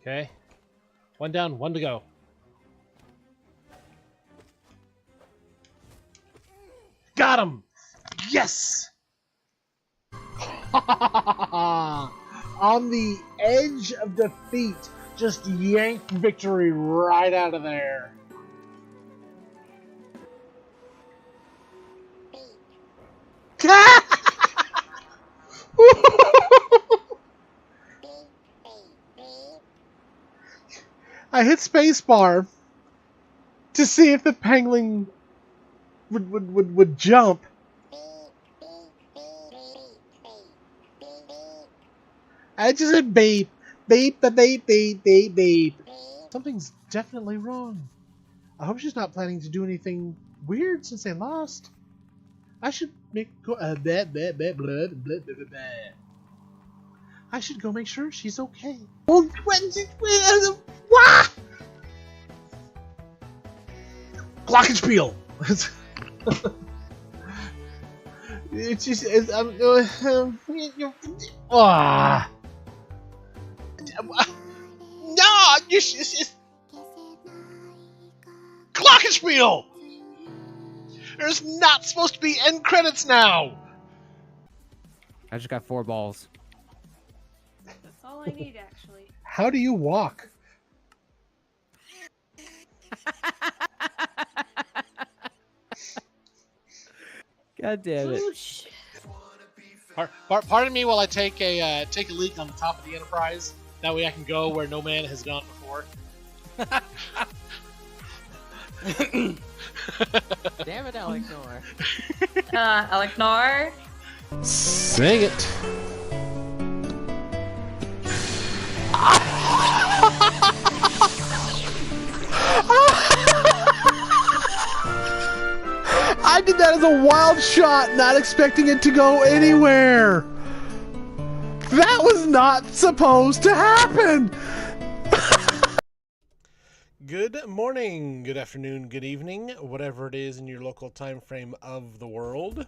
Okay. One down, one to go. Got him! Yes! On the edge of defeat, just yanked victory right out of there. I hit spacebar to see if the penguin would jump. I just said beep, beep, beep, beep, beep, beep. Something's definitely wrong. I hope she's not planning to do anything weird since they lost. I should I should go make sure she's okay. What? Glockenspiel. It's just no, it's Glockenspiel. There's not supposed to be end credits now. I just got 4 balls. That's all I need, actually. How do you walk? God damn it. Oh, shit. Pardon me while I take a leak on the top of the Enterprise. That way I can go where no man has gone before. Damn it, Alec Nor. Alec Nor. Sing it. I did that as a wild shot, not expecting it to go anywhere. That was not supposed to happen. Good morning, good afternoon, good evening, whatever it is in your local time frame of the world.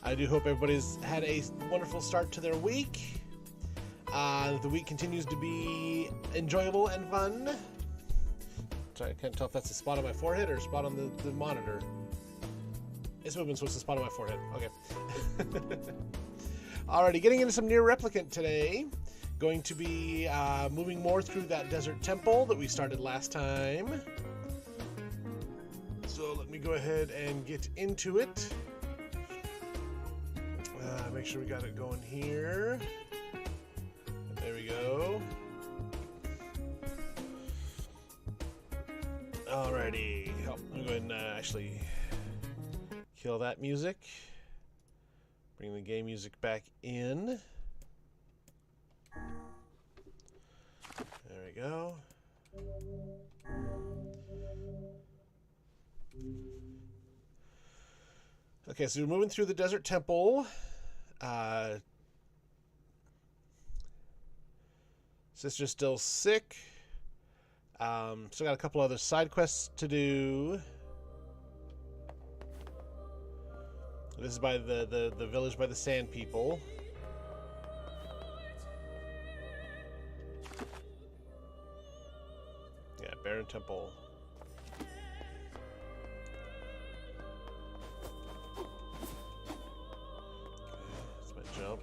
I do hope everybody's had a wonderful start to their week. The week continues to be enjoyable and fun. Sorry, I can't tell if that's a spot on my forehead or a spot on the monitor. It's moving, so it's a spot on my forehead. Okay. Alrighty, getting into some Nier Replicant today. Going to be moving more through that desert temple that we started last time. So let me go ahead and get into it. Make sure we got it going here. There we go. Alrighty. Oh, I'm going to go ahead and actually kill that music. Bring the game music back in. There we go. Okay, so we're moving through the desert temple. Sister's still sick. Still got a couple other side quests to do. This is by the village by the sand people. Yeah, Barren Temple. Okay, that's my jump.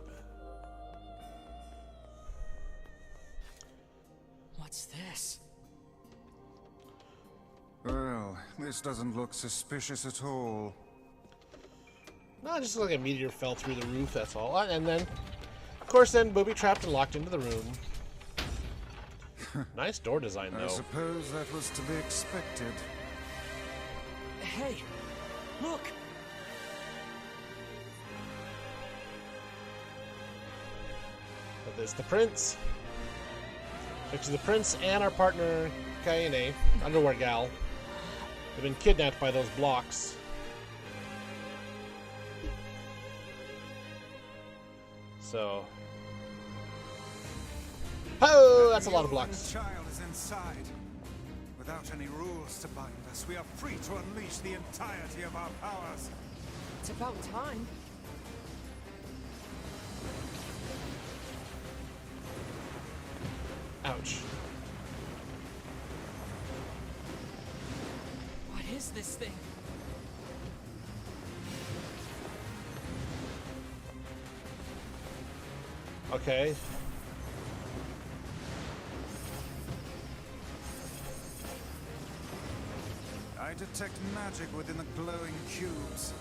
What's this? Well, this doesn't look suspicious at all. No, just like a meteor fell through the roof, that's all. And then, of course, then booby-trapped and locked into the room. Nice door design, though. I suppose that was to be expected. Hey, look! But there's the prince. Which is the prince and our partner, Kaine, underwear gal. They've been kidnapped by those blocks. So, oh, that's a lot of blocks. The child is inside. Without any rules to bind us, we are free to unleash the entirety of our powers. It's about time. Ouch. is this thing? Okay. I detect magic within the glowing cubes.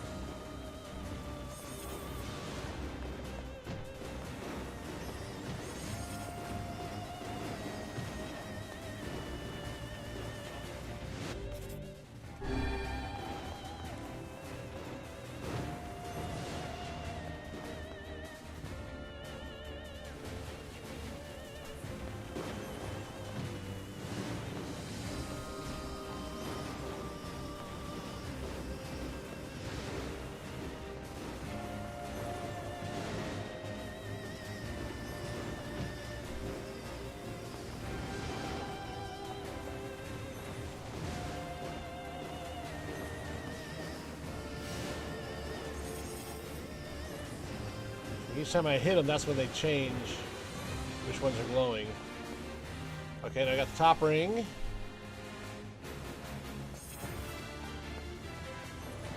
Each time I hit them, that's when they change which ones are glowing. Okay, now I got the top ring.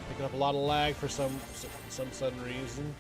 Picking up a lot of lag for some sudden reason.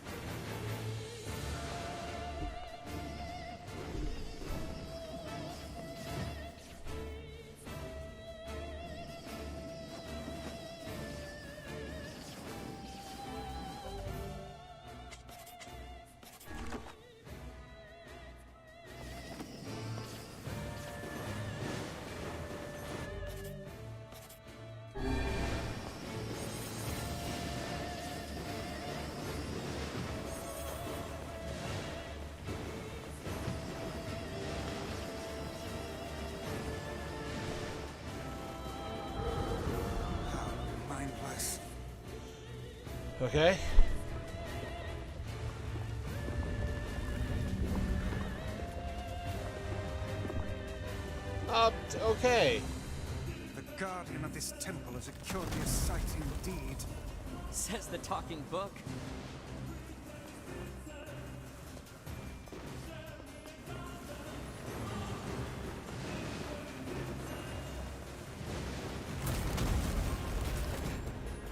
Mindless. Okay. Okay. The guardian of this temple is a curious sight indeed. Says the talking book.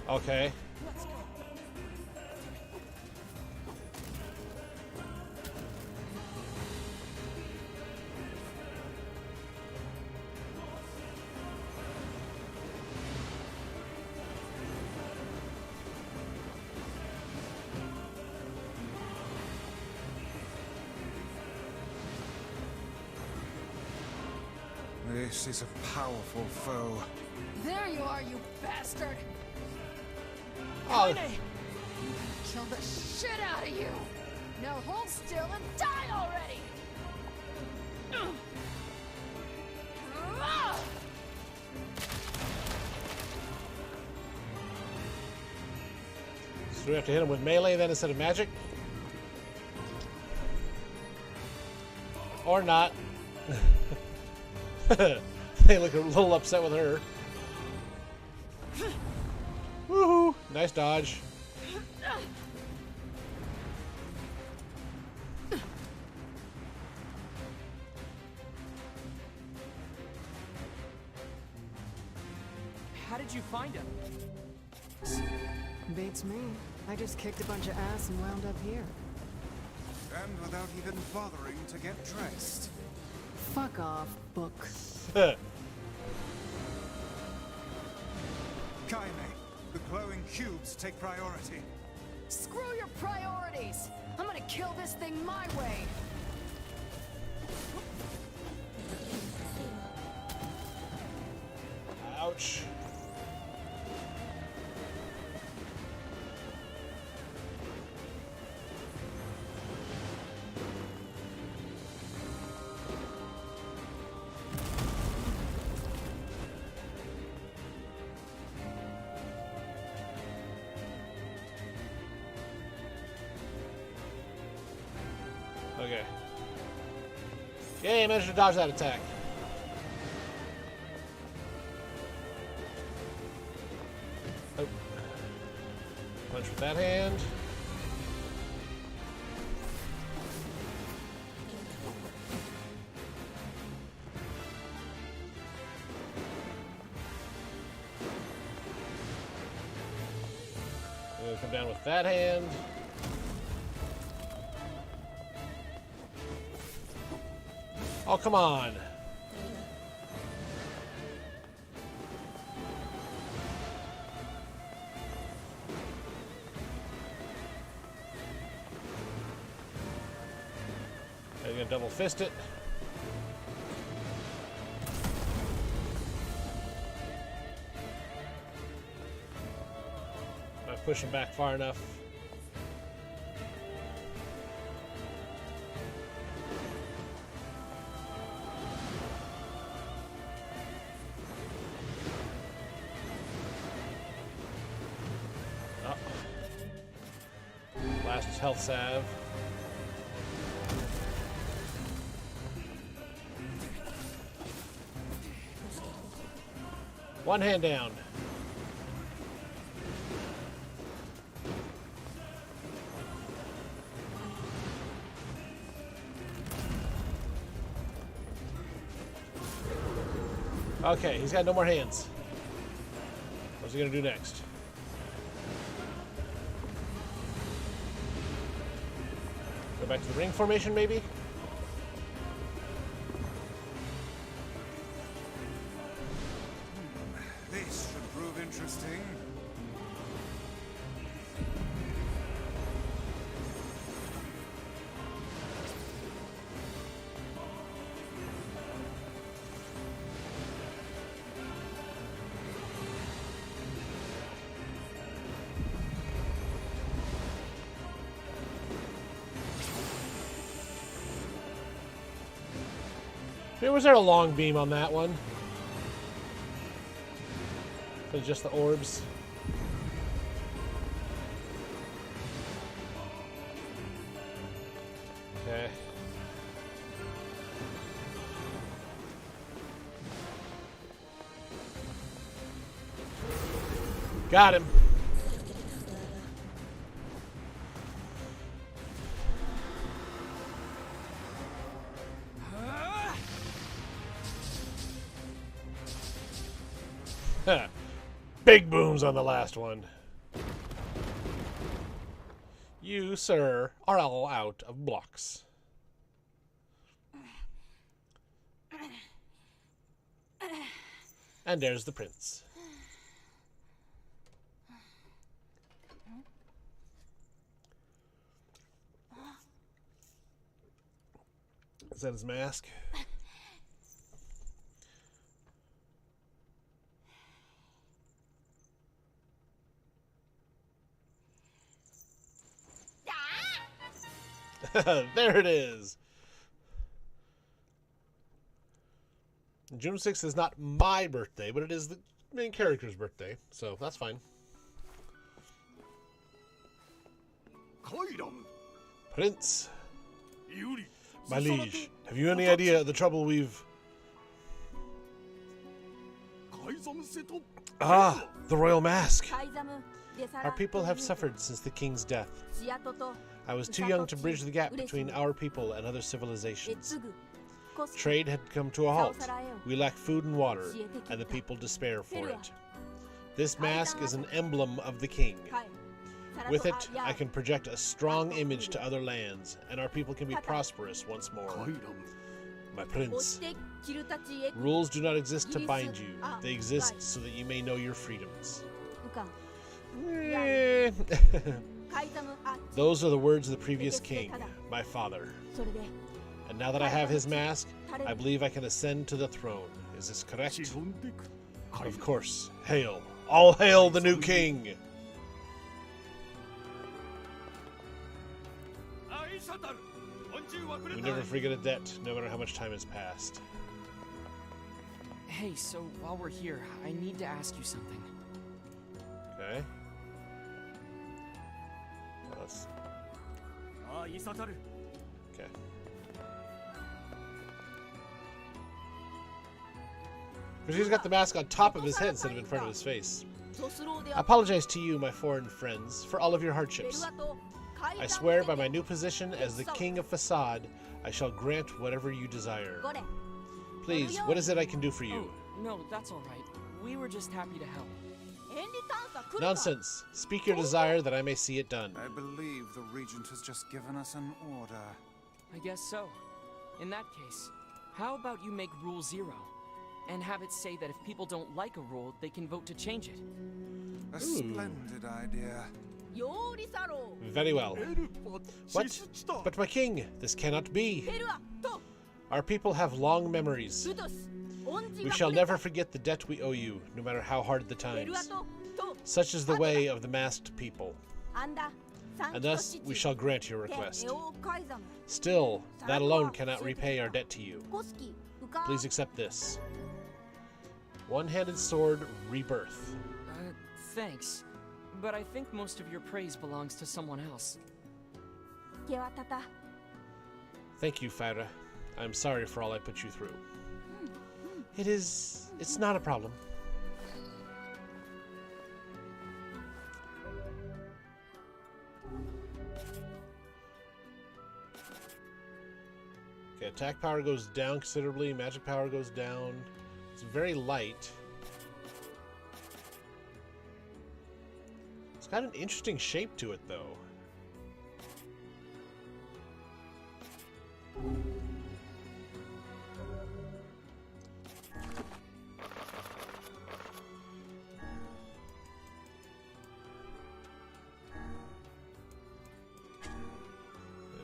Okay. This is a powerful foe. There you are, you bastard! Oh, Kill the shit out of you! Now hold still and die already! so we have to hit him with melee then instead of magic? Or not. They look a little upset with her. Woohoo! Nice dodge. How did you find him? Beats me. I just kicked a bunch of ass and wound up here. And without even bothering to get dressed. Fuck off, book. Kaime, the glowing cubes take priority. Screw your priorities! I'm gonna kill this thing my way! Ouch. Okay. Yay, I managed to dodge that attack. Oh. Punch with that hand. Took him down with that hand. Oh, come on. I'm gonna double fist it. I push him back far enough. Oh. Last health salve. One hand down. Okay, he's got no more hands. What's he gonna do next? Go back to the ring formation, maybe? This should prove interesting. Was there a long beam on that one? Or just the orbs? Okay. Got him. Big booms on the last one. You, sir, are all out of blocks. And there's the prince. Is that his mask? There it is. June 6th is not my birthday, but it is the main character's birthday, so that's fine. Prince. My liege, have you any idea of the trouble we've... Ah, the royal mask. Our people have suffered since the king's death. I was too young to bridge the gap between our people and other civilizations. Trade had come to a halt. We lack food and water, and the people despair for it. This mask is an emblem of the king. With it, I can project a strong image to other lands, and our people can be prosperous once more. My prince, rules do not exist to bind you. They exist so that you may know your freedoms. Those are the words of the previous king, my father. And now that I have his mask, I believe I can ascend to the throne. Is this correct? Of course. Hail. All hail the new king! We never forget a debt, no matter how much time has passed. Hey, so while we're here, I need to ask you something. Okay. Let's... Okay. Because he's got the mask on top of his head instead of in front of his face. I apologize to you, my foreign friends, for all of your hardships. I swear by my new position as the King of Facade, I shall grant whatever you desire. Please, what is it I can do for you? Oh, no, that's all right. We were just happy to help. Nonsense. Speak your desire that I may see it done. I believe the Regent has just given us an order. I guess so. In that case, how about you make Rule 0? And have it say that if people don't like a rule, they can vote to change it. A splendid idea. Very well. What? But my king, this cannot be. Our people have long memories. We shall never forget the debt we owe you, no matter how hard the times. Such is the way of the masked people. And thus we shall grant your request. Still, that alone cannot repay our debt to you. Please accept this. One-handed sword rebirth. Thanks. But I think most of your praise belongs to someone else. Thank you, Fyra. I'm sorry for all I put you through. It's not a problem. Okay, attack power goes down considerably, magic power goes down. It's very light. It's got an interesting shape to it, though.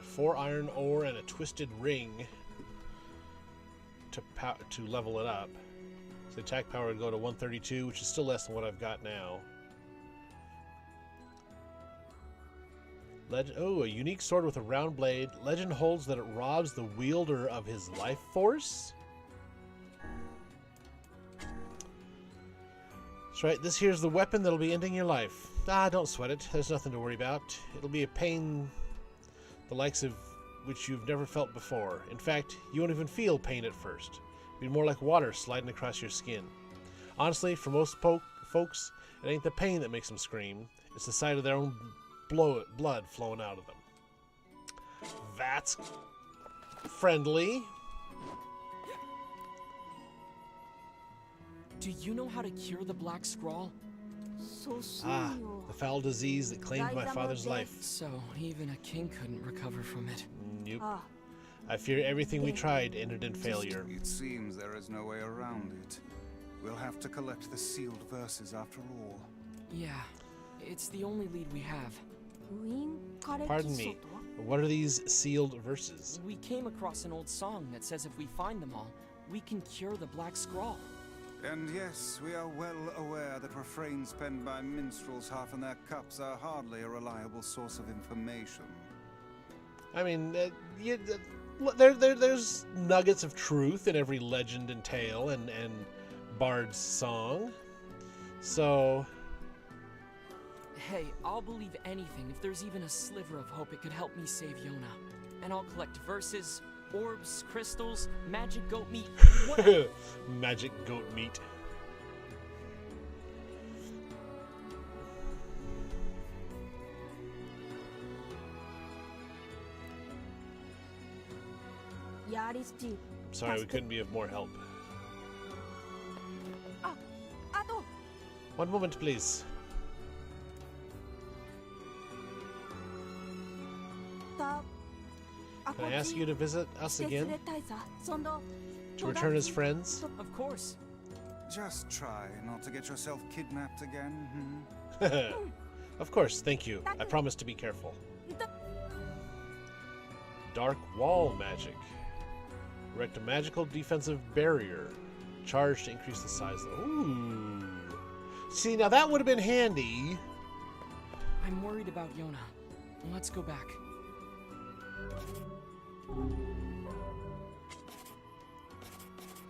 Four iron ore and a twisted ring to level it up. So the attack power would go to 132, which is still less than what I've got now. Oh, a unique sword with a round blade. Legend holds that it robs the wielder of his life force. That's right, this here's the weapon that'll be ending your life. Ah, don't sweat it. There's nothing to worry about. It'll be a pain the likes of which you've never felt before. In fact, you won't even feel pain at first. It'll be more like water sliding across your skin. Honestly, for most folks, it ain't the pain that makes them scream. It's the sight of their own blood flowing out of them. That's friendly. Do you know how to cure the Black Scrawl? Ah, the foul disease that claimed my father's life. So, even a king couldn't recover from it. Nope. I fear everything we tried ended in failure. It seems there is no way around it. We'll have to collect the sealed verses after all. Yeah, it's the only lead we have. Pardon me, what are these sealed verses? We came across an old song that says if we find them all, we can cure the Black Scrawl. And yes, we are well aware that refrains penned by minstrels half in their cups are hardly a reliable source of information. I mean, there's nuggets of truth in every legend and tale and bard's song. So... Hey, I'll believe anything if there's even a sliver of hope it could help me save Yona. And I'll collect verses, orbs, crystals, magic goat meat, whatever. Magic goat meat. Sorry, we couldn't be of more help. One moment, please. Can I ask you to visit us again? To return as friends? Of course. Just try not to get yourself kidnapped again. Of course, thank you. I promise to be careful. Dark wall magic. Erect a magical defensive barrier. Charge to increase the size. Ooh. See, now that would have been handy. I'm worried about Yona. Let's go back.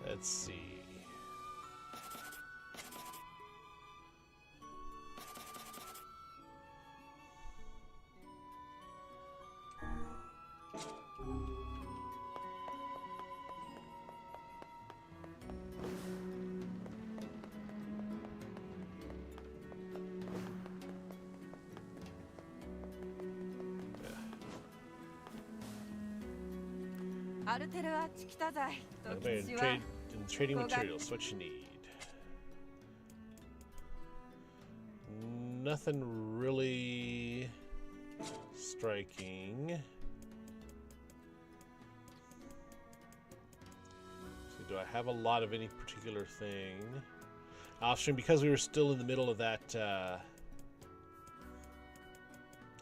Let's see. Trading materials, what you need. nothing really striking. So do I have a lot of any particular thing? Offstream, because we were still in the middle of that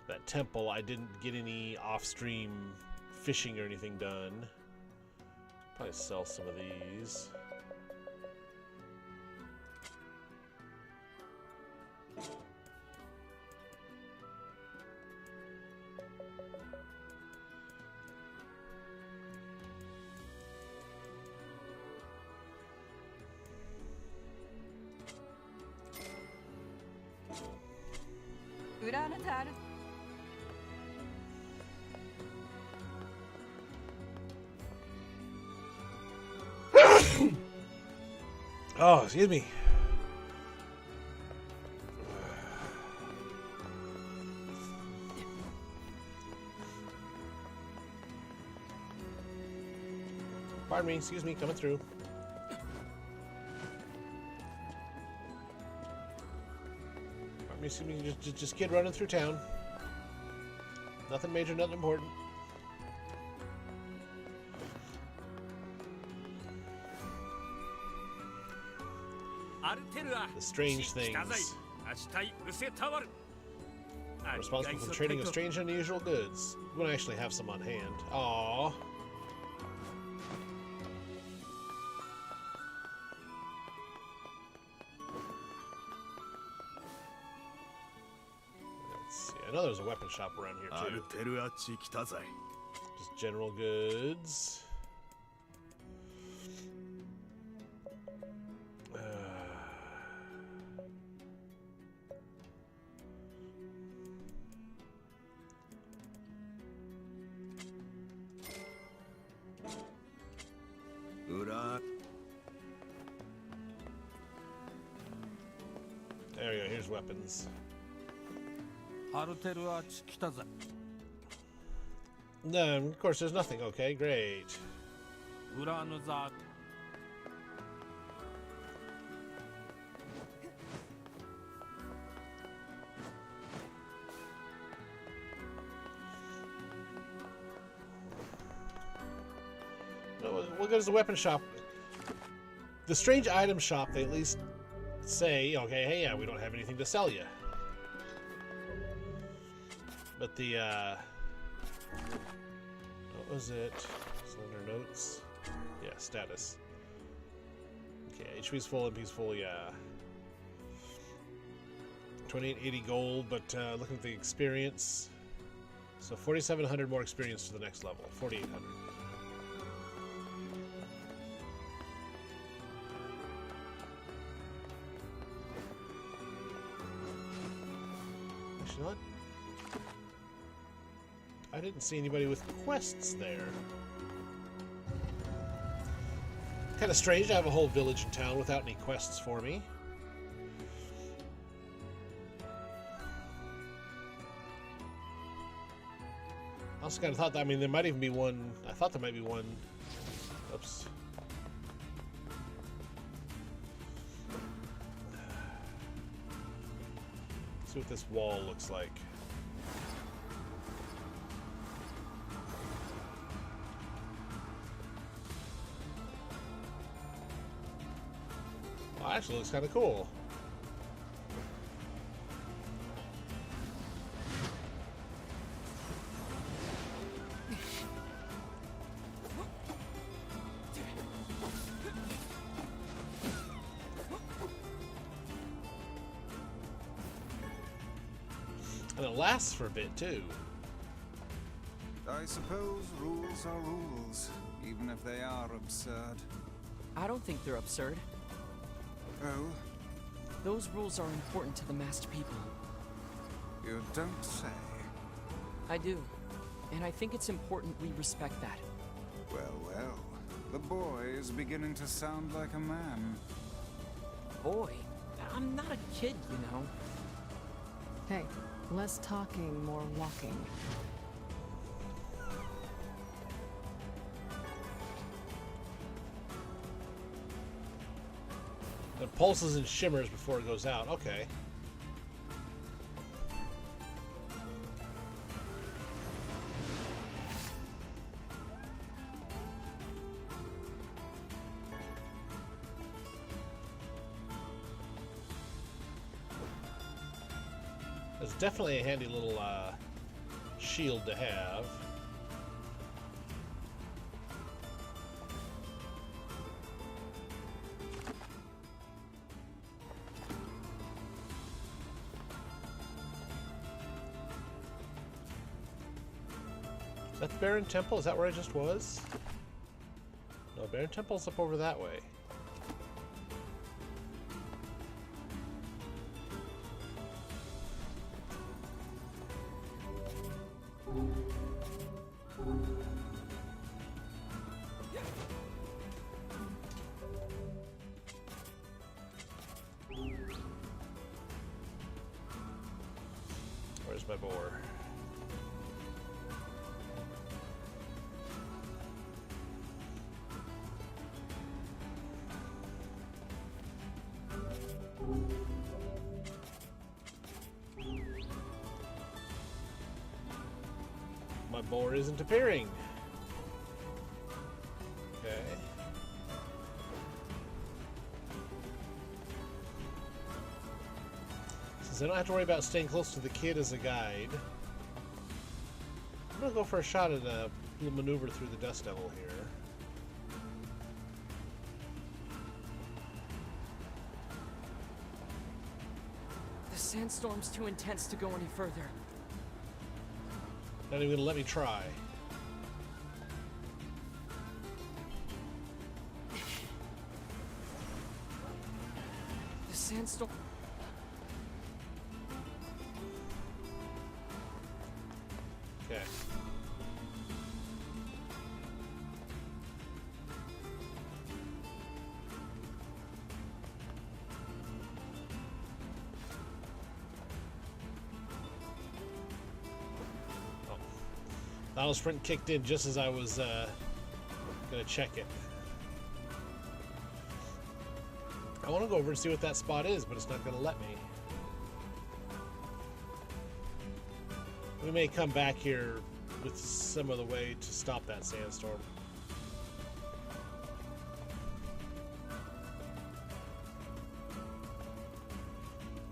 that temple, I didn't get any off-stream fishing or anything done. Probably sell some of these. Oh, excuse me. Pardon me, excuse me, coming through. Pardon me, excuse me, just kid running through town. Nothing major, nothing important. The strange things. Responsible for the trading of strange and unusual goods. We don't actually have some on hand. Aww. Let's see. I know there's a weapon shop around here too. Just general goods. There we go, here's weapons. No, of course there's nothing. Okay, great. What goes to the weapon shop? The strange item shop, they at least say, okay, hey, yeah, we don't have anything to sell you. But the, what was it? Is it under notes? Yeah, status. Okay, HP's full, MP's full, yeah. 2880 gold, but looking at the experience. So 4,700 more experience to the next level. 4,800. Actually, you know what? I didn't see anybody with quests there. Kind of strange to have a whole village and town without any quests for me. I also kind of thought that, I mean, there might even be one. I thought there might be one. Oops. Let's see what this wall looks like. Well, actually looks kind of cool. And it lasts for a bit, too. I suppose rules are rules, even if they are absurd. I don't think they're absurd. Oh? Those rules are important to the masked people. You don't say. I do. And I think it's important we respect that. Well, well. The boy is beginning to sound like a man. Boy, I'm not a kid, you know. Hey, less talking, more walking. It pulses and shimmers before it goes out. Okay. It's definitely a handy little shield to have. Is that the Barren Temple? Is that where I just was? No, Barren Temple's up over that way. Where's my boar? My boar isn't appearing. Okay. Since I don't have to worry about staying close to the kid as a guide, I'm gonna go for a shot at a little maneuver through the Dust Devil here. The sandstorm's too intense to go any further. Not even gonna let me try. The sandstorm. Okay. Battle sprint kicked in just as I was gonna check it. I want to go over and see what that spot is, but it's not gonna let me. We may come back here with some of the way to stop that sandstorm.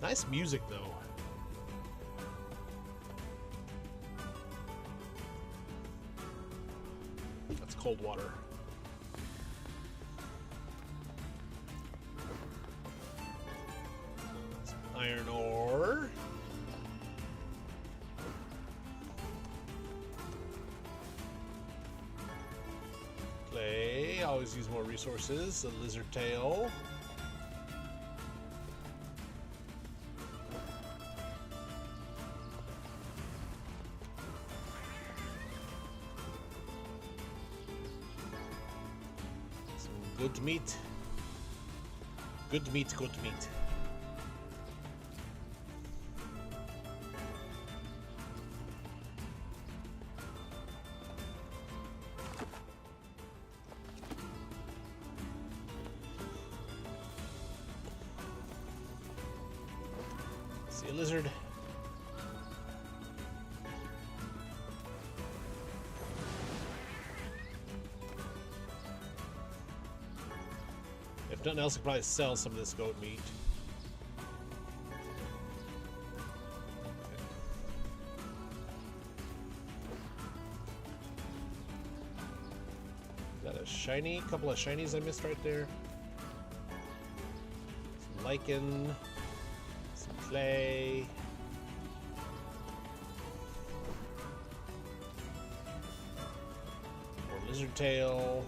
Nice music though. That's cold water. Iron ore. Clay. Always use more resources. A lizard tail. Some good meat. Good meat, good meat. See a lizard. If nothing else, I could probably sell some of this goat meat. Is that a shiny? Couple of shinies I missed right there. Some lichen. Some clay. More lizard tail.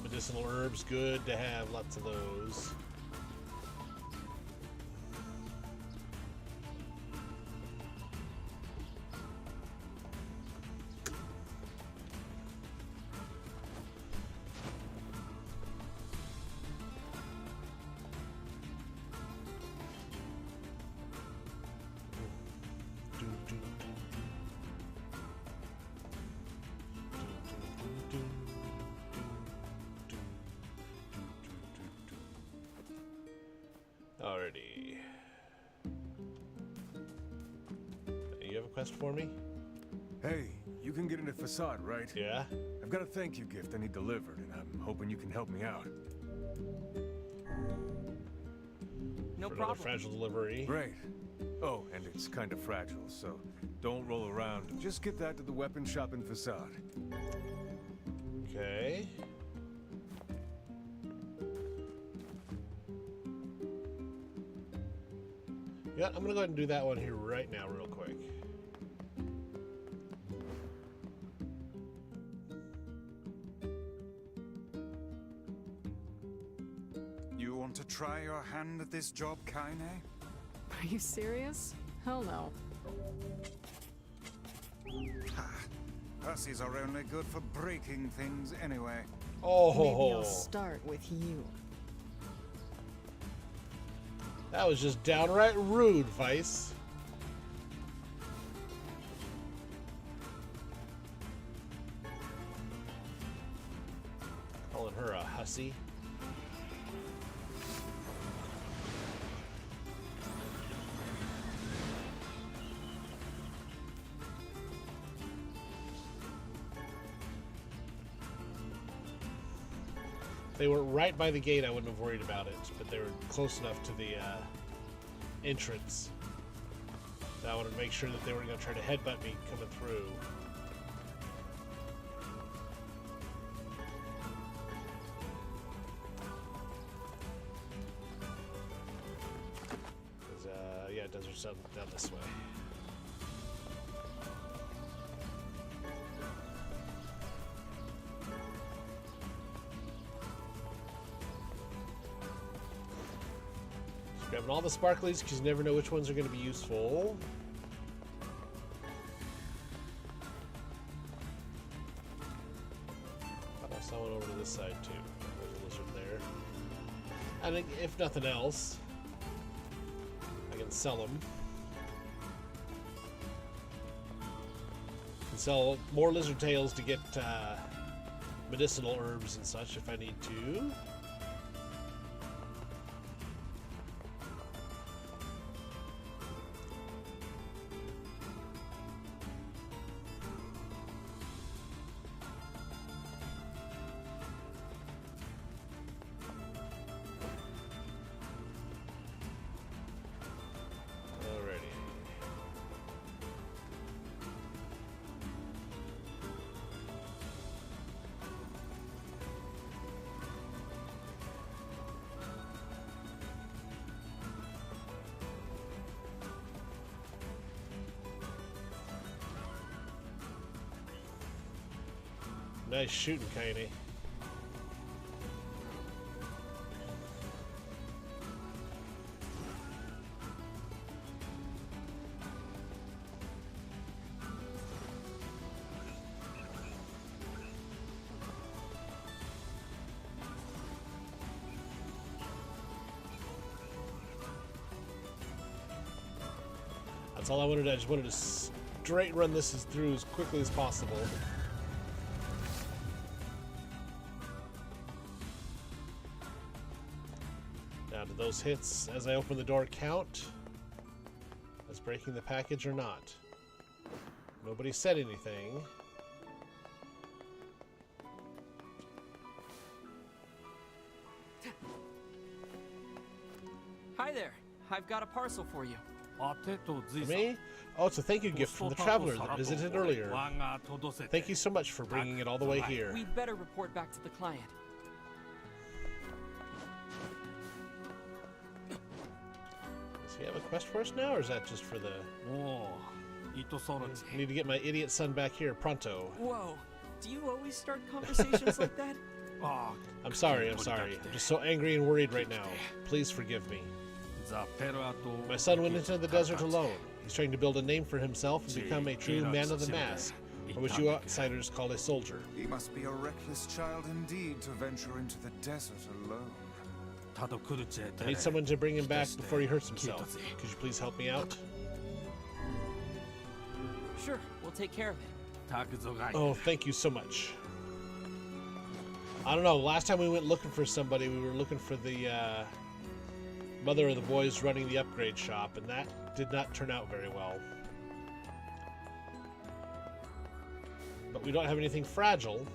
Medicinal herbs, good to have lots of those. Alrighty. You have a quest for me? Hey, you can get into Facade, right? Yeah? I've got a thank you gift I need delivered, and I'm hoping you can help me out. No For another problem. fragile delivery. Great. Oh, and it's kind of fragile, so don't roll around. Just get that to the weapon shop in Facade. Okay. Yeah, I'm gonna go ahead and do that one here right now, real quick. You want to try your hand at this job, Kaine? Are you serious? Hell no. Hussies are only good for breaking things anyway. Oh, Maybe I'll start with you. that was just downright rude, Vice. Calling her a hussy. They were right by the gate, I wouldn't have worried about it, but they were close enough to the entrance that I wanted to make sure that they weren't going to try to headbutt me coming through. Because, yeah, Desert Sun down this way. Grabbing all the sparklies because you never know which ones are going to be useful. Thought I saw one over to this side too. There's a lizard there. And if nothing else, I can sell them. Can sell more lizard tails to get medicinal herbs and such if I need to. Nice shooting, Kaine. That's all I wanted. I just wanted to straight run this through as quickly as possible. Now, do those hits as I open the door count as breaking the package or not? Nobody said anything. Hi there. I've got a parcel for you. For me? Oh, it's a thank you gift from the traveler that visited earlier. Thank you so much for bringing it all the way here. We'd better report back to the client. Does he have a quest for us now, or is that just for the... I need to get my idiot son back here, pronto. Whoa. Do you always start conversations like that? I'm sorry, I'm sorry. I'm just so angry and worried right now. Please forgive me. My son went into the desert alone. He's trying to build a name for himself and become a true man of the mask, or what you outsiders call a soldier. He must be a reckless child indeed to venture into the desert alone. I need someone to bring him back before he hurts himself. Could you please help me out? Sure, we'll take care of it. Oh, thank you so much. I don't know, last time we went looking for somebody, we were looking for the mother of the boys running the upgrade shop, and that did not turn out very well. But we don't have anything fragile.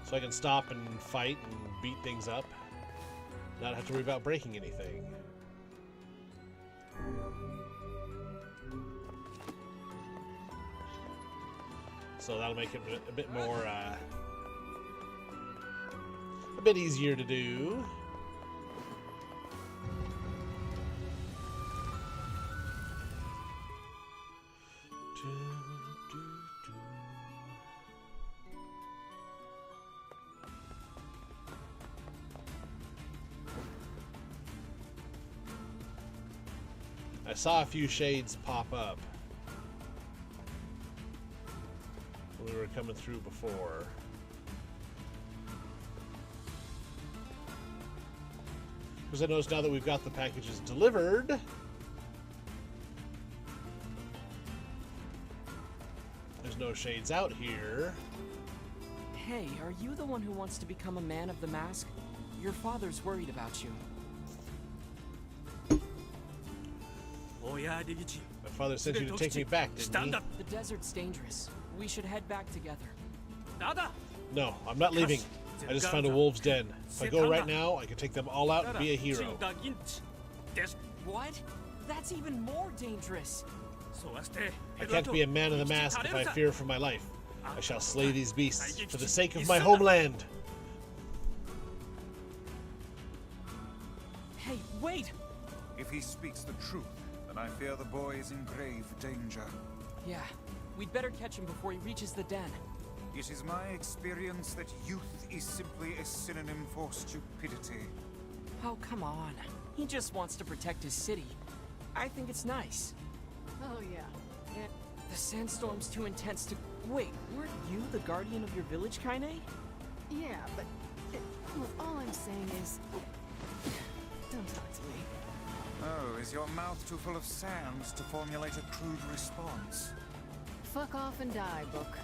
So I can stop and fight and beat things up. Not have to worry about breaking anything. So that'll make it a bit more, a bit easier to do. I saw a few shades pop up when we were coming through before. Because I noticed now that we've got the packages delivered, there's no shades out here. Hey, are you the one who wants to become a man of the mask? Your father's worried about you. My father sent you to take me back, didn't he? The desert's dangerous. We should head back together. No, I'm not leaving. I just found a wolf's den. If I go right now, I can take them all out and be a hero. What? That's even more dangerous. I can't be a man of the mask if I fear for my life. I shall slay these beasts for the sake of my homeland. Hey, wait! If he speaks the truth, then I fear the boy is in grave danger. Yeah, we'd better catch him before he reaches the den. It is my experience that youth is simply a synonym for stupidity. Oh, come on. He just wants to protect his city. I think it's nice. Oh, yeah. The sandstorm's too intense to... Wait, weren't you the guardian of your village, Kaine? Yeah, but look, all I'm saying is, don't talk to me. Oh, is your mouth too full of sand to formulate a crude response? Fuck off and die, book.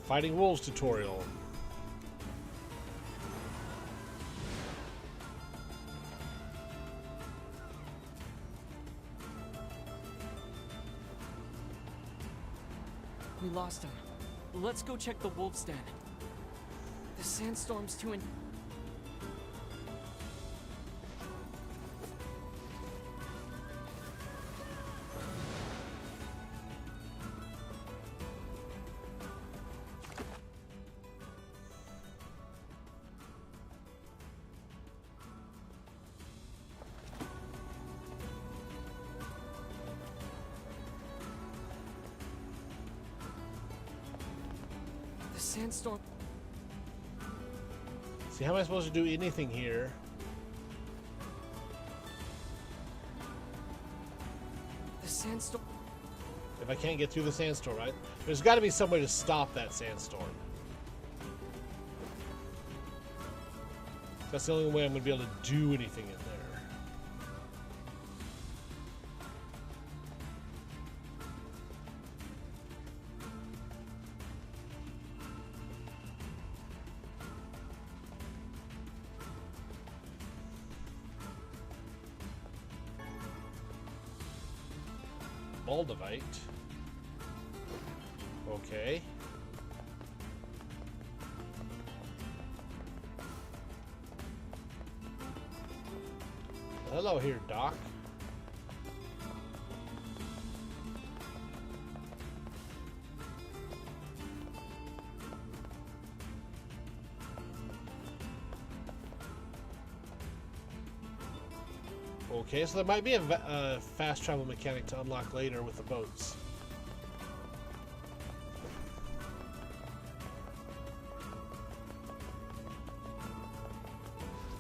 Fighting Wolves tutorial. We lost him. Let's go check the wolf's den. The sandstorm's too in... The sandstorm... See, how am I supposed to do anything here? The sandstorm... If I can't get through the sandstorm, right? There's got to be some way to stop that sandstorm. That's the only way I'm going to be able to do anything in there. Moldavite. Okay. Hello here, Doc. Okay, so there might be a fast travel mechanic to unlock later with the boats.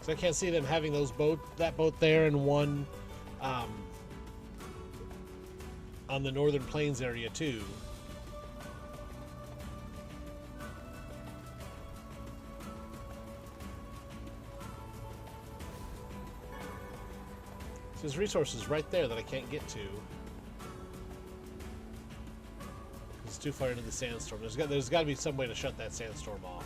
So I can't see them having that boat there and one on the Northern Plains area too. So there's resources right there that I can't get to. It's too far into the sandstorm. There's got to be some way to shut that sandstorm off.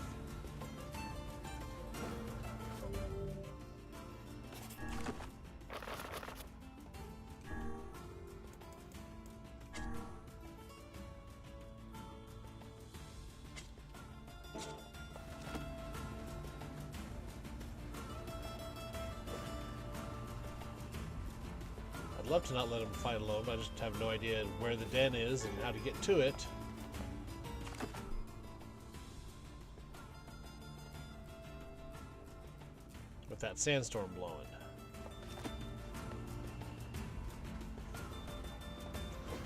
love to not let them fight alone, but I just have no idea where the den is and how to get to it. With that sandstorm blowing.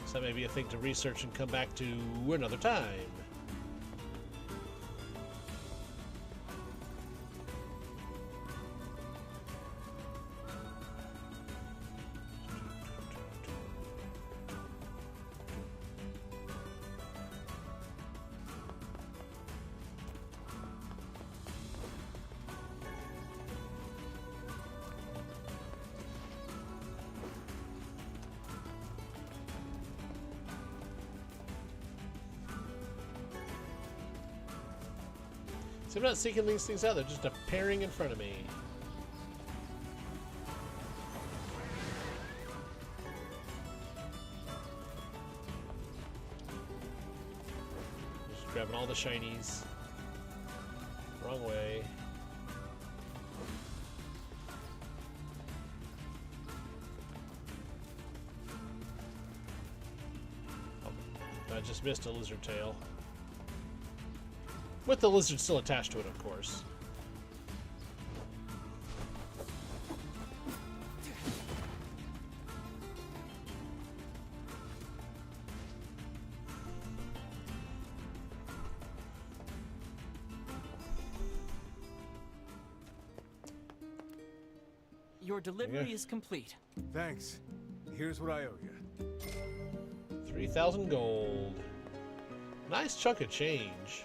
So that may be a thing to research and come back to another time. I'm not seeking these things out, they're just appearing in front of me. Just grabbing all the shinies. Wrong way. Oh, I just missed a lizard tail. With the lizard still attached to it, of course. Your delivery is complete. Thanks. Here's what I owe you. 3,000 gold. Nice chunk of change.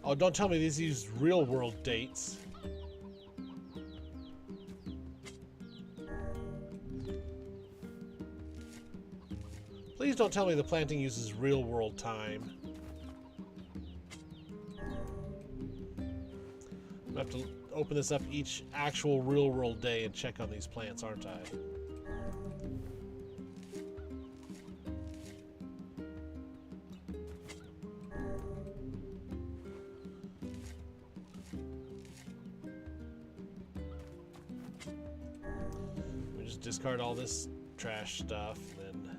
Oh, don't tell me these use real world dates. Please don't tell me the planting uses real world time. I'm gonna have to open this up each actual real world day and check on these plants, aren't I? Discard all this trash stuff, and then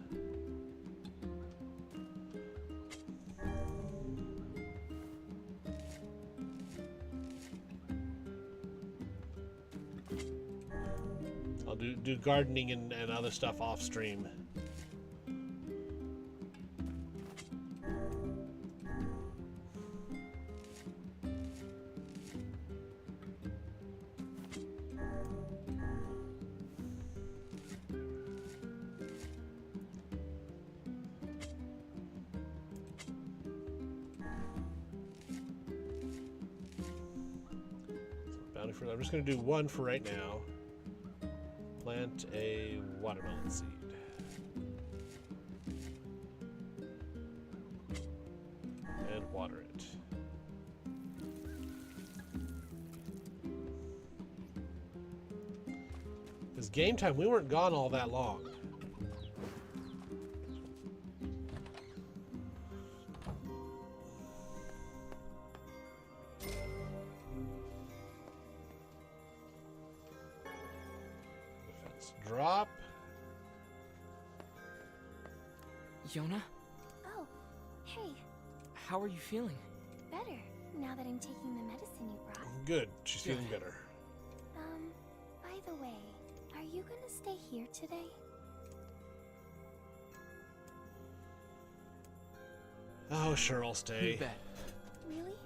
I'll do gardening and other stuff off stream. I'm just going to do one for right now. Plant a watermelon seed. And water it. Because game time, we weren't gone all that long. Drop. Yona? Oh, hey. How are you feeling? Better, now that I'm taking the medicine you brought. Good. She's feeling better. By the way, are you gonna stay here today? Oh, sure, I'll stay. You bet. Really?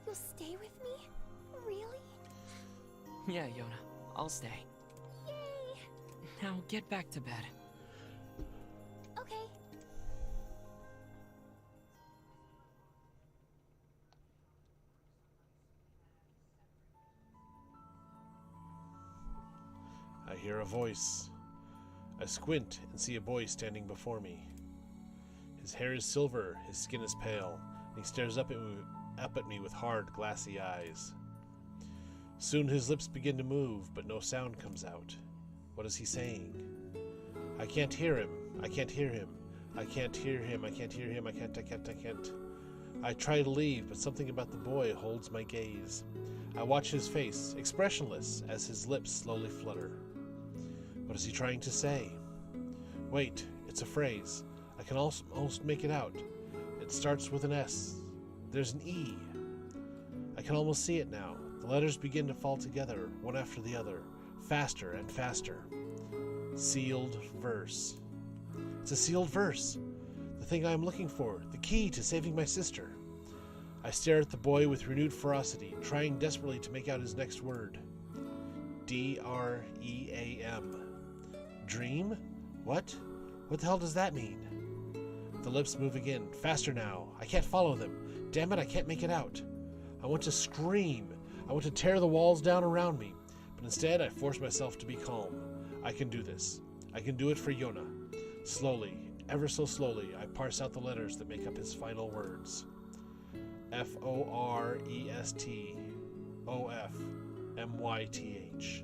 You'll stay with me? Really? Yeah, Yona. I'll stay. Yay! Now get back to bed. Okay. hear a voice. I squint and see a boy standing before me. His hair is silver, his skin is pale, and he stares up at me with hard, glassy eyes. Soon his lips begin to move, but no sound comes out. What is he saying? I can't hear him. I can't hear him. I can't hear him. I can't hear him. I can't. I try to leave, but something about the boy holds my gaze. I watch his face, expressionless, as his lips slowly flutter. What is he trying to say? Wait, it's a phrase. I can almost make it out. It starts with an S. There's an E. I can almost see it now. The letters begin to fall together, one after the other, faster and faster. Sealed verse. It's a sealed verse. The thing I am looking for, the key to saving my sister. I stare at the boy with renewed ferocity, trying desperately to make out his next word. D-R-E-A-M. Dream? What? What the hell does that mean? The lips move again, faster now. I can't follow them. Damn it, I can't make it out. I want to scream. I want to tear the walls down around me. But instead, I force myself to be calm. I can do this. I can do it for Yona. Slowly, ever so slowly, I parse out the letters that make up his final words. F-O-R-E-S-T-O-F-M-Y-T-H.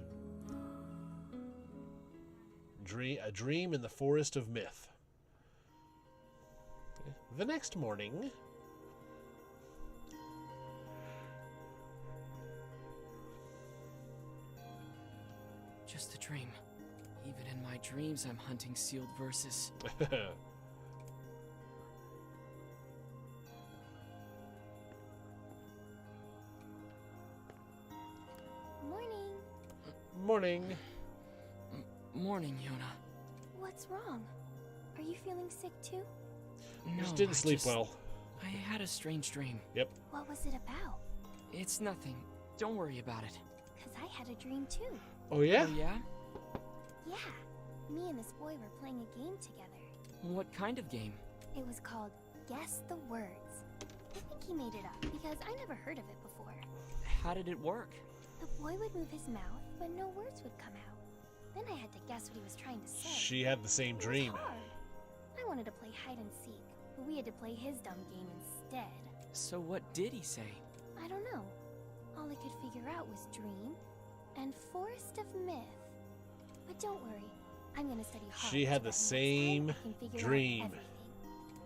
A dream in the forest of myth. The next morning... Just a dream. Even in my dreams, I'm hunting sealed verses. Morning. Morning. Morning, Yona. What's wrong? Are you feeling sick too? You No, just didn't sleep well. I had a strange dream. Yep. What was it about? It's nothing. Don't worry about it. 'Cause I had a dream too. Oh, yeah? Oh, yeah? Yeah. Me and this boy were playing a game together. What kind of game? It was called Guess the Words. I think he made it up because I never heard of it before. How did it work? The boy would move his mouth, but no words would come out. Then I had to guess what he was trying to say. She had the same dream. It was hard. I wanted to play hide and seek, but we had to play his dumb game instead. So what did he say? I don't know. All I could figure out was dream and forest of myth. But don't worry, I'm gonna study hard. She had so the that next same time I can figure out dream. everything.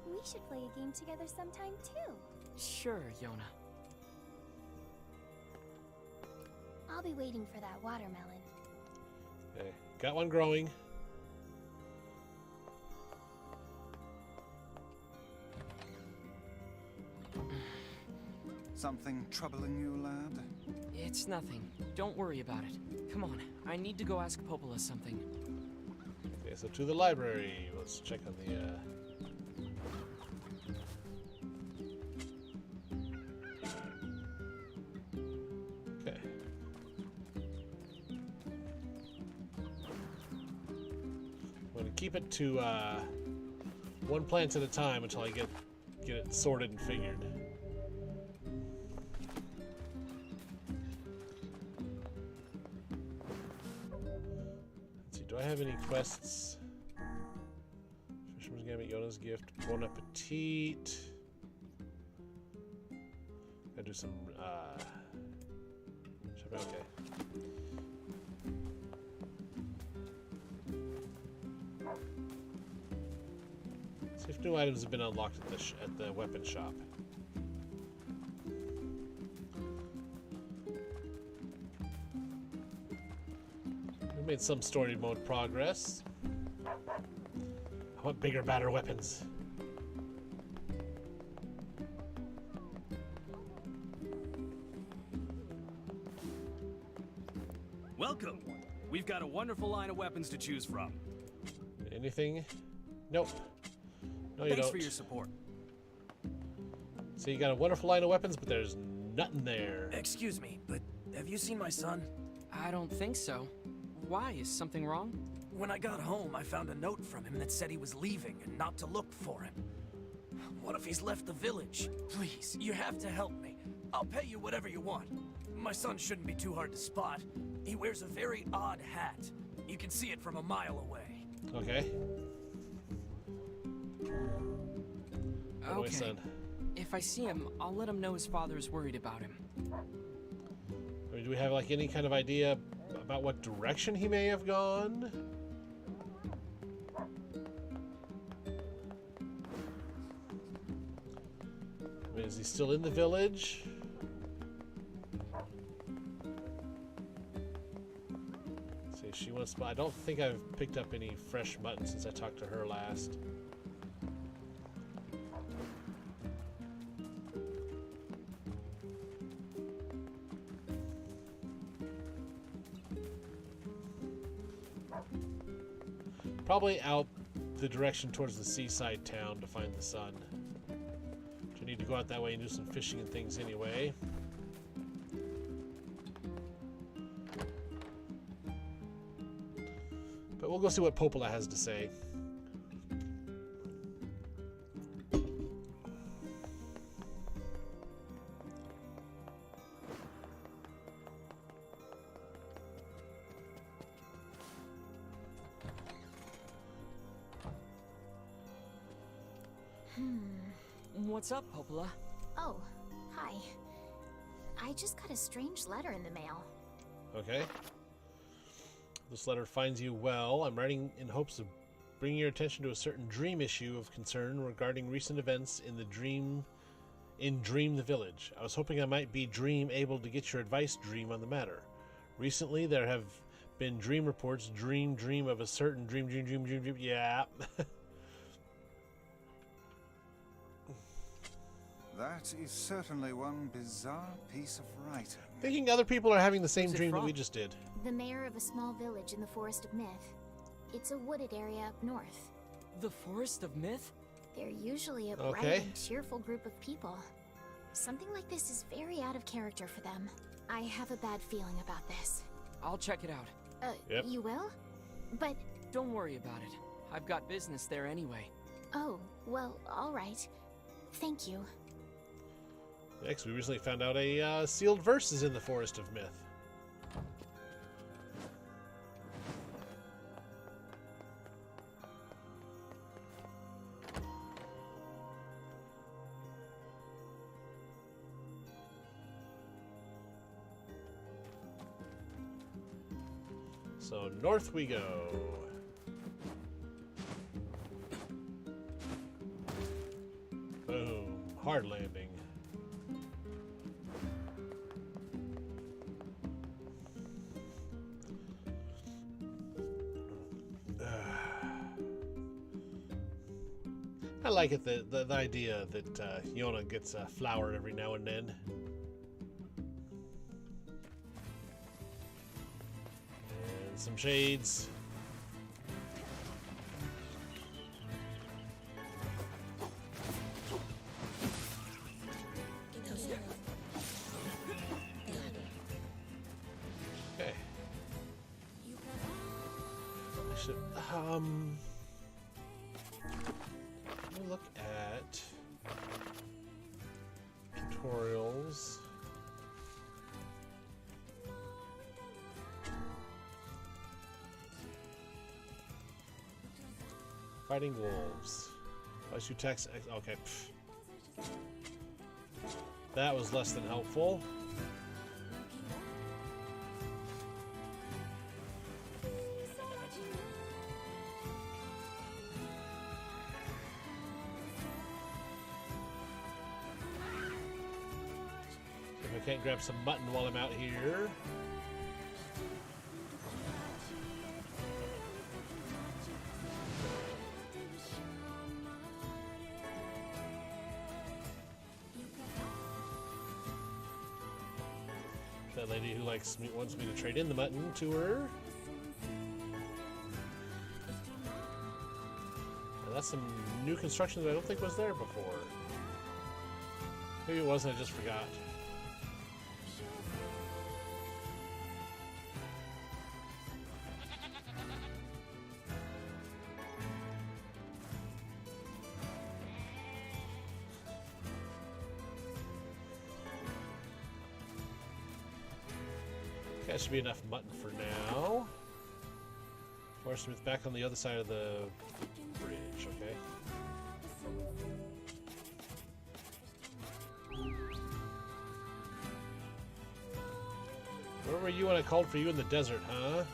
We should play a game together sometime too. Sure, Yona. I'll be waiting for that watermelon. Okay. Got one growing. Something troubling you, lad? It's nothing. Don't worry about it. Come on, I need to go ask Popola something. Okay, so to the library. Let's check on the, Okay. I'm gonna keep it to, one plant at a time until I get it sorted and figured. Do I have any quests? Fisherman's Gambit, Yona's Gift, Bon Appetit. Gotta do some, okay. See if new items have been unlocked at the weapon shop. Made some story mode progress. I want bigger, badder weapons. Welcome. We've got a wonderful line of weapons to choose from. Anything? Nope. No, you Thanks don't. for your support. So you got a wonderful line of weapons, but there's nothing there. Excuse me, but have you seen my son? I don't think so. Why? Is something wrong? When I got home, I found a note from him that said he was leaving and not to look for him. What if he's left the village? Please, you have to help me. I'll pay you whatever you want. My son shouldn't be too hard to spot. He wears a very odd hat. You can see it from a mile away. Okay. What do I Okay. send? If I see him, I'll let him know his father's worried about him. I mean, do we have like any kind of idea about what direction he may have gone? I mean, is he still in the village? Let's see, she wants. I don't think I've picked up any fresh mutton since I talked to her last. Probably out the direction towards the seaside town to find the sun. I need to go out that way and do some fishing and things anyway. But we'll go see what Popola has to say. What's up, Popola? Oh, hi. I just got a strange letter in the mail. Okay. This letter finds you well. I'm writing in hopes of bringing your attention to a certain dream issue of concern regarding recent events in Dream the Village. I was hoping I might be able to get your advice, Dream, on the matter. Recently, there have been dream reports. Dream of a certain dream. Yeah. That is certainly one bizarre piece of writing. Thinking other people are having the same Who's it dream that from? we just did. The mayor of a small village in the Forest of Myth. It's a wooded area up north. The Forest of Myth? They're usually a Okay. bright and cheerful group of people. Something like this is very out of character for them. I have a bad feeling about this. I'll check it out. Yep. You will? But, Don't worry about it. I've got business there anyway. oh, well, alright. Thank you. Next, we recently found out a sealed verse is in the Forest of Myth. So north we go. Boom. Hard landing. I like it, the idea that Yona gets a flower every now and then. And some shades. Okay. I should, look at tutorials. Fighting wolves. Plus you text. Okay. Pff. That was less than helpful. If I can't grab some mutton while I'm out here. That lady who wants me to trade in the mutton to her. Now that's some new construction that I don't think was there before. Maybe it wasn't, I just forgot. That should be enough mutton for now. Forest Smith back on the other side of the bridge, okay. Where were you when I called for you in the desert, huh?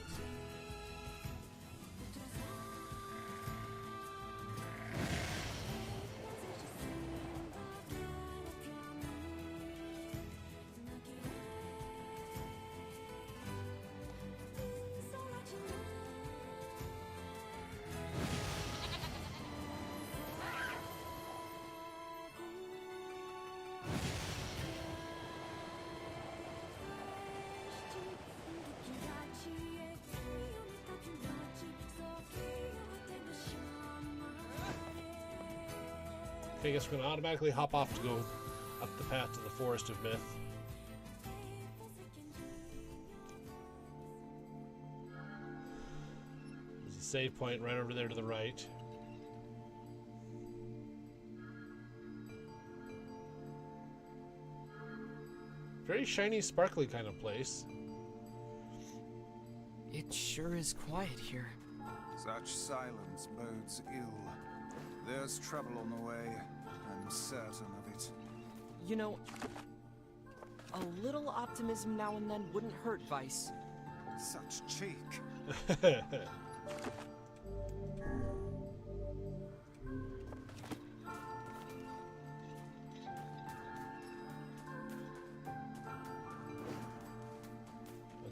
Okay, I guess we're going to automatically hop off to go up the path to the Forest of Myth. There's a save point right over there to the right. Very shiny, sparkly kind of place. It sure is quiet here. Such silence bodes ill. There's trouble on the way. I'm certain of it. You know, a little optimism now and then wouldn't hurt, Vice. Such cheek. Okay,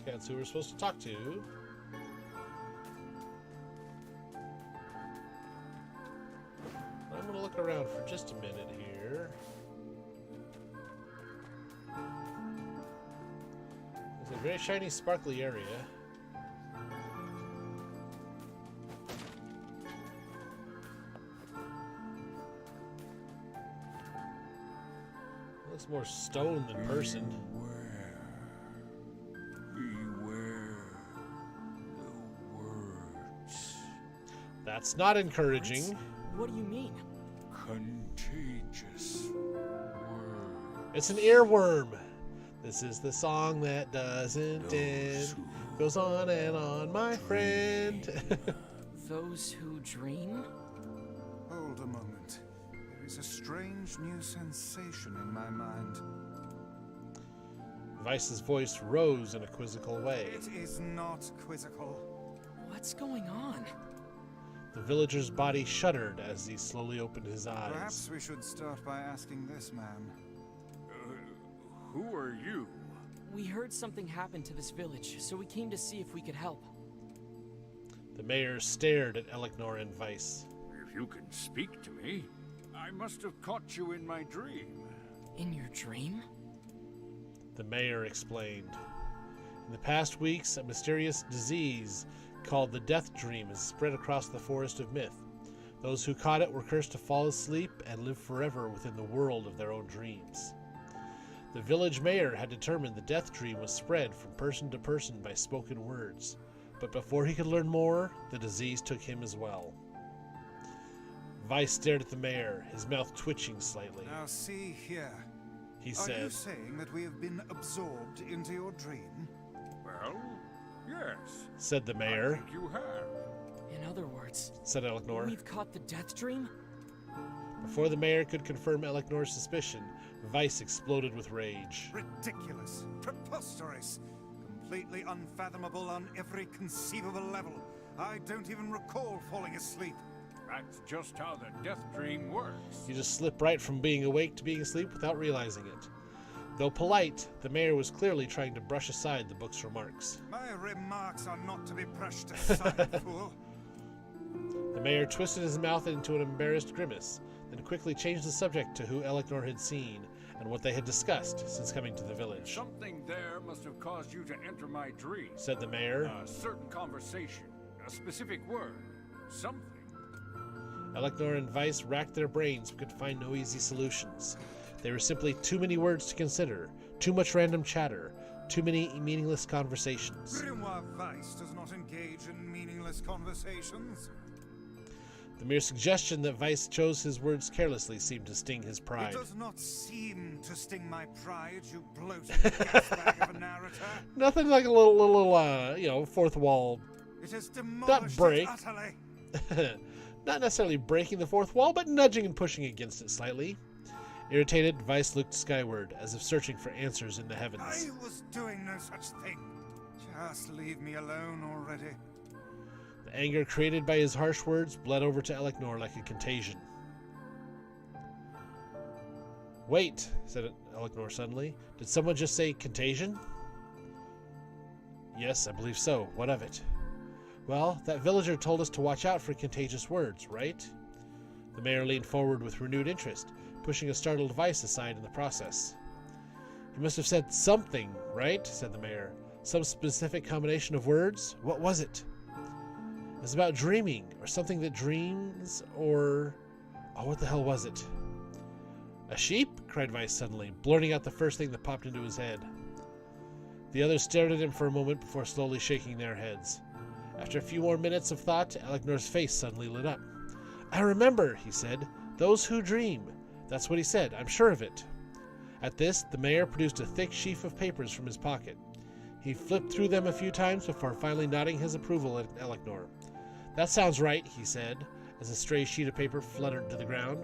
that's who we're supposed to talk to. I'm going to look around for just a minute here. It's a very shiny, sparkly area. Looks more stone than person. Beware the words. That's not encouraging. What do you mean? Contagious word. It's an earworm. This is the song that doesn't end. Goes on and on, my friend. Those who dream? Hold a moment. There is a strange new sensation in my mind. Vice's voice rose in a quizzical way. It is not quizzical. What's going on? The villager's body shuddered as he slowly opened his eyes. Perhaps we should start by asking this man. Who are you? We heard something happened to this village, so we came to see if we could help. The mayor stared at Elecnor and Vice. If you can speak to me, I must have caught you in my dream. In your dream? The mayor explained. In the past weeks, a mysterious disease called the Death Dream has spread across the Forest of Myth. Those who caught it were cursed to fall asleep and live forever within the world of their own dreams. The village mayor had determined the Death Dream was spread from person to person by spoken words, but before he could learn more, the disease took him as well. Vice stared at the mayor, his mouth twitching slightly. Now see here. He Are said, you saying that we have been absorbed into your dream? Well, yes. said the mayor. I think you have. In other words, Said Elecnor. we've caught the Death Dream? Before the mayor could confirm Elecnor's suspicion, Vice exploded with rage. Ridiculous. Preposterous. Completely unfathomable on every conceivable level. I don't even recall falling asleep. That's just how the death dream works. You just slip right from being awake to being asleep without realizing it. Though polite, the mayor was clearly trying to brush aside the book's remarks. My remarks are not to be brushed aside, fool. The mayor twisted his mouth into an embarrassed grimace, then quickly changed the subject to who Elecnor had seen and what they had discussed since coming to the village. Something there must have caused you to enter my dream. Said the mayor. A certain conversation, a specific word, something. Elecnor and Vice racked their brains but could find no easy solutions. There were simply too many words to consider, too much random chatter, too many meaningless conversations. Grimoire Vice does not engage in meaningless conversations. The mere suggestion that Vice chose his words carelessly seemed to sting his pride. It does not seem to sting my pride, you bloated gasbag of a narrator. Nothing like a little, fourth wall It has Not demolished break. it utterly. Not necessarily breaking the fourth wall, but nudging and pushing against it slightly. Irritated, Vice looked skyward, as if searching for answers in the heavens. I was doing no such thing. Just leave me alone already. The anger created by his harsh words bled over to Elecnor like a contagion. Wait, said Elecnor suddenly. Did someone just say contagion? Yes, I believe so. What of it? Well, that villager told us to watch out for contagious words, right? The mayor leaned forward with renewed interest, pushing a startled Vice aside in the process. You must have said something, right? Said the mayor. Some specific combination of words? What was it? It was about dreaming, or something that dreams, or... Oh, what the hell was it? A sheep? Cried Vice suddenly, blurting out the first thing that popped into his head. The others stared at him for a moment before slowly shaking their heads. After a few more minutes of thought, Elecnor's face suddenly lit up. I remember, he said. Those who dream. That's what he said, I'm sure of it. At this, the mayor produced a thick sheaf of papers from his pocket. He flipped through them a few times before finally nodding his approval at Elecnor. That sounds right, he said, as a stray sheet of paper fluttered to the ground.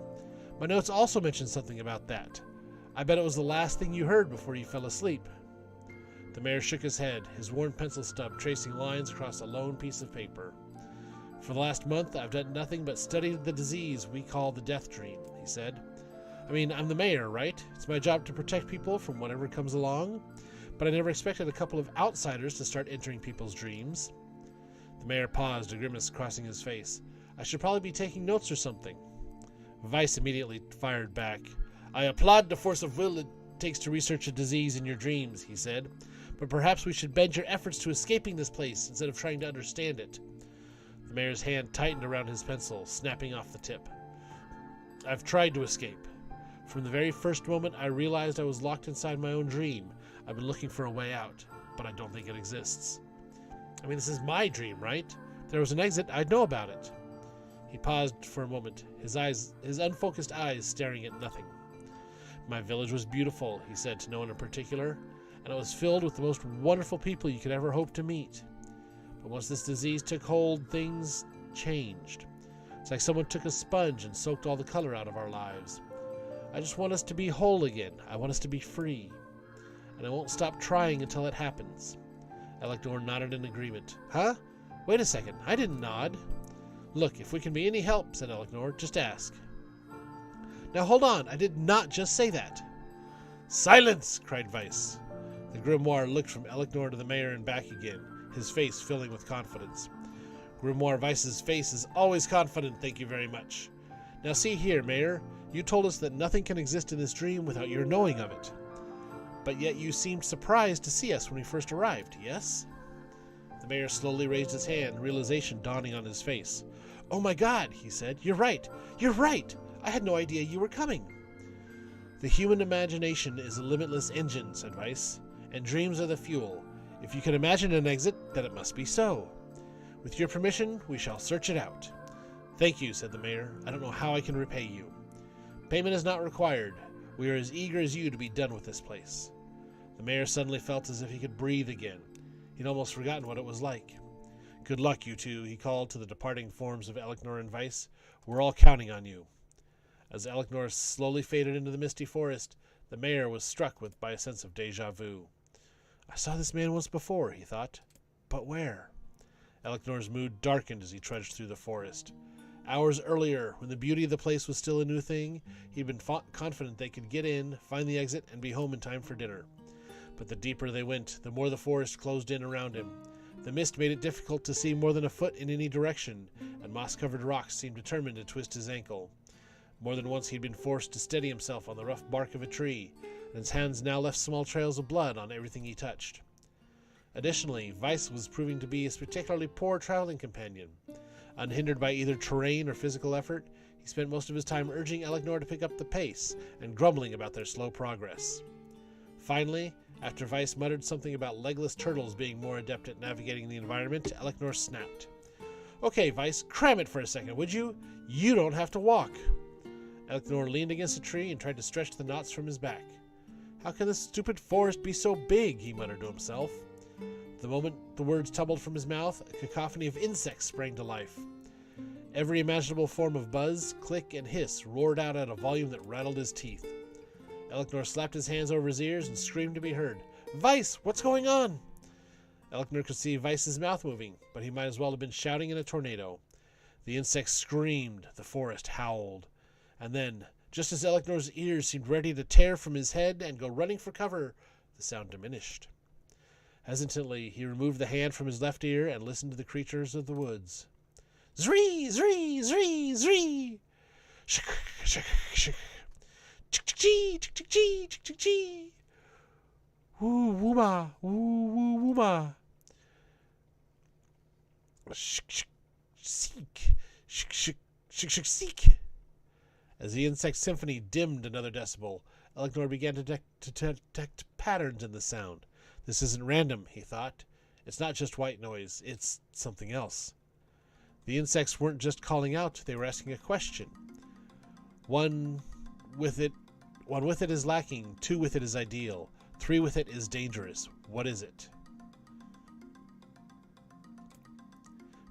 My notes also mentioned something about that. I bet it was the last thing you heard before you fell asleep. The mayor shook his head, his worn pencil stub tracing lines across a lone piece of paper. For the last month, I've done nothing but study the disease we call the death dream, he said. I mean, I'm the mayor, right? It's my job to protect people from whatever comes along. But I never expected a couple of outsiders to start entering people's dreams. The mayor paused, a grimace crossing his face. I should probably be taking notes or something. Vice immediately fired back. I applaud the force of will it takes to research a disease in your dreams, he said. But perhaps we should bend your efforts to escaping this place instead of trying to understand it. The mayor's hand tightened around his pencil, snapping off the tip. I've tried to escape. From the very first moment I realized I was locked inside my own dream, I've been looking for a way out, but I don't think it exists. I mean, this is my dream, right? If there was an exit, I'd know about it. He paused for a moment, his unfocused eyes staring at nothing. My village was beautiful, he said to no one in particular, and it was filled with the most wonderful people you could ever hope to meet. But once this disease took hold, things changed. It's like someone took a sponge and soaked all the color out of our lives. I just want us to be whole again. I want us to be free. And I won't stop trying until it happens. Elecnor nodded in agreement. Huh? Wait a second. I didn't nod. Look, if we can be any help, said Elecnor, just ask. Now hold on. I did not just say that. Silence! Cried Vice. The grimoire looked from Elecnor to the mayor and back again, his face filling with confidence. Grimoire Vice's face is always confident, thank you very much. Now see here, Mayor. You told us that nothing can exist in this dream without your knowing of it. But yet you seemed surprised to see us when we first arrived, yes? The mayor slowly raised his hand, realization dawning on his face. Oh my God, he said. You're right. You're right. I had no idea you were coming. The human imagination is a limitless engine, said Vice, and dreams are the fuel. If you can imagine an exit, then it must be so. With your permission, we shall search it out. Thank you, said the mayor. I don't know how I can repay you. Payment is not required. We are as eager as you to be done with this place. The mayor suddenly felt as if he could breathe again. He'd almost forgotten what it was like. Good luck, you two, he called to the departing forms of Elecnor and Vice. We're all counting on you. As Elecnor slowly faded into the misty forest, the mayor was struck by a sense of déjà vu. I saw this man once before, he thought. But where? Elecnor's mood darkened as he trudged through the forest. Hours earlier, when the beauty of the place was still a new thing, he'd been confident they could get in, find the exit, and be home in time for dinner. But the deeper they went, the more the forest closed in around him. The mist made it difficult to see more than a foot in any direction, and moss-covered rocks seemed determined to twist his ankle. More than once he'd been forced to steady himself on the rough bark of a tree, and his hands now left small trails of blood on everything he touched. Additionally, Vice was proving to be a particularly poor traveling companion. Unhindered by either terrain or physical effort, he spent most of his time urging Elecnor to pick up the pace and grumbling about their slow progress. Finally, after Vice muttered something about legless turtles being more adept at navigating the environment, Elecnor snapped. Okay, Vice, cram it for a second, would you? You don't have to walk. Elecnor leaned against a tree and tried to stretch the knots from his back. How can this stupid forest be so big? He muttered to himself. The moment the words tumbled from his mouth, a cacophony of insects sprang to life. Every imaginable form of buzz, click, and hiss roared out at a volume that rattled his teeth. Elknor slapped his hands over his ears and screamed to be heard. "Weiss, what's going on?" Elknor could see Weiss's mouth moving, but he might as well have been shouting in a tornado. The insects screamed, the forest howled, and then, just as Elknor's ears seemed ready to tear from his head and go running for cover, the sound diminished. Hesitantly, he removed the hand from his left ear and listened to the creatures of the woods. Zree, zree, zree, zree! Shik, shik, shik. Chick-chick-chee, chick-chick-chee, chick-chick-chee. Woo, wooma, woo, woo, wooma. Shik, shik, seek, shik, shik, shik, shik, seek. As the insect symphony dimmed another decibel, Elknor began to detect patterns in the sound. This isn't random, he thought. It's not just white noise, it's something else. The insects weren't just calling out, they were asking a question. One with it is lacking, 2 with it is ideal, 3 with it is dangerous. What is it?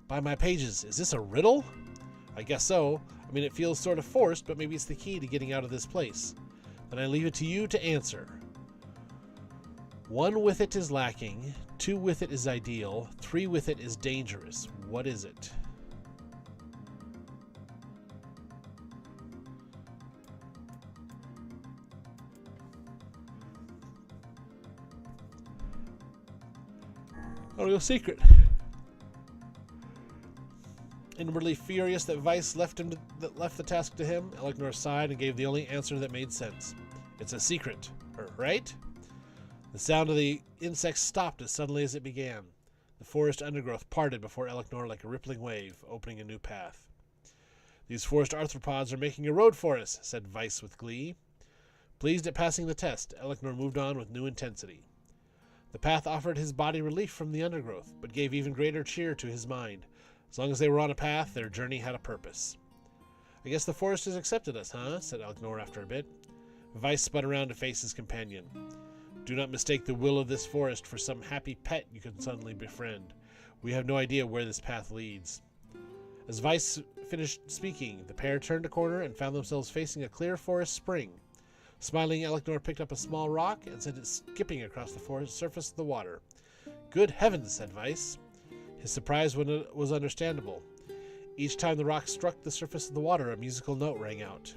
By my pages, is this a riddle? I guess so. I mean, it feels sort of forced, but maybe it's the key to getting out of this place. Then I leave it to you to answer. 1 with it is lacking, 2 with it is ideal, 3 with it is dangerous. What is it? A real secret. Inwardly furious that Weiss left the task to him, Elknor sighed and gave the only answer that made sense. It's a secret, right? The sound of the insects stopped as suddenly as it began. The forest undergrowth parted before Elknor like a rippling wave, opening a new path. These forest arthropods are making a road for us, said Weiss with glee. Pleased at passing the test, Elknor moved on with new intensity. The path offered his body relief from the undergrowth, but gave even greater cheer to his mind. As long as they were on a path, their journey had a purpose. I guess the forest has accepted us, huh? Said Elknor after a bit. Weiss spun around to face his companion. Do not mistake the will of this forest for some happy pet you can suddenly befriend. We have no idea where this path leads. As Weiss finished speaking, the pair turned a corner and found themselves facing a clear forest spring. Smiling, Elknor picked up a small rock and sent it skipping across the forest surface of the water. Good heavens, said Weiss. His surprise was understandable. Each time the rock struck the surface of the water, a musical note rang out.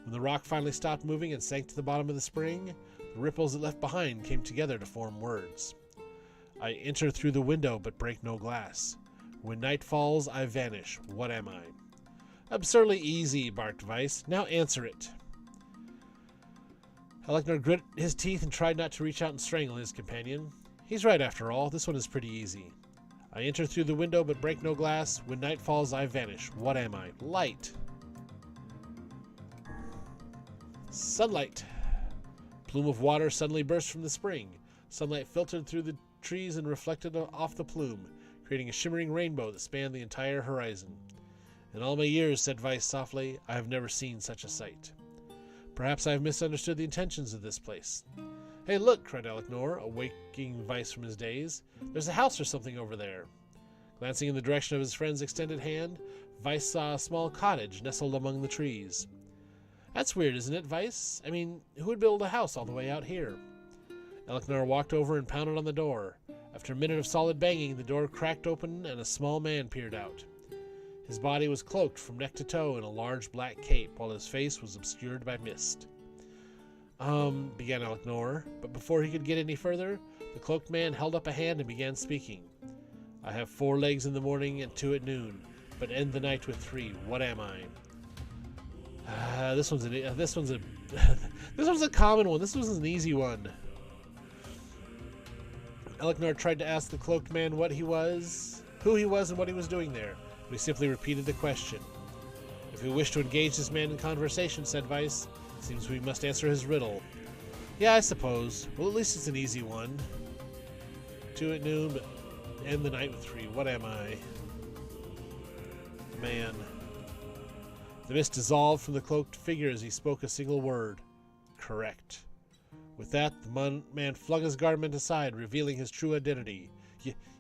When the rock finally stopped moving and sank to the bottom of the spring, the ripples it left behind came together to form words. I enter through the window but break no glass. When night falls, I vanish. What am I? Absurdly easy, barked Weiss. Now answer it. Elknor grit his teeth and tried not to reach out and strangle his companion. He's right after all. This one is pretty easy. I enter through the window but break no glass. When night falls, I vanish. What am I? Light. Sunlight. A plume of water suddenly burst from the spring. Sunlight filtered through the trees and reflected off the plume, creating a shimmering rainbow that spanned the entire horizon. In all my years, said Weiss softly, I have never seen such a sight. Perhaps I have misunderstood the intentions of this place. Hey, look, cried Elknor, awaking Weiss from his daze. There's a house or something over there. Glancing in the direction of his friend's extended hand, Weiss saw a small cottage nestled among the trees. That's weird, isn't it, Weiss? I mean, who would build a house all the way out here? Elknor walked over and pounded on the door. After a minute of solid banging, the door cracked open and a small man peered out. His body was cloaked from neck to toe in a large black cape, while his face was obscured by mist. Began Elknor, but before he could get any further, the cloaked man held up a hand and began speaking. I have 4 legs in the morning and 2 at noon, but end the night with 3. What am I? This one's a common one. This one's an easy one. Elknor tried to ask the cloaked man who he was, and what he was doing there, but he simply repeated the question. If we wish to engage this man in conversation, said Weiss, it seems we must answer his riddle. Yeah, I suppose. Well, at least it's an easy one. 2 at noon, but end the night with 3. What am I? Man. The mist dissolved from the cloaked figure as he spoke a single word. Correct. With that, the man flung his garment aside, revealing his true identity.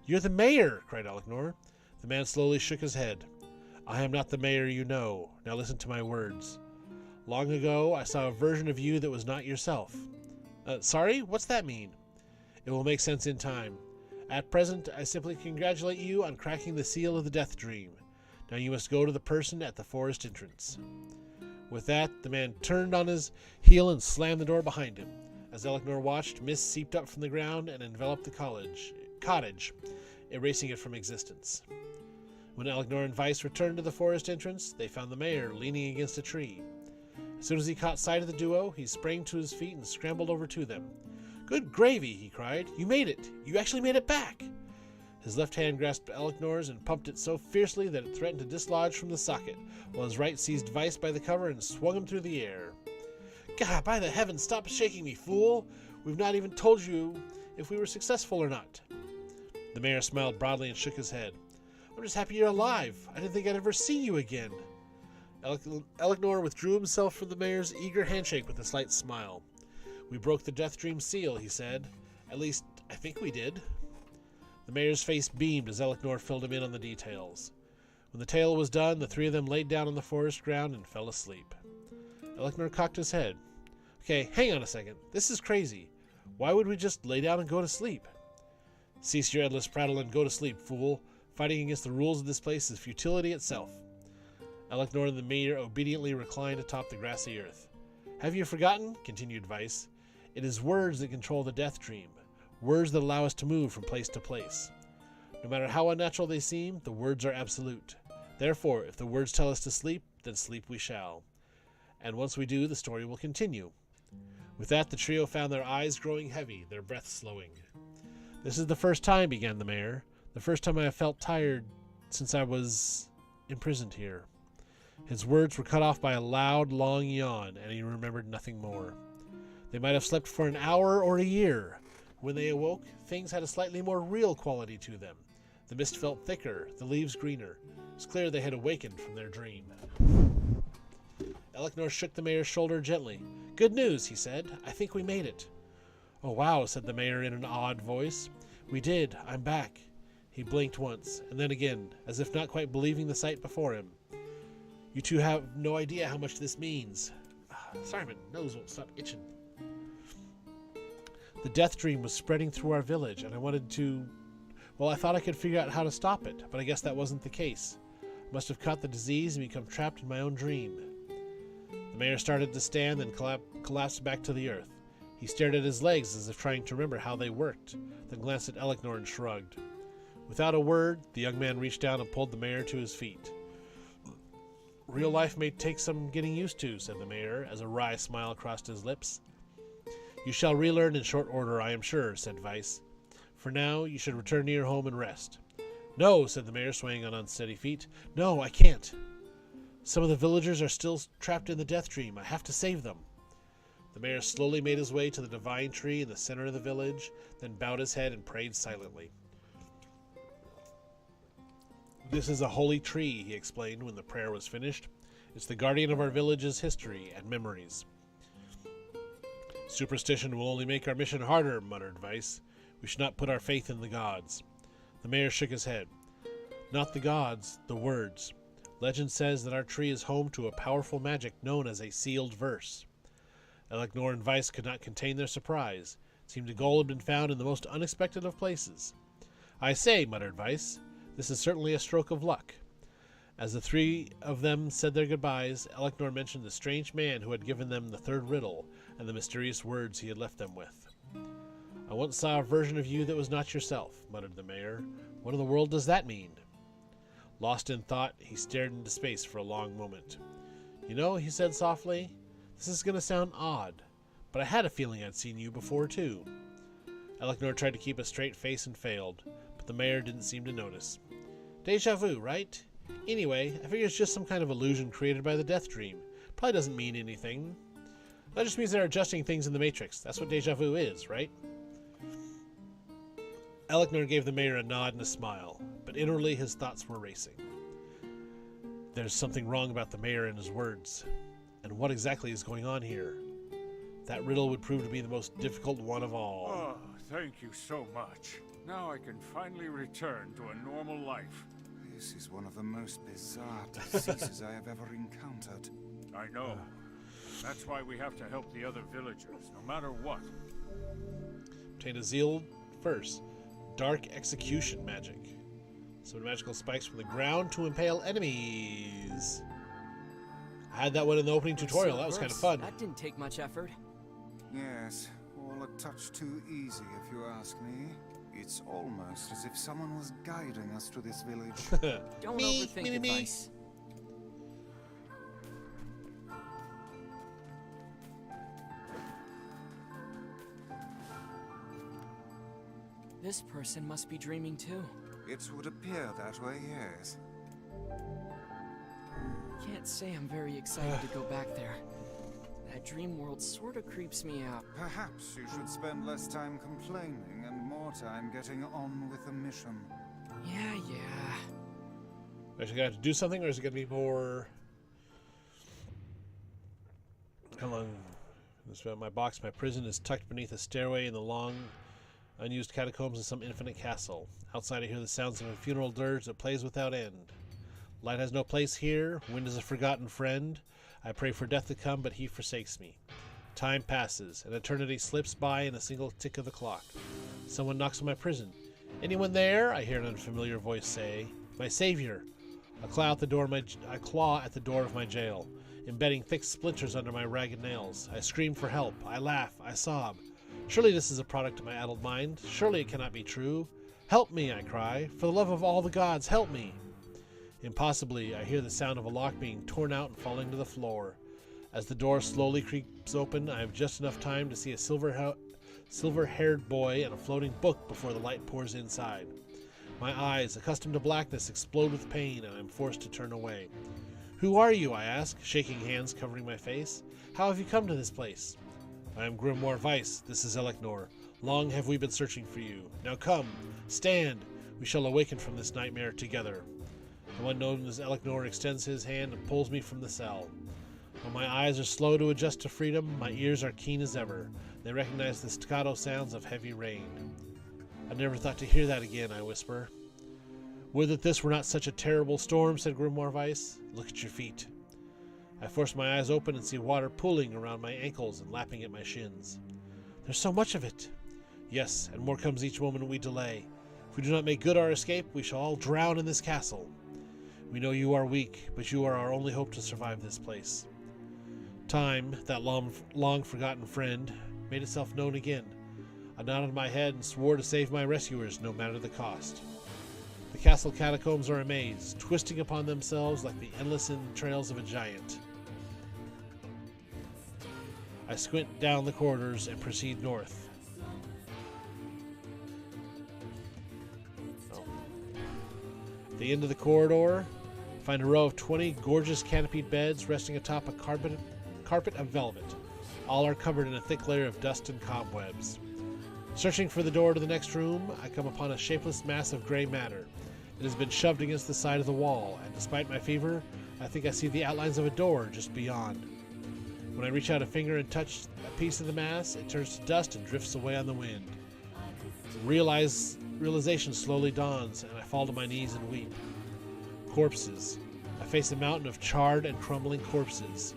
You're the mayor, cried Aleknor. The man slowly shook his head. I am not the mayor you know. Now listen to my words. Long ago, I saw a version of you that was not yourself. Sorry? What's that mean? It will make sense in time. At present, I simply congratulate you on cracking the seal of the Death Dream. Now you must go to the person at the forest entrance. With that, the man turned on his heel and slammed the door behind him. As Aleknor watched, mist seeped up from the ground and enveloped the cottage, erasing it from existence. When Aleknor and Weiss returned to the forest entrance, they found the mayor leaning against a tree. As soon as he caught sight of the duo, he sprang to his feet and scrambled over to them. Good gravy, he cried. You made it! You actually made it back! His left hand grasped Aleknor's and pumped it so fiercely that it threatened to dislodge from the socket, while his right seized Weiss by the cover and swung him through the air. God, by the heavens, stop shaking me, fool! We've not even told you if we were successful or not. The mayor smiled broadly and shook his head. I'm just happy you're alive. I didn't think I'd ever see you again. Aleknor withdrew himself from the mayor's eager handshake with a slight smile. We broke the Death Dream seal, he said. At least, I think we did. The mayor's face beamed as Aleknor filled him in on the details. When the tale was done, the three of them laid down on the forest ground and fell asleep. Aleknor cocked his head. Okay, hang on a second. This is crazy. Why would we just lay down and go to sleep? Cease your endless prattle and go to sleep, fool. Fighting against the rules of this place is futility itself. Aleknor and the mayor obediently reclined atop the grassy earth. Have you forgotten? Continued Weiss. It is words that control the Death Dream. Words that allow us to move from place to place. No matter how unnatural they seem, the words are absolute. Therefore, if the words tell us to sleep, then sleep we shall. And once we do, the story will continue. With that, the trio found their eyes growing heavy, their breath slowing. This is the first time, began the mayor. The first time I have felt tired since I was imprisoned here. His words were cut off by a loud, long yawn, and he remembered nothing more. They might have slept for an hour or a year. When they awoke, things had a slightly more real quality to them. The mist felt thicker, the leaves greener. It was clear they had awakened from their dream. Aleknor shook the mayor's shoulder gently. Good news, he said. I think we made it. Oh, wow, said the mayor in an awed voice. We did. I'm back. He blinked once, and then again, as if not quite believing the sight before him. You two have no idea how much this means. Sorry, my nose won't stop itching. The Death Dream was spreading through our village, and I wanted to... Well, I thought I could figure out how to stop it, but I guess that wasn't the case. I must have caught the disease and become trapped in my own dream. The mayor started to stand, then collapsed back to the earth. He stared at his legs as if trying to remember how they worked, then glanced at Aleknor and shrugged. Without a word, the young man reached down and pulled the mayor to his feet. Real life may take some getting used to, said the mayor, as a wry smile crossed his lips. You shall relearn in short order, I am sure, said Weiss. For now, you should return to your home and rest. No, said the mayor, swaying on unsteady feet. No, I can't. Some of the villagers are still trapped in the Death Dream. I have to save them. The mayor slowly made his way to the divine tree in the center of the village, then bowed his head and prayed silently. This is a holy tree, he explained when the prayer was finished. It's the guardian of our village's history and memories. Superstition will only make our mission harder, muttered Weiss. We should not put our faith in the gods. The mayor shook his head. Not the gods, the words. Legend says that our tree is home to a powerful magic known as a sealed verse. Aleknor and Weiss could not contain their surprise. It seemed a goal had been found in the most unexpected of places. I say, muttered Weiss, this is certainly a stroke of luck. As the three of them said their goodbyes, Aleknor mentioned the strange man who had given them the third riddle and the mysterious words he had left them with. I once saw a version of you that was not yourself, muttered the mayor. What in the world does that mean? Lost in thought, he stared into space for a long moment. You know, he said softly, this is going to sound odd, but I had a feeling I'd seen you before, too. Aleknor tried to keep a straight face and failed, but the mayor didn't seem to notice. Deja vu, right? Anyway, I figure it's just some kind of illusion created by the Death Dream. Probably doesn't mean anything. That just means they're adjusting things in the Matrix. That's what deja vu is, right? Aleknor gave the mayor a nod and a smile, but inwardly his thoughts were racing. There's something wrong about the mayor and his words. And what exactly is going on here? That riddle would prove to be the most difficult one of all. Oh, thank you so much. Now I can finally return to a normal life. This is one of the most bizarre diseases I have ever encountered. I know. That's why we have to help the other villagers, no matter what. Obtain a Zeal first. Dark Execution magic. Summon magical spikes from the ground to impale enemies. I had that one in the opening tutorial. That was kind of fun. That didn't take much effort. Yes, all a touch too easy if you ask me. It's almost as if someone was guiding us to this village. Don't overthink advice. This person must be dreaming too. It would appear that way, yes. Can't say I'm very excited to go back there. That dream world sort of creeps me out. Perhaps you should spend less time complaining and more time getting on with the mission. Yeah. Is it going to have to do something, or is it going to be more... How long... This is my box. My prison is tucked beneath a stairway in the long, unused catacombs of some infinite castle. Outside I hear the sounds of a funeral dirge that plays without end. Light has no place here. Wind is a forgotten friend. I pray for death to come, but he forsakes me. Time passes. An eternity slips by in a single tick of the clock. Someone knocks on my prison. Anyone there? I hear an unfamiliar voice say. My savior. I claw at the door of my jail, embedding thick splinters under my ragged nails. I scream for help. I laugh. I sob. Surely this is a product of my addled mind. Surely it cannot be true. Help me, I cry. For the love of all the gods, help me. Impossibly, I hear the sound of a lock being torn out and falling to the floor. As the door slowly creaks open, I have just enough time to see a silver-haired boy and a floating book before the light pours inside. My eyes, accustomed to blackness, explode with pain, and I am forced to turn away. Who are you? I ask, shaking hands covering my face. How have you come to this place? I am Grimoire Weiss. This is Elecnor. Long have we been searching for you. Now come, stand. We shall awaken from this nightmare together. The one known as Elecnor extends his hand and pulls me from the cell. While my eyes are slow to adjust to freedom, my ears are keen as ever. They recognize the staccato sounds of heavy rain. I never thought to hear that again, I whisper. Would that this were not such a terrible storm, said Grimoire Weiss. Look at your feet. I force my eyes open and see water pooling around my ankles and lapping at my shins. There's so much of it. Yes, and more comes each moment we delay. If we do not make good our escape, we shall all drown in this castle. We know you are weak, but you are our only hope to survive this place. Time, that long forgotten friend, made itself known again. I nodded my head and swore to save my rescuers, no matter the cost. The castle catacombs are a maze, twisting upon themselves like the endless entrails of a giant. I squint down the corridors and proceed north. At the end of the corridor, I find a row of 20 gorgeous canopied beds resting atop a carpet of velvet. All are covered in a thick layer of dust and cobwebs. Searching for the door to the next room, I come upon a shapeless mass of gray matter. It has been shoved against the side of the wall, and despite my fever, I think I see the outlines of a door just beyond. When I reach out a finger and touch a piece of the mass, it turns to dust and drifts away on the wind. Realization slowly dawns, and I fall to my knees and weep. Corpses. I face a mountain of charred and crumbling corpses.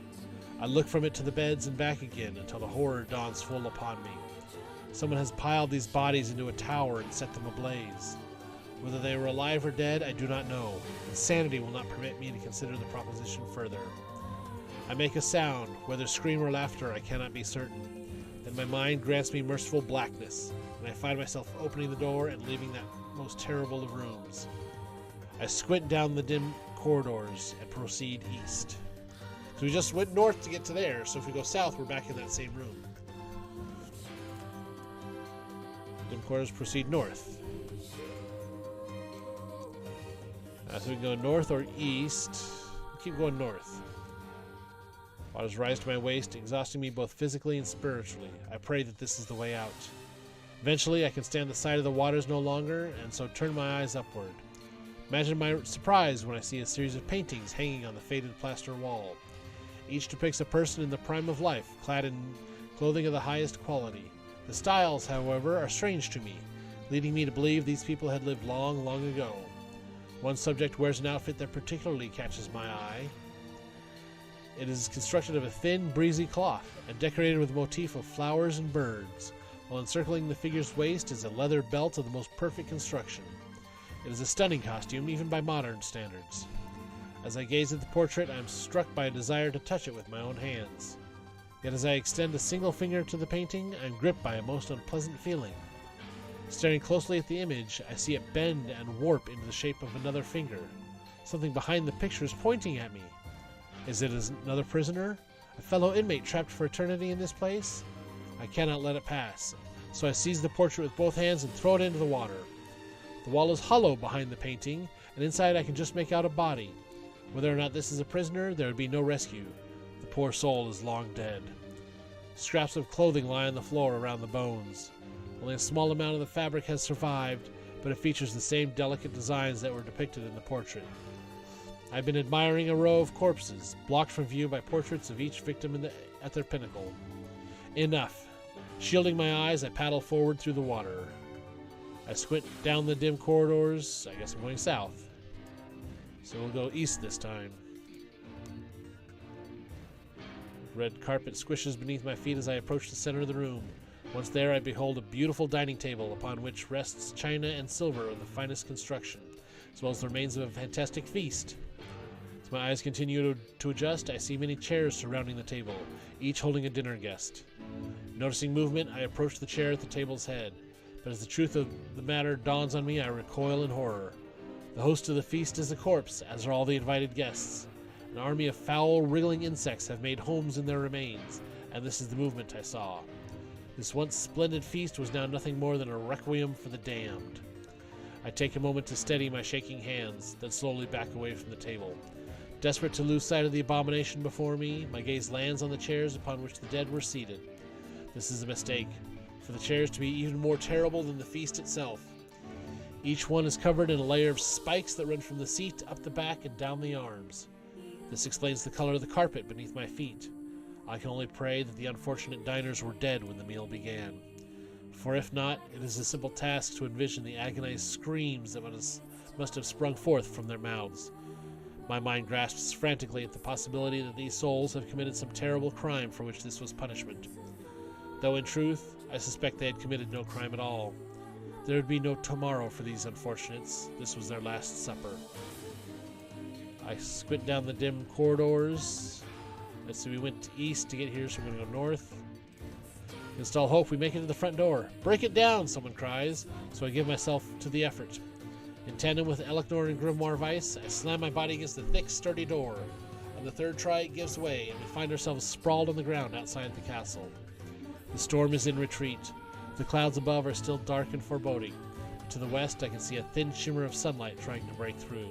I look from it to the beds and back again until the horror dawns full upon me. Someone has piled these bodies into a tower and set them ablaze. Whether they were alive or dead, I do not know. Insanity will not permit me to consider the proposition further. I make a sound, whether scream or laughter, I cannot be certain. Then my mind grants me merciful blackness, and I find myself opening the door and leaving that most terrible of rooms. I squint down the dim corridors and proceed east. So we just went north to get to there, so if we go south, we're back in that same room. Dim corridors proceed north. So we can go north or east. We'll keep going north. Waters rise to my waist, exhausting me both physically and spiritually. I pray that this is the way out. Eventually, I can stand the sight of the waters no longer, and so turn my eyes upward. Imagine my surprise when I see a series of paintings hanging on the faded plaster wall. Each depicts a person in the prime of life, clad in clothing of the highest quality. The styles, however, are strange to me, leading me to believe these people had lived long, long ago. One subject wears an outfit that particularly catches my eye. It is constructed of a thin, breezy cloth and decorated with a motif of flowers and birds, while encircling the figure's waist is a leather belt of the most perfect construction. It is a stunning costume, even by modern standards. As I gaze at the portrait, I am struck by a desire to touch it with my own hands. Yet as I extend a single finger to the painting, I am gripped by a most unpleasant feeling. Staring closely at the image, I see it bend and warp into the shape of another finger. Something behind the picture is pointing at me. Is it another prisoner? A fellow inmate trapped for eternity in this place? I cannot let it pass, so I seize the portrait with both hands and throw it into the water. The wall is hollow behind the painting, and inside I can just make out a body. Whether or not this is a prisoner, there would be no rescue. The poor soul is long dead. Scraps of clothing lie on the floor around the bones. Only a small amount of the fabric has survived, but it features the same delicate designs that were depicted in the portrait. I've been admiring a row of corpses, blocked from view by portraits of each victim at their pinnacle. Enough. Shielding my eyes, I paddle forward through the water. I squint down the dim corridors. I guess I'm going south. So we'll go east this time. Red carpet squishes beneath my feet as I approach the center of the room. Once there, I behold a beautiful dining table upon which rests china and silver of the finest construction, as well as the remains of a fantastic feast. As my eyes continue to adjust, I see many chairs surrounding the table, each holding a dinner guest. Noticing movement, I approach the chair at the table's head, but as the truth of the matter dawns on me, I recoil in horror. The host of the feast is a corpse, as are all the invited guests. An army of foul, wriggling insects have made homes in their remains, and this is the movement I saw. This once splendid feast was now nothing more than a requiem for the damned. I take a moment to steady my shaking hands, then slowly back away from the table. Desperate to lose sight of the abomination before me, my gaze lands on the chairs upon which the dead were seated. This is a mistake, for the chairs to be even more terrible than the feast itself. Each one is covered in a layer of spikes that run from the seat up the back and down the arms. This explains the color of the carpet beneath my feet. I can only pray that the unfortunate diners were dead when the meal began. For if not, it is a simple task to envision the agonized screams that must have sprung forth from their mouths. My mind grasps frantically at the possibility that these souls have committed some terrible crime for which this was punishment. Though in truth, I suspect they had committed no crime at all. There would be no tomorrow for these unfortunates. This was their last supper. I squint down the dim corridors. Let's see, we went east to get here, so we're going to go north. Against all hope, we make it to the front door. Break it down, someone cries, so I give myself to the effort. In tandem with Elecnor and Grimoire Weiss, I slam my body against the thick, sturdy door. On the third try, it gives way, and we find ourselves sprawled on the ground outside the castle. The storm is in retreat. The clouds above are still dark and foreboding. To the west, I can see a thin shimmer of sunlight trying to break through.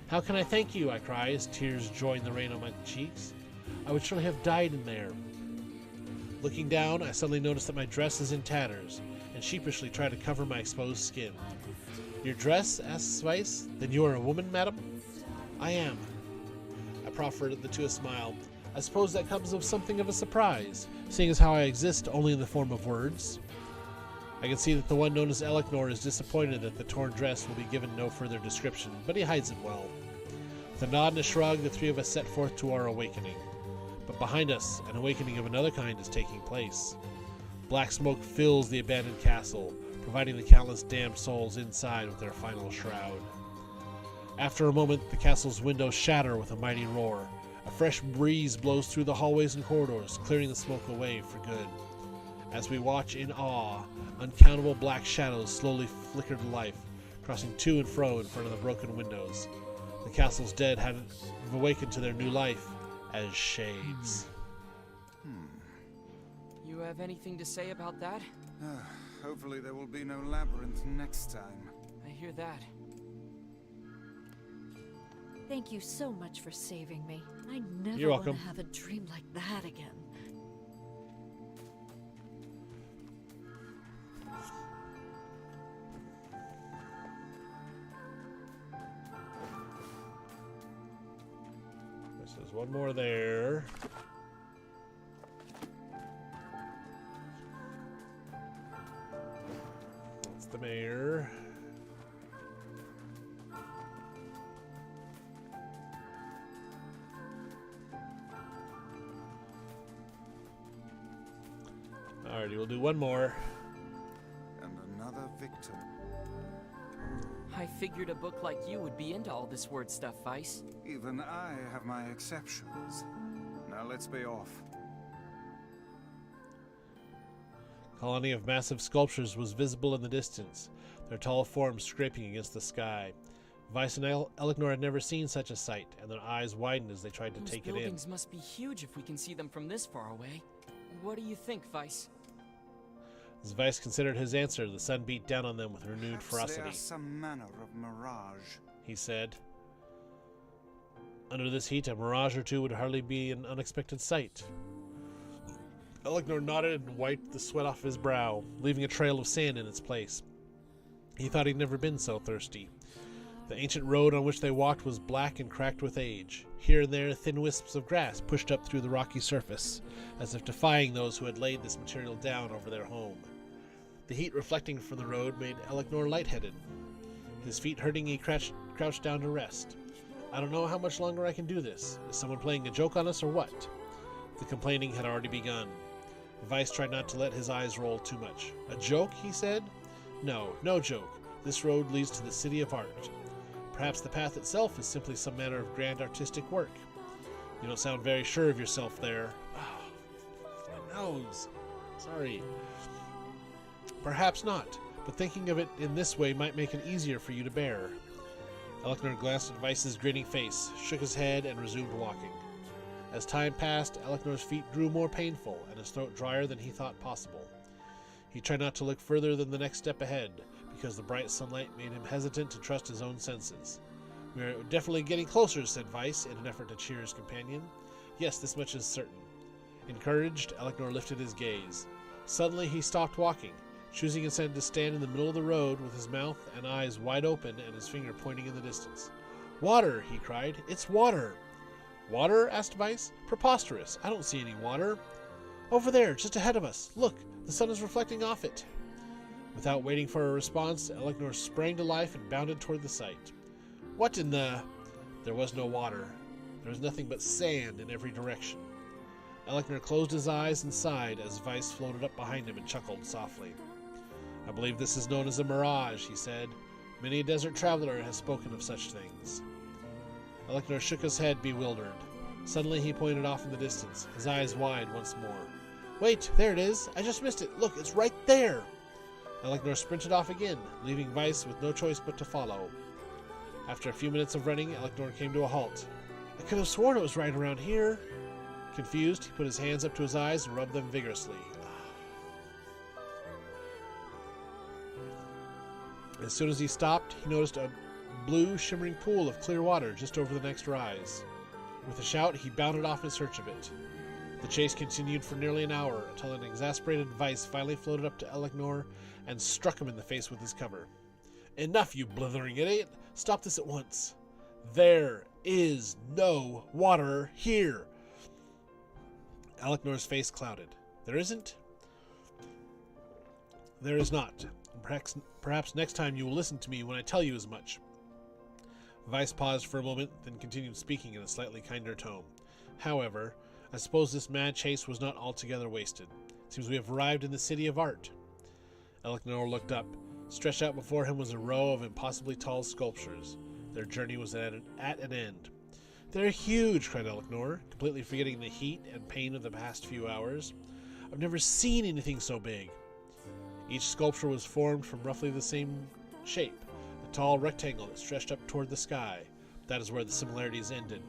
How can I thank you? I cry as tears join the rain on my cheeks. I would surely have died in there. Looking down, I suddenly notice that my dress is in tatters, and sheepishly try to cover my exposed skin. Your dress? Asks Weiss. Then you are a woman, madam? I am. I proffered the two a smile. I suppose that comes of something of a surprise, seeing as how I exist only in the form of words. I can see that the one known as Elecnor is disappointed that the torn dress will be given no further description, but he hides it well. With a nod and a shrug, the three of us set forth to our awakening. But behind us, an awakening of another kind is taking place. Black smoke fills the abandoned castle, providing the countless damned souls inside with their final shroud. After a moment, the castle's windows shatter with a mighty roar. A fresh breeze blows through the hallways and corridors, clearing the smoke away for good. As we watch in awe, uncountable black shadows slowly flicker to life, crossing to and fro in front of the broken windows. The castle's dead have awakened to their new life as shades. You have anything to say about that? Hopefully there will be no labyrinth next time. I hear that. Thank you so much for saving me. I never You're want to welcome. have a dream like that again. There's one more there. the mayor. Alrighty, we'll do one more. And another victim. I figured a book like you would be into all this word stuff, Vice. Even I have my exceptions. Now let's be off. Colony of massive sculptures was visible in the distance, their tall forms scraping against the sky. Vice and Elecnor had never seen such a sight, and their eyes widened as they tried to take it in. Those buildings must be huge if we can see them from this far away. What do you think, Vice? As Vice considered his answer, the sun beat down on them with renewed Perhaps ferocity. they are some manner of mirage, he said. Under this heat, a mirage or two would hardly be an unexpected sight. Elecnor nodded and wiped the sweat off his brow, leaving a trail of sand in its place. He thought he'd never been so thirsty. The ancient road on which they walked was black and cracked with age. Here and there, thin wisps of grass pushed up through the rocky surface, as if defying those who had laid this material down over their home. The heat reflecting from the road made Elecnor lightheaded. His feet hurting, he crouched down to rest. I don't know how much longer I can do this. Is someone playing a joke on us or what? The complaining had already begun. Vice tried not to let his eyes roll too much. A joke, he said? No, no joke. This road leads to the city of art. Perhaps the path itself is simply some manner of grand artistic work. You don't sound very sure of yourself there. Oh, my nose. Sorry. Perhaps not, but thinking of it in this way might make it easier for you to bear. Elecnor glanced at Vice's grinning face, shook his head, and resumed walking. As time passed, Elecnor's feet grew more painful, and his throat drier than he thought possible. He tried not to look further than the next step ahead, because the bright sunlight made him hesitant to trust his own senses. "We're definitely getting closer," said Vice, in an effort to cheer his companion. "Yes, this much is certain." Encouraged, Elecnor lifted his gaze. Suddenly he stopped walking, choosing instead to stand in the middle of the road with his mouth and eyes wide open and his finger pointing in the distance. "Water!" he cried. "It's water!" "Water?" asked Vice. "Preposterous. I don't see any water." "Over there, just ahead of us. Look, the sun is reflecting off it." Without waiting for a response, Elecnor sprang to life and bounded toward the sight. What in the... There was no water. There was nothing but sand in every direction. Elecnor closed his eyes and sighed as Vice floated up behind him and chuckled softly. "I believe this is known as a mirage," he said. "Many a desert traveler has spoken of such things." Elecnor shook his head, bewildered. Suddenly he pointed off in the distance, his eyes wide once more. "Wait, there it is! I just missed it! Look, it's right there!" Elecnor sprinted off again, leaving Vice with no choice but to follow. After a few minutes of running, Elecnor came to a halt. "I could have sworn it was right around here." Confused, he put his hands up to his eyes and rubbed them vigorously. As soon as he stopped, he noticed a blue, shimmering pool of clear water just over the next rise. With a shout, he bounded off in search of it. The chase continued for nearly an hour, until an exasperated Vice finally floated up to Elecnor and struck him in the face with his cover. "Enough, you blithering idiot! Stop this at once! There is no water here!" Elecnor's face clouded. "There isn't?" "There is not. Perhaps next time you will listen to me when I tell you as much." Vice paused for a moment, then continued speaking in a slightly kinder tone. "However, I suppose this mad chase was not altogether wasted. Seems we have arrived in the city of art." Elecnor looked up. Stretched out before him was a row of impossibly tall sculptures. Their journey was at an end. "They're huge!" cried Elecnor, completely forgetting the heat and pain of the past few hours. "I've never seen anything so big." Each sculpture was formed from roughly the same shape, a tall rectangle that stretched up toward the sky. That is where the similarities ended.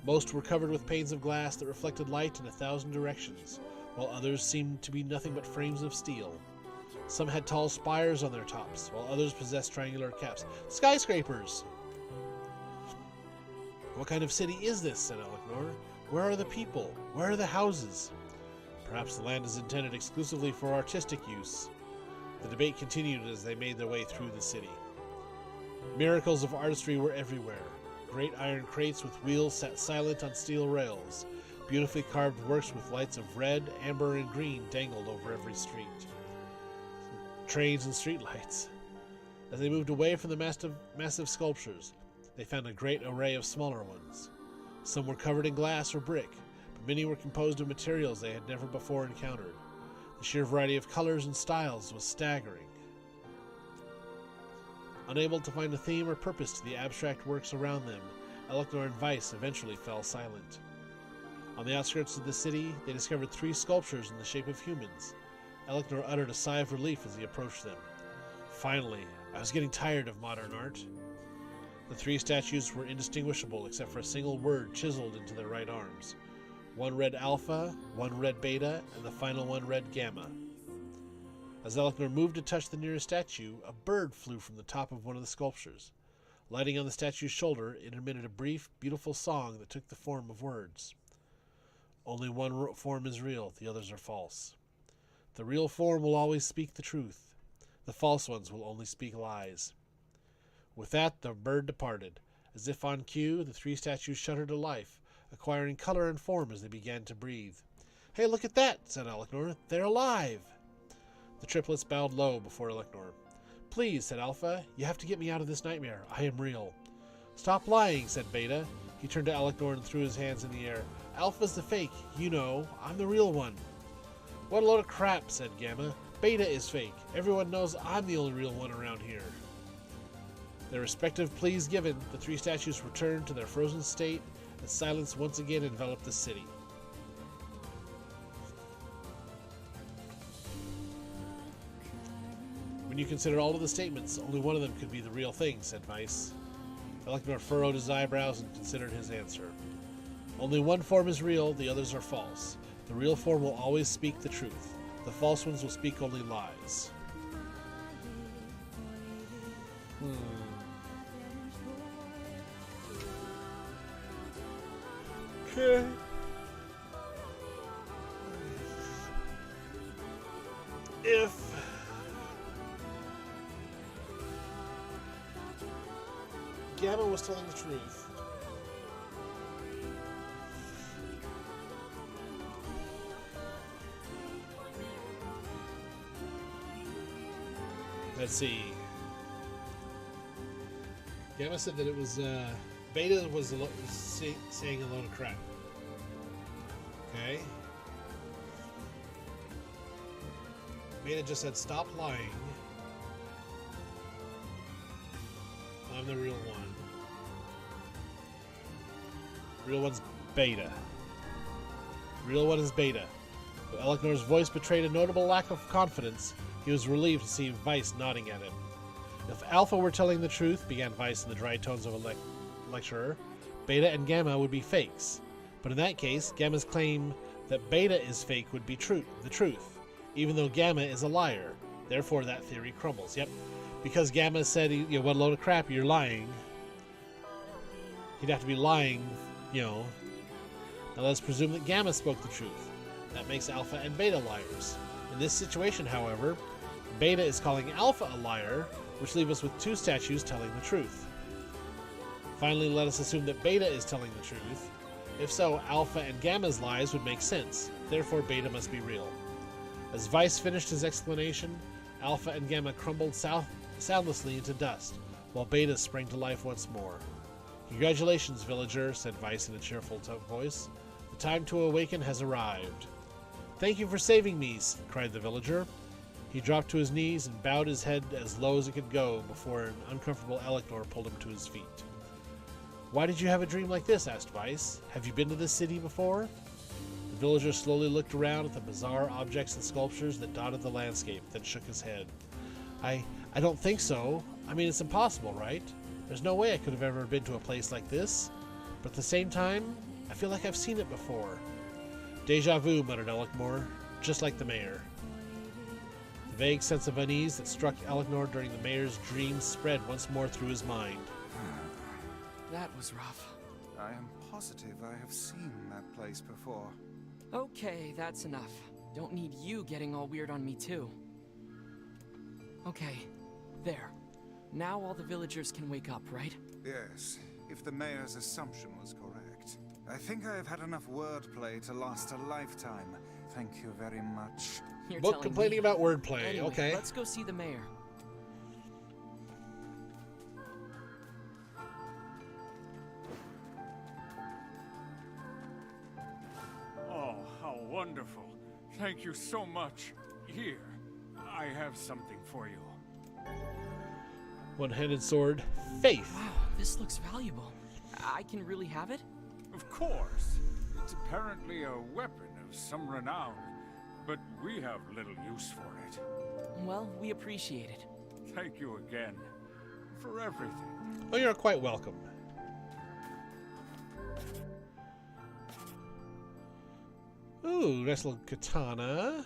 Most were covered with panes of glass that reflected light in 1,000 directions, while others seemed to be nothing but frames of steel. Some had tall spires on their tops, while others possessed triangular caps. "Skyscrapers!" "What kind of city is this?" said Elecnor. "Where are the people? Where are the houses?" "Perhaps the land is intended exclusively for artistic use." The debate continued as they made their way through the city. Miracles of artistry were everywhere. Great iron crates with wheels sat silent on steel rails. Beautifully carved works with lights of red, amber, and green dangled over every street. trains and streetlights. As they moved away from the massive sculptures, they found a great array of smaller ones. Some were covered in glass or brick, but many were composed of materials they had never before encountered. The sheer variety of colors and styles was staggering. Unable to find a theme or purpose to the abstract works around them, Elecnor and Weiss eventually fell silent. On the outskirts of the city, they discovered 3 sculptures in the shape of humans. Elecnor uttered a sigh of relief as he approached them. Finally, I was getting tired of modern art. The 3 statues were indistinguishable except for a single word chiseled into their right arms. One read Alpha, one read Beta, and the final one read Gamma. As Elecnor moved to touch the nearest statue, a bird flew from the top of one of the sculptures. Lighting on the statue's shoulder, it emitted a brief, beautiful song that took the form of words. Only one form is real, the others are false. The real form will always speak the truth. The false ones will only speak lies. With that, the bird departed. As if on cue, the 3 statues shuddered to life, acquiring color and form as they began to breathe. "Hey, look at that," said Elecnor. "They're alive!" The triplets bowed low before Elecnor. "Please," said Alpha, "you have to get me out of this nightmare. I am real." "Stop lying," said Beta. He turned to Elecnor and threw his hands in the air. "Alpha's the fake. You know. I'm the real one." "What a load of crap," said Gamma. "Beta is fake. Everyone knows I'm the only real one around here." Their respective pleas given, the 3 statues returned to their frozen state as silence once again enveloped the city. "When you consider all of the statements, only one of them could be the real thing," said Weiss. Elecnor furrowed his eyebrows and considered his answer. "Only one form is real, the others are false. The real form will always speak the truth. The false ones will speak only lies." Okay. If Gamma was telling the truth, let's see. Gamma said that it was Beta was saying a load of crap. Okay. Beta just said, "Stop lying. I'm the real one." Real one's Beta. Real one is Beta. Though Elecnor's voice betrayed a notable lack of confidence, he was relieved to see Weiss nodding at him. "If Alpha were telling the truth," began Weiss in the dry tones of a lecturer, "Beta and Gamma would be fakes. But in that case, Gamma's claim that Beta is fake would be the truth, even though Gamma is a liar. Therefore, that theory crumbles." Yep. Because Gamma said, "What a load of crap, you're lying." He'd have to be lying, Now let's presume that Gamma spoke the truth. That makes Alpha and Beta liars. In this situation, however, Beta is calling Alpha a liar, which leaves us with 2 statues telling the truth. Finally, let us assume that Beta is telling the truth. If so, Alpha and Gamma's lies would make sense. Therefore, Beta must be real. As Weiss finished his explanation, Alpha and Gamma crumbled soundlessly into dust, while Beta sprang to life once more. "Congratulations, villager," said Weiss in a cheerful voice. "The time to awaken has arrived." "Thank you for saving me," cried the villager. He dropped to his knees and bowed his head as low as it could go before an uncomfortable Elecnor pulled him to his feet. "Why did you have a dream like this?" asked Weiss. "Have you been to this city before?" The villager slowly looked around at the bizarre objects and sculptures that dotted the landscape, then shook his head. I don't think so. I mean, it's impossible, right? There's no way I could have ever been to a place like this. But at the same time, I feel like I've seen it before." "Deja vu," muttered Elecnor, "just like the mayor." The vague sense of unease that struck Elecnor during the mayor's dreams spread once more through his mind. That was rough. I am positive I have seen that place before. Okay, that's enough. Don't need you getting all weird on me too. Okay, there. Now all the villagers can wake up, right? Yes, if the mayor's assumption was correct. I think I have had enough wordplay to last a lifetime. Thank you very much. You're Book telling complaining me. about wordplay. Anyway, Okay. let's go see the mayor. Oh, how wonderful. Thank you so much. Here, I have something for you. One-handed sword. Faith. Wow, this looks valuable. I can really have it? Of course. It's apparently a weapon of some renown, but we have little use for it. Well, we appreciate it. Thank you again for everything. Oh, you're quite welcome. Ooh, nice little katana.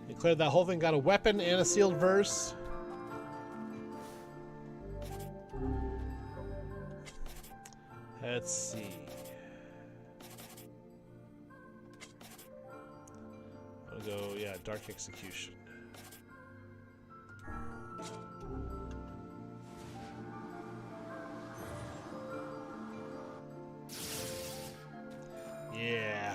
You cleared that whole thing, got a weapon and a sealed verse. Let's see. I'll go, yeah, Dark Execution. Yeah.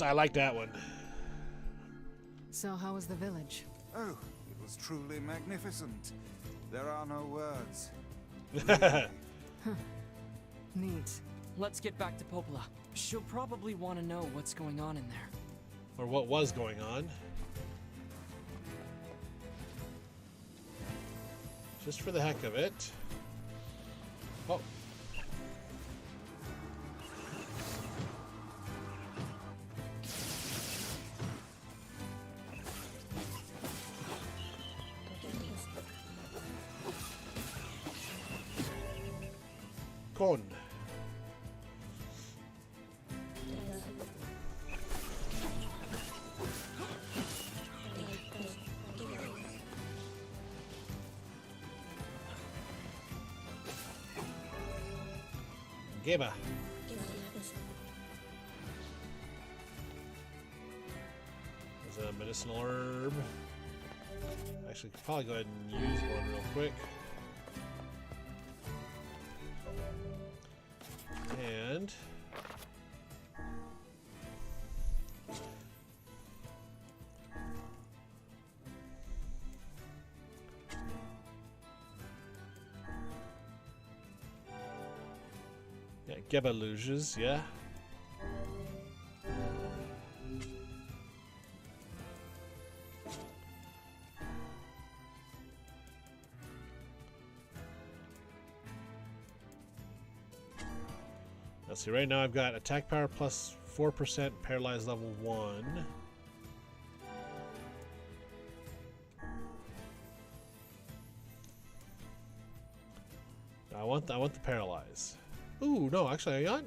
I like that one. So how was the village? Oh, it was truly magnificent. There are no words. Neat. Let's get back to Popola. She'll probably want to know what's going on in there. Or what was going on. Just for the heck of it. Oh. Con. Geba. There's a medicinal herb. Actually, could probably go ahead and use one real quick. And yeah, Geba luges, yeah. Let's see, right now I've got attack power plus 4%, paralyzed level 1. I want the paralyze. Ooh, no, actually I got.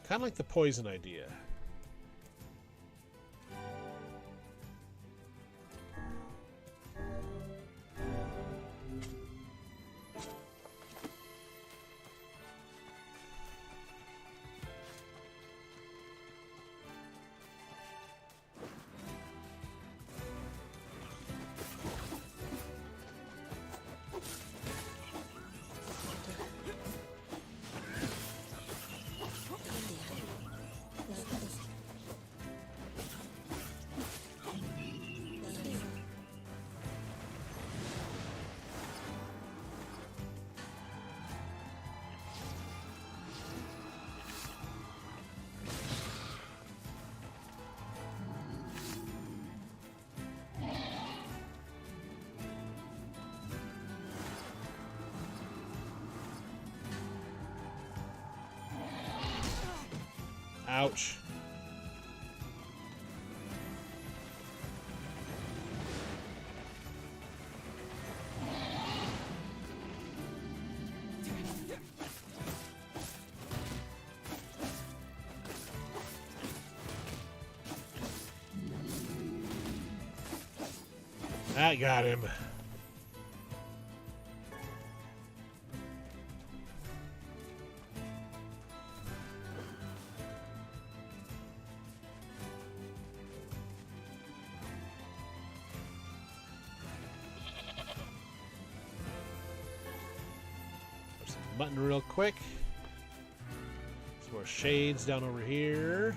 Kind of like the poison idea. Ouch. That got him. There's some button real quick. Some more shades down over here.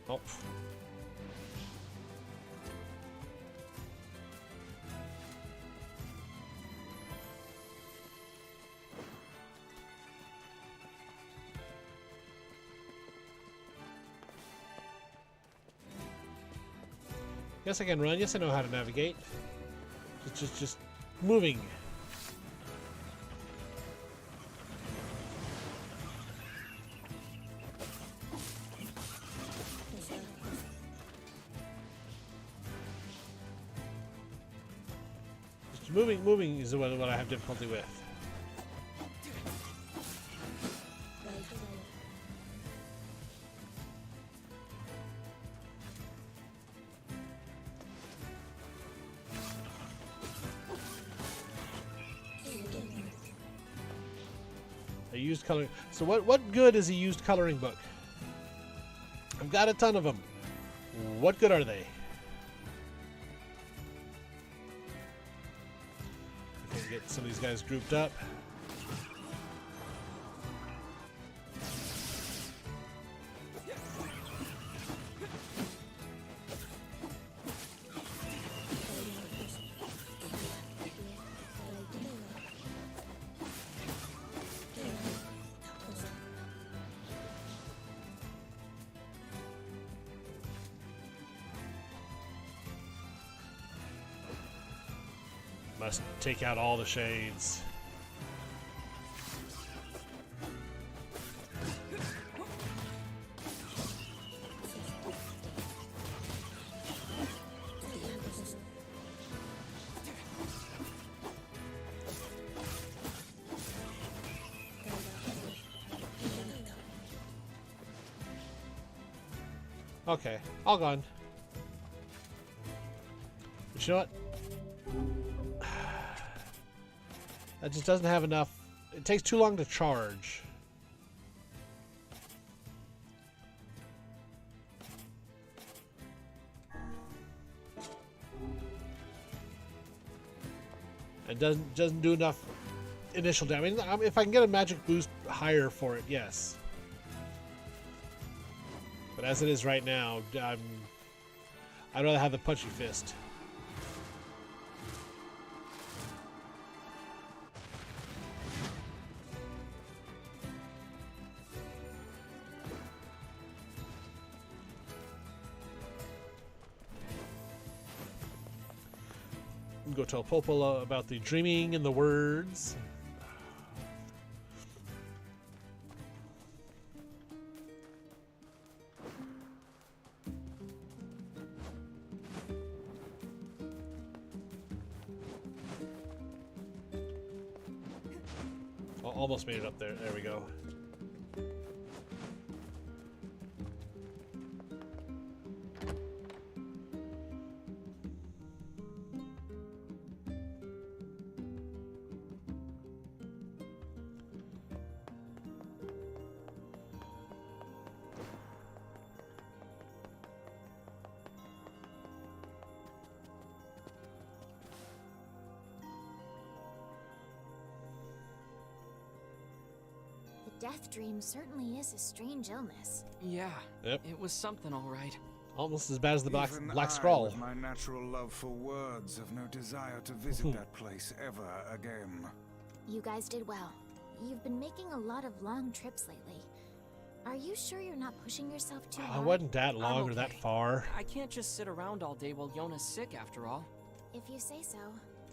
Oh. Yes, I can run. Yes, I know how to navigate. Just moving. Moving is what I have difficulty with. A used coloring. So what good is a used coloring book? I've got a ton of them. What good are they? Get some of these guys grouped up. Must take out all the shades. Okay, all gone. But you know what? That just doesn't have enough. It takes too long to charge. It doesn't do enough initial damage. If I can get a magic boost higher for it, yes. But as it is right now, I'd rather have the punchy fist. Go tell Popola about the dreaming and the words. Almost made it up there. There we go. Death dream certainly is a strange illness. Yeah. Yep. It was something, all right. Almost as bad as the Black I, Scroll. with my natural love for words, have no desire to visit that place ever again. You guys did well. you've been making a lot of long trips lately. Are you sure you're not pushing yourself too It hard? wasn't that long I'm or that okay. far. I can't just sit around all day while Yona's sick, after all. If you say so.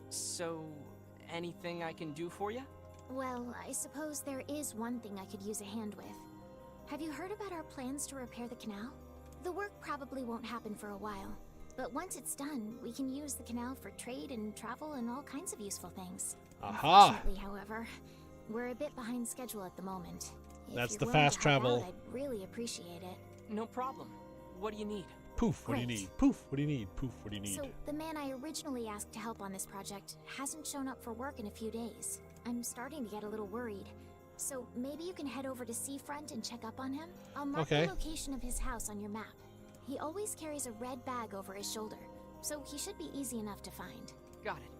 So, anything I can do for you? Well, I suppose there is one thing I could use a hand with. Have you heard about our plans to repair the canal? The work probably won't happen for a while, but once it's done, we can use the canal for trade and travel and all kinds of useful things. Aha! Unfortunately, however, we're a bit behind schedule at the moment. If That's you're the willing fast to help travel. out, I'd really appreciate it. No problem. What do you need? Poof, what do you Great. need? Poof, what do you need? Poof, what do you need? So, the man I originally asked to help on this project hasn't shown up for work in a few days. I'm starting to get a little worried. So, maybe you can head over to Seafront and check up on him? I'll mark Okay. the location of his house on your map. He always carries a red bag over his shoulder, so he should be easy enough to find. Got it.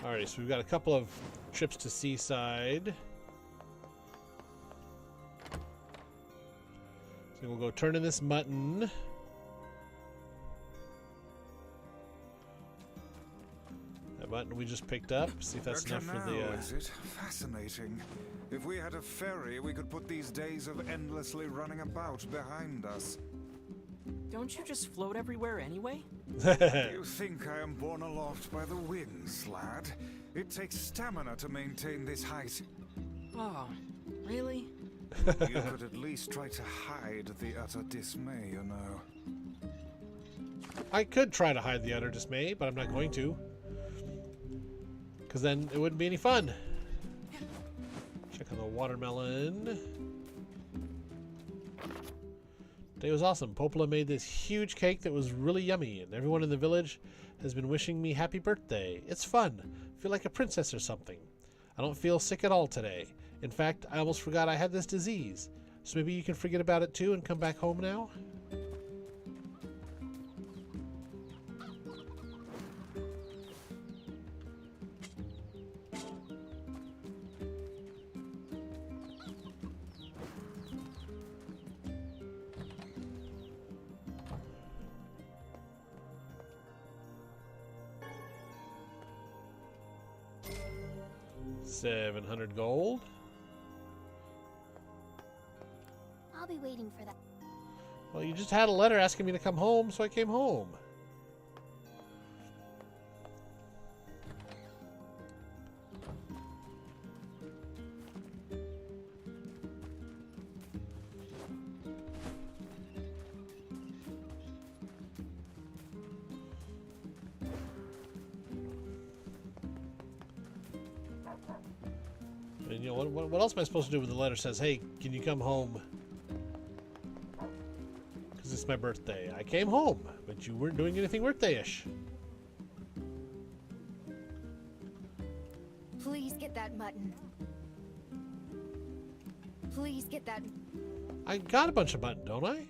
Alright, so we've got a couple of trips to Seaside. So we'll go turn in this mutton. That mutton we just picked up. See if that's A enough for canal, the... is it? Fascinating. If we had a ferry, we could put these days of endlessly running about behind us. Don't you just float everywhere anyway? You think I am borne aloft by the winds, lad? It takes stamina to maintain this height. Oh, really? You could at least try to hide the utter dismay, you know. I could try to hide the utter dismay, but I'm not going to. Because then it wouldn't be any fun. Check on the watermelon. Today was awesome. Popola made this huge cake that was really yummy, and everyone in the village has been wishing me happy birthday. It's fun. I feel like a princess or something. I don't feel sick at all today. In fact, I almost forgot I had this disease. So maybe you can forget about it too and come back home now? $700 gold. I'll be waiting for that. Well, you just had a letter asking me to come home, so I came home. And you know, what else am I supposed to do when the letter says, hey, can you come home? Because it's my birthday. I came home, but you weren't doing anything birthday-ish. Please get that mutton. Please get that. I got a bunch of mutton, don't I?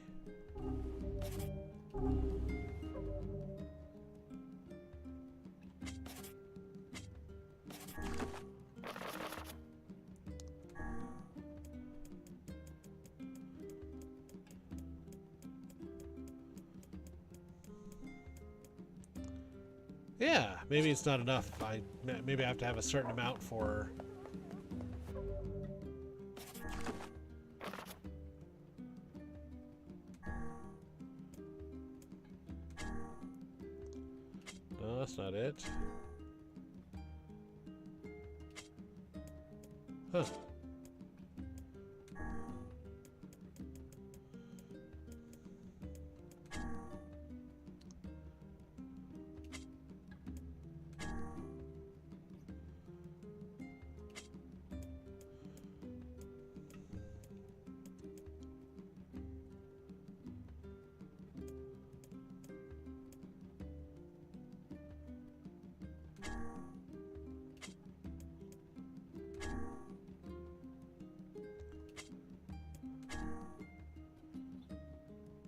Yeah, maybe it's not enough. Maybe I have to have a certain amount for... No, that's not it. Huh.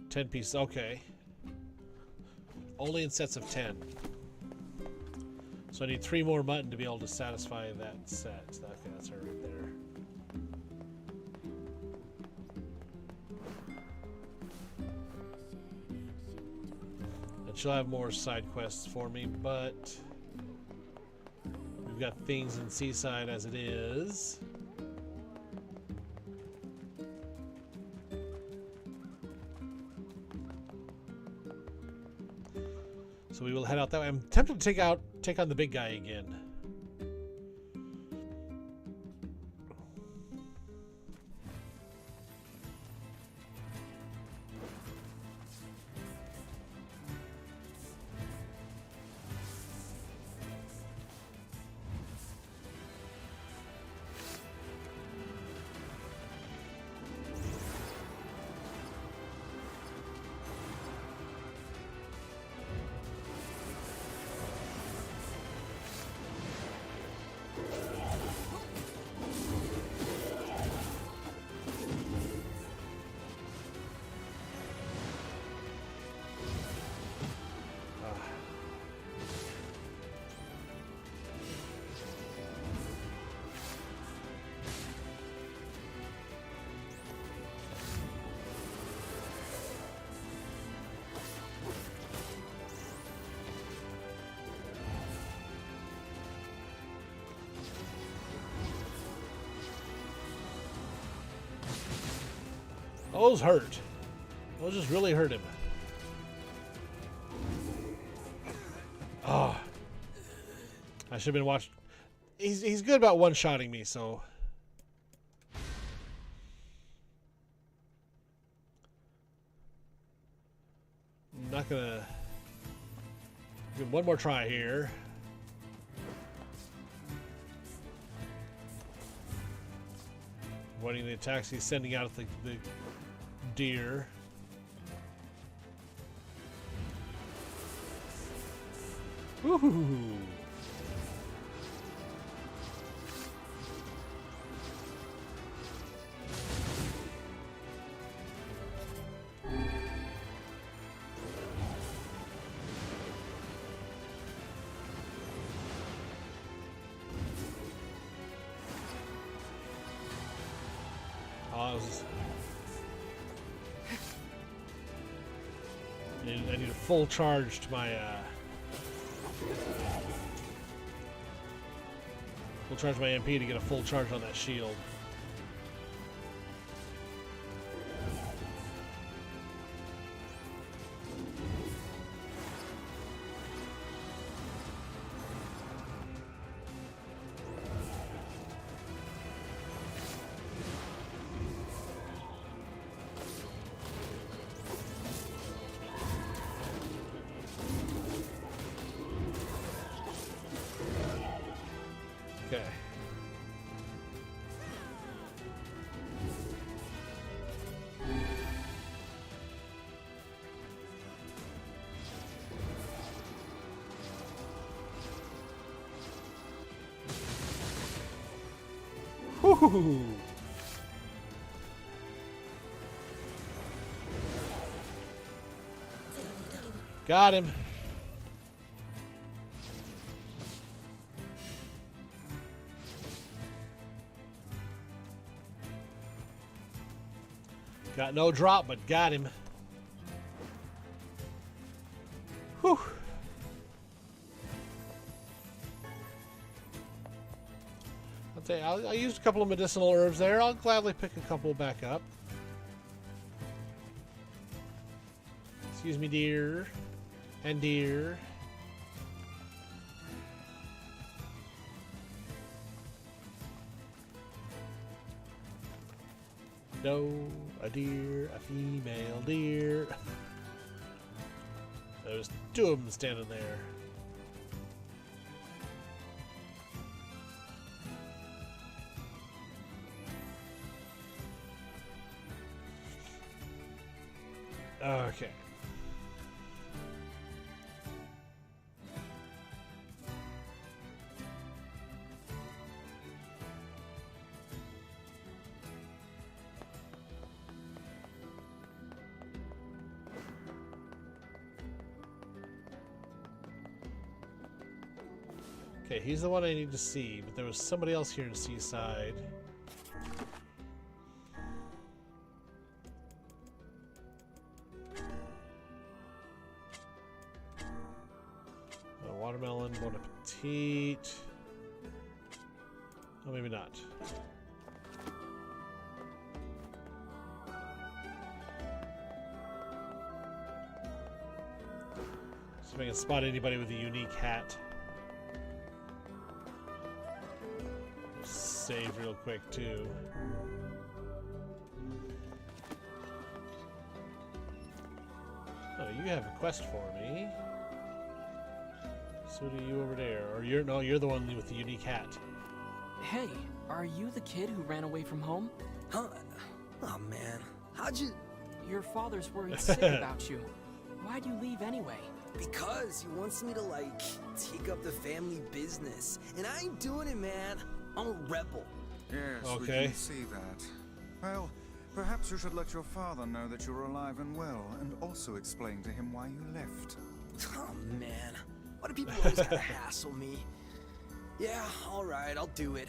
$10 pieces, okay. Only in sets of 10. So I need 3 more mutton to be able to satisfy that set. Okay, that's her right there. But she'll have more side quests for me, but we've got things in Seaside as it is. So we will head out that way. I'm tempted to take on the big guy again. Those hurt. Those just really hurt him. Oh. I should have been watching. He's good about one-shotting me, so. I'm not gonna. Give one more try here. Avoiding the attacks he's sending out at the deer. Woohoo! I need a full charge to my full charge my MP to get a full charge on that shield. Okay. Woo-hoo-hoo. Got him. Got no drop, but got him. Whew. I'll tell you, I used a couple of medicinal herbs there. I'll gladly pick a couple back up. Excuse me, dear. And dear. No, a deer, a female deer. There's two of them standing there. Okay. Okay, he's the one I need to see, but there was somebody else here in Seaside. Watermelon, bon appetit. Oh, maybe not. See if I can spot anybody with a unique hat. Save real quick, too. Oh, you have a quest for me. So do you over there. Or you're the one with the unique hat. Hey, are you the kid who ran away from home? Huh? Oh man, how'd you... Your father's worried sick about you. Why'd you leave anyway? Because he wants me to, like, take up the family business. And I ain't doing it, man. I'm a rebel. Yes, okay. We can see that. Well, perhaps you should let your father know that you're alive and well, and also explain to him why you left. Oh, man. Why do people always gotta hassle me? Yeah, alright, I'll do it.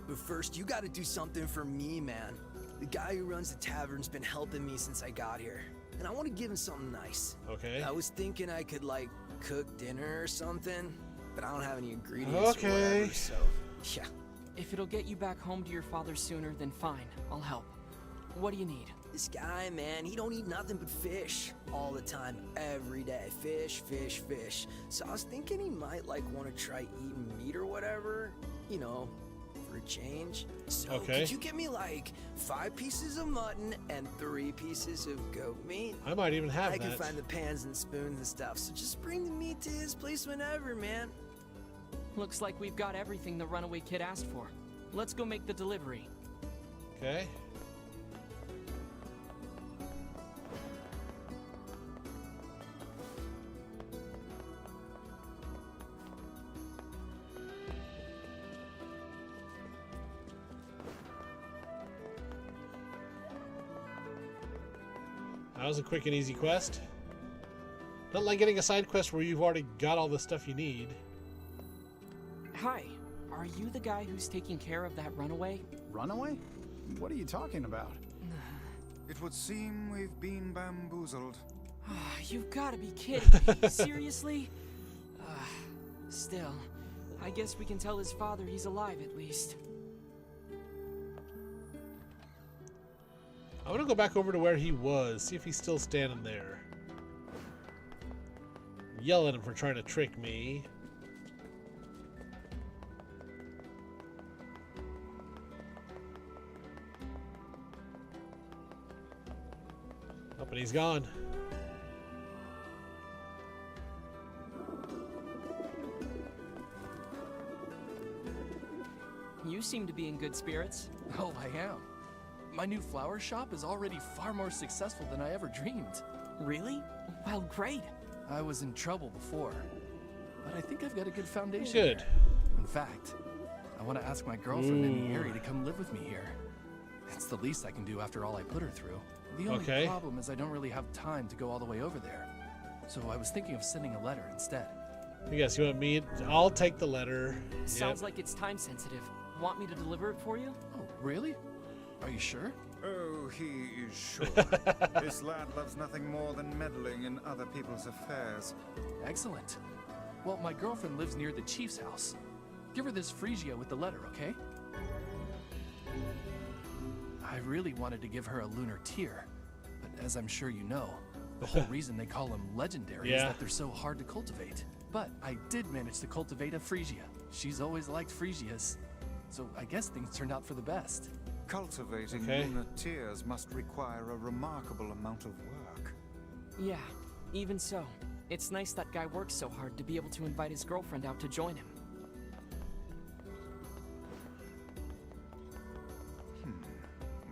But first, you gotta do something for me, man. The guy who runs the tavern's been helping me since I got here. And I want to give him something nice. Okay. I was thinking I could, like, cook dinner or something, but I don't have any ingredients or whatever, so, yeah. If it'll get you back home to your father sooner, then fine, I'll help. What do you need? This guy, man, he don't eat nothing but fish all the time, every day. Fish, fish, fish. So I was thinking he might, like, want to try eating meat or whatever, you know, for a change. So could you get me, like, 5 pieces of mutton and 3 pieces of goat meat? I might even have that. I can find the pans and spoons and stuff, so just bring the meat to his place whenever, man. Looks like we've got everything the runaway kid asked for. Let's go make the delivery. Okay. That was a quick and easy quest. Not like getting a side quest where you've already got all the stuff you need. Hi, are you the guy who's taking care of that runaway? Runaway? What are you talking about? It would seem we've been bamboozled. You've got to be kidding me. Seriously? Still, I guess we can tell his father he's alive at least. I want to go back over to where he was, see if he's still standing there. Yell at him for trying to trick me. Oh, but he's gone. You seem to be in good spirits. Oh, I am. My new flower shop is already far more successful than I ever dreamed. Really? Well, great. I was in trouble before, but I think I've got a good foundation. Good. Here. In fact, I want to ask my girlfriend in the area to come live with me here. It's the least I can do after all I put her through. The only problem is I don't really have time to go all the way over there. So I was thinking of sending a letter instead. I guess you want me? I'll take the letter. Sounds like it's time sensitive. Want me to deliver it for you? Oh, really? Are you sure? Oh, he is sure. This lad loves nothing more than meddling in other people's affairs. Excellent. Well, my girlfriend lives near the chief's house. Give her this Phrygia with the letter, okay? I really wanted to give her a lunar tear, but as I'm sure you know, the whole reason they call them legendary is that they're so hard to cultivate. But I did manage to cultivate a Phrygia. She's always liked Phrygias, so I guess things turned out for the best. Cultivating lunar tears must require a remarkable amount of work. Yeah, even so. It's nice that guy works so hard to be able to invite his girlfriend out to join him.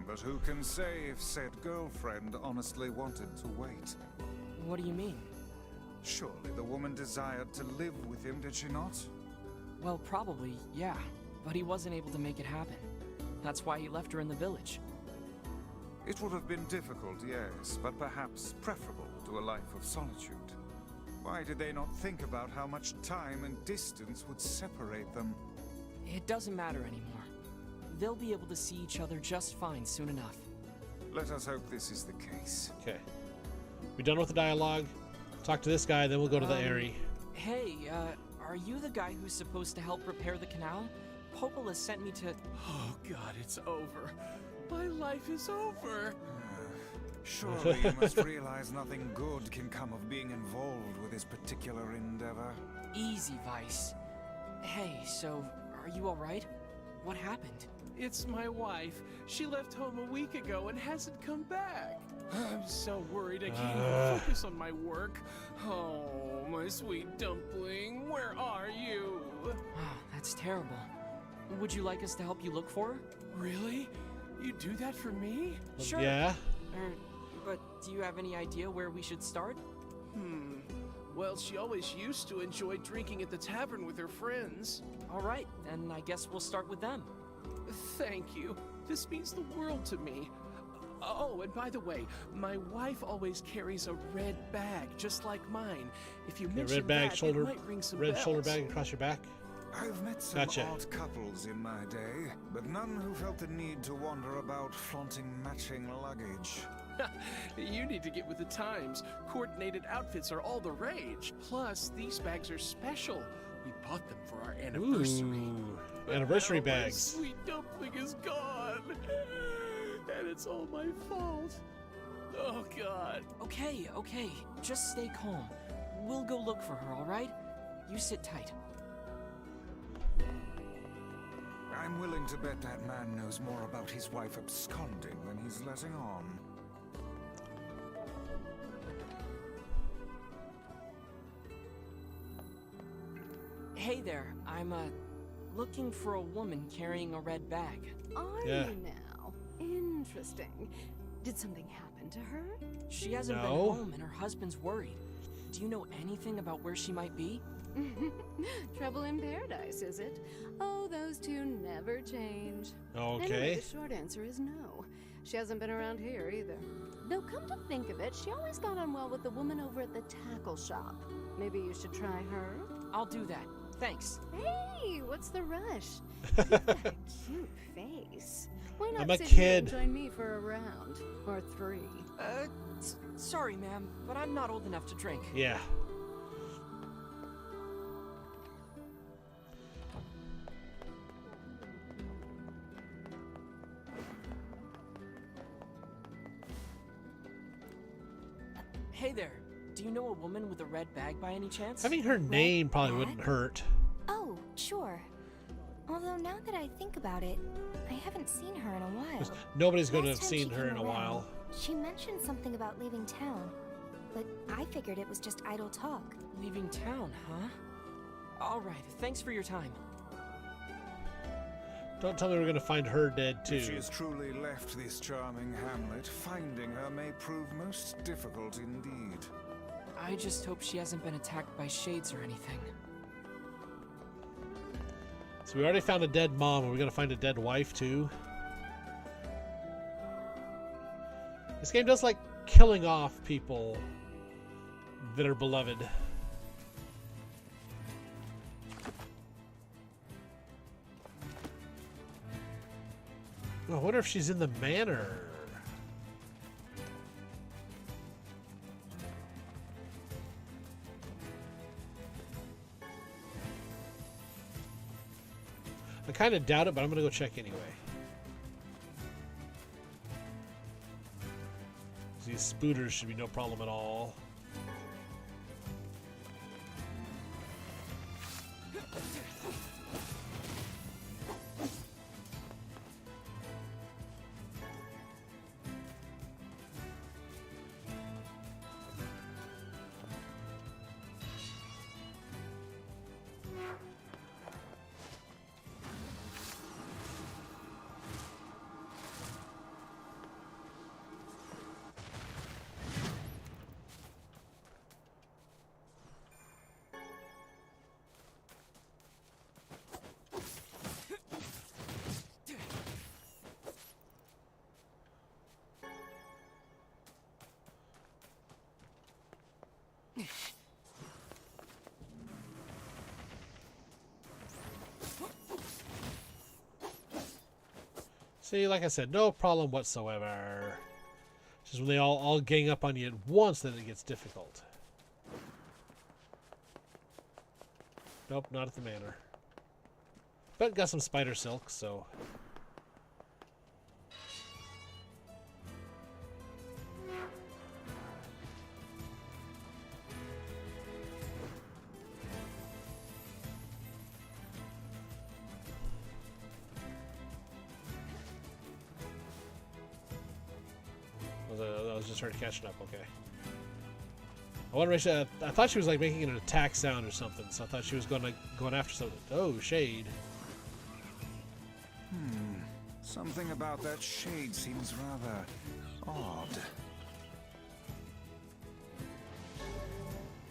But who can say if said girlfriend honestly wanted to wait? What do you mean? Surely the woman desired to live with him, did she not? Well, probably, yeah. But he wasn't able to make it happen. That's why he left her in the village. It would have been difficult, yes, but perhaps preferable to a life of solitude. Why did they not think about how much time and distance would separate them? It doesn't matter anymore. They'll be able to see each other just fine soon enough. Let us hope this is the case. Okay. We done with the dialogue? Talk to this guy, then we'll go to the Aerie. Hey, are are you the guy who's supposed to help repair the canal? Popola sent me to... Oh god, it's over. My life is over. Surely you must realize nothing good can come of being involved with this particular endeavor. Easy, Vice. Hey, so, are you alright? What happened? It's my wife. She left home a week ago and hasn't come back. I'm so worried I can't even focus on my work. Oh, my sweet dumpling, where are you? Oh, that's terrible. Would you like us to help you look for her? Really? You do that for me? Sure. Yeah. But do you have any idea where we should start? Well, she always used to enjoy drinking at the tavern with her friends. Alright, and I guess we'll start with them. Thank you. This means the world to me. Oh, and by the way, my wife always carries a red bag, just like mine. If you mention red bag, that, shoulder, it might ring some red bells. shoulder bag across your back. I've met some odd couples in my day, but none who felt the need to wander about flaunting matching luggage. You need to get with the times. Coordinated outfits are all the rage. Plus, these bags are special. We bought them for our anniversary. Ooh, anniversary now bags. My sweet dumpling is gone. And it's all my fault. Oh, God. Okay. Just stay calm. We'll go look for her, alright? You sit tight. I'm willing to bet that man knows more about his wife absconding than he's letting on. Hey there, I'm, looking for a woman carrying a red bag. Are you now? Interesting. Did something happen to her? She hasn't been home and her husband's worried. Do you know anything about where she might be? Trouble in paradise, is it? Oh, those two never change. Okay. Anyway, the short answer is no. She hasn't been around here either. Though come to think of it, she always got on well with the woman over at the tackle shop. Maybe you should try her? I'll do that. Thanks. Hey, what's the rush? You've got a cute face. Why not I'm a sit kid. here and join me for a round? Or three? Sorry, ma'am, but I'm not old enough to drink. Yeah. Hey there, do you know a woman with a red bag by any chance? Having her name probably wouldn't hurt. Oh, sure. Although now that I think about it, I haven't seen her in a while. Nobody's going to Last have time seen she her in came a around, while. She mentioned something about leaving town, but I figured it was just idle talk. Leaving town, huh? Alright, thanks for your time. Don't tell me we're going to find her dead too. If she has truly left this charming hamlet, finding her may prove most difficult indeed. I just hope she hasn't been attacked by shades or anything. So we already found a dead mom. Are we going to find a dead wife too? This game does like killing off people that are beloved. I wonder if she's in the manor. I kind of doubt it, but I'm going to go check anyway. These spooters should be no problem at all. See, like I said, no problem whatsoever. Just when they all gang up on you at once, then it gets difficult. Nope, not at the manor. But got some spider silk, so... I was just her catching up, okay. I want to make sure, I thought she was like making an attack sound or something, so I thought she was going after something. Oh, shade. Something about that shade seems rather odd.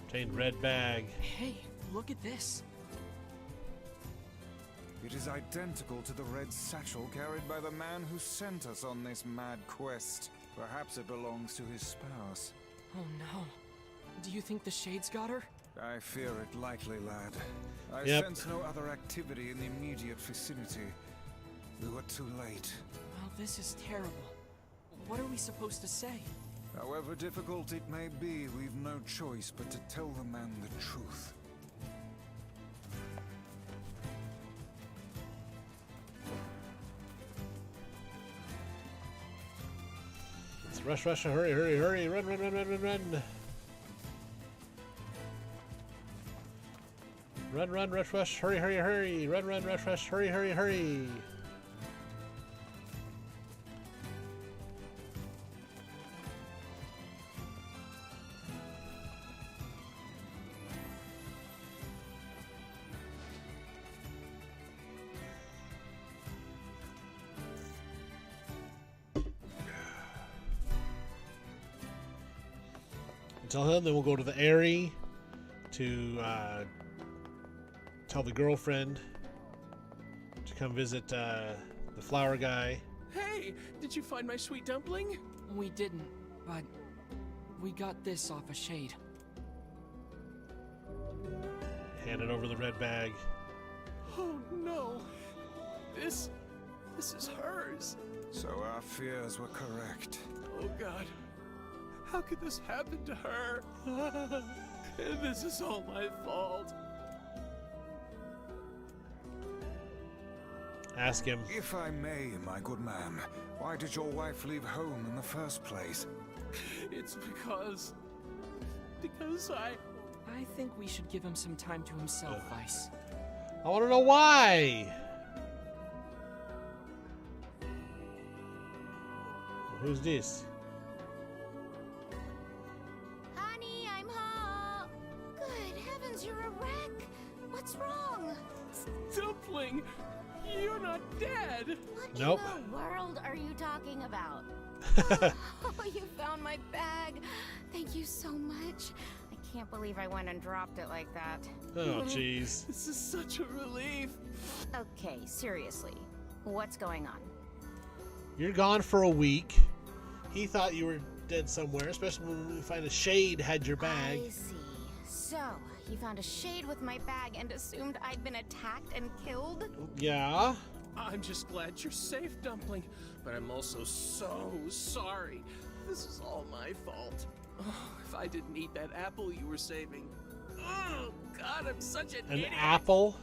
Obtained red bag. Hey, look at this. It is identical to the red satchel carried by the man who sent us on this mad quest. Perhaps it belongs to his spouse. Oh no. Do you think the Shades got her? I fear it likely, lad. I Yep. sense no other activity in the immediate vicinity. We were too late. Well, this is terrible. What are we supposed to say? However difficult it may be, we've no choice but to tell the man the truth. Let's rush, rush, hurry, hurry, hurry, run, run, run, run, run, run. Run, run, rush, rush, hurry, hurry, hurry, run, run, rush, rush, hurry, hurry, hurry. Tell him, then we'll go to the Airy to tell the girlfriend to come visit the flower guy. Hey, did you find my sweet dumpling? We didn't, but we got this off a Shade. Handed over the red bag. Oh no, this is hers. So our fears were correct. Oh God, how could this happen to her? And this is all my fault. Ask him. If I may, my good man, why did your wife leave home in the first place? It's because I think we should give him some time to himself, Vice. I want to know why. Who's this? Honey, I'm home. Good heavens, you're a wreck. What's wrong? Dumpling, you're not dead. What Nope. in the world are you talking about? Oh, you found my bag. Thank you so much. I can't believe I went and dropped it like that. Oh, jeez. This is such a relief. Okay, seriously. What's going on? You're gone for a week. He thought you were dead somewhere, especially when we find a Shade had your bag. I see. So, he found a Shade with my bag and assumed I'd been attacked and killed? Yeah. I'm just glad you're safe, Dumpling, but I'm also so sorry. This is all my fault. Oh, if I didn't eat that apple you were saving. Oh, God, I'm such an idiot. Apple?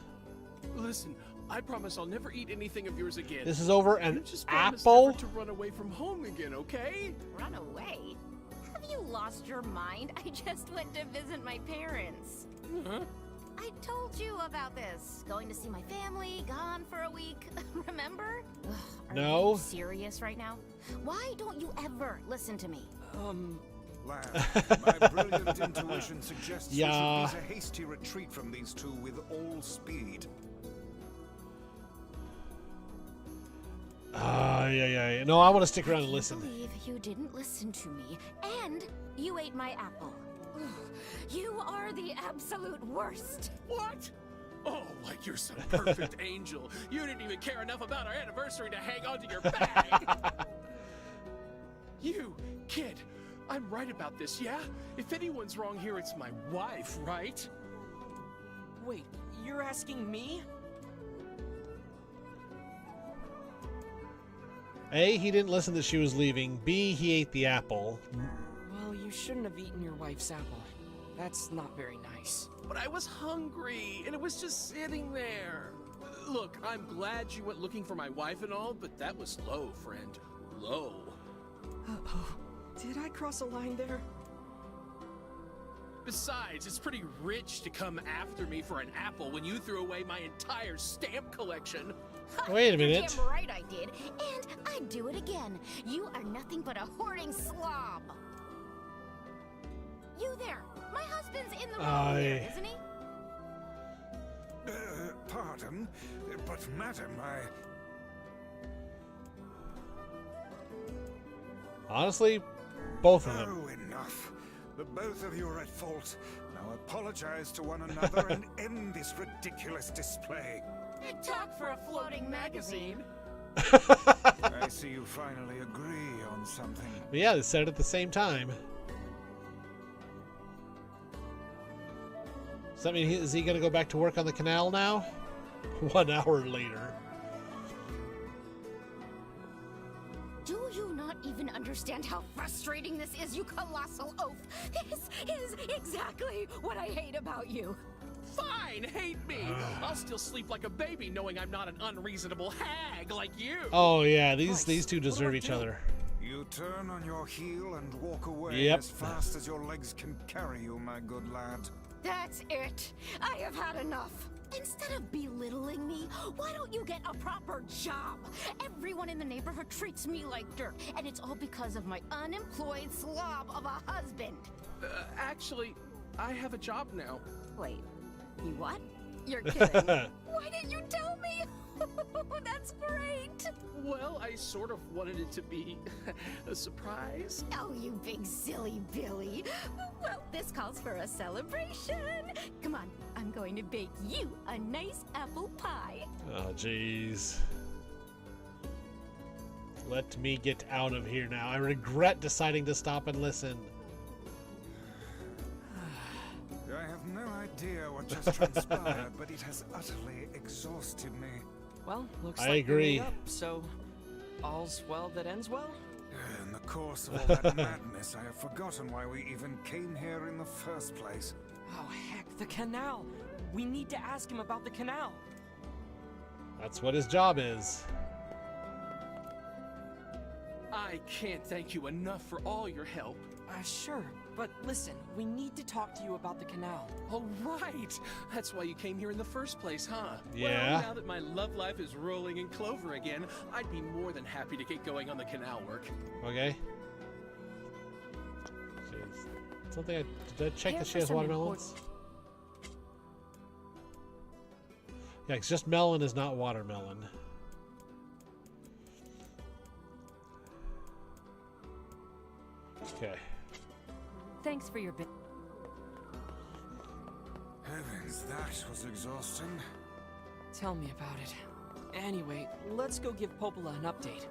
Listen, I promise I'll never eat anything of yours again. This is over an You just promise apple? never to run away from home again, okay? Run away? Have you lost your mind? I just went to visit my parents. Huh? I told you about this. Going to see my family, gone for a week. Remember? Ugh, are No. you serious right now? Why don't you ever listen to me? Lad, my brilliant intuition suggests Yeah. we should beat a hasty retreat from these two with all speed. Yeah. No, I want to stick around and listen. I can't believe you didn't listen to me, and you ate my apple. Ugh, you are the absolute worst. What? Oh, like you're some perfect angel. You didn't even care enough about our anniversary to hang on to your bag. You, kid, I'm right about this, yeah? If anyone's wrong here, it's my wife, right? Wait, you're asking me? A, he didn't listen that she was leaving. B, he ate the apple. Well, you shouldn't have eaten your wife's apple. That's not very nice. But I was hungry, and it was just sitting there. Look, I'm glad you went looking for my wife and all, but that was low, friend. Low. Uh-oh. Did I cross a line there? Besides, it's pretty rich to come after me for an apple when you threw away my entire stamp collection. Wait a minute. Damn right I did, and I'd do it again. You are nothing but a hoarding slob. You there, my husband's in the room here, isn't he? Pardon, but madam, Honestly, both of them. Oh, enough. The both of you are at fault. Now apologize to one another and end this ridiculous display. Big talk for a floating magazine. I see you finally agree on something. But yeah, they said it at the same time. Does that mean is he going to go back to work on the canal now? 1 hour later. Do you not even understand how frustrating this is, you colossal oaf? This is exactly what I hate about you. Fine, hate me. I'll still sleep like a baby knowing I'm not an unreasonable hag like you. Oh yeah, these two deserve each other. You turn on your heel and walk away Yep. as fast as your legs can carry you, my good lad. That's it. I have had enough. Instead of belittling me, why don't you get a proper job? Everyone in the neighborhood treats me like dirt, and it's all because of my unemployed slob of a husband. Actually, I have a job now. Wait, you what? You're kidding. Why didn't you tell me? That's great. Well, I sort of wanted it to be a surprise. Oh, you big silly Billy. Well, this calls for a celebration. Come on, I'm going to bake you a nice apple pie. Oh, jeez. Let me get out of here now. I regret deciding to stop and listen. I have no idea what just transpired, but it has utterly exhausted me. Well, looks I like agree. we're up, so all's well that ends well. In the course of all that madness, I have forgotten why we even came here in the first place. Oh, heck, the canal. We need to ask him about the canal. That's what his job is. I can't thank you enough for all your help. Sure, but listen, we need to talk to you about the canal. Oh, right. That's why you came here in the first place, huh? Yeah. Well, now that my love life is rolling in clover again, I'd be more than happy to get going on the canal work. Okay. Jeez. Something did I check that she has watermelons? Yeah, it's just melon is not watermelon. Okay. Thanks for your bit. Heavens, that was exhausting. Tell me about it. Anyway, let's go give Popola an update.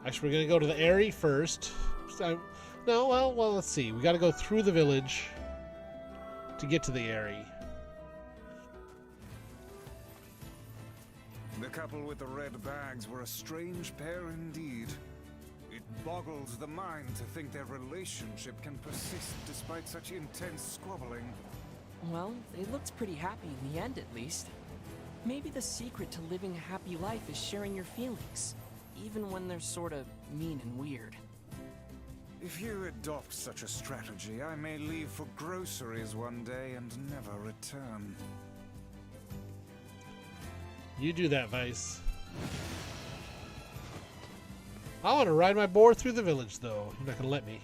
Actually, we're gonna go to the Airy first. No, well, let's see. We got to go through the village to get to the Airy. The couple with the red bags were a strange pair indeed. It boggles the mind to think their relationship can persist despite such intense squabbling. Well, they looked pretty happy in the end, at least. Maybe the secret to living a happy life is sharing your feelings, even when they're sort of mean and weird. If you adopt such a strategy, I may leave for groceries one day and never return. You do that, Vice. I want to ride my boar through the village, though. You're not going to let me.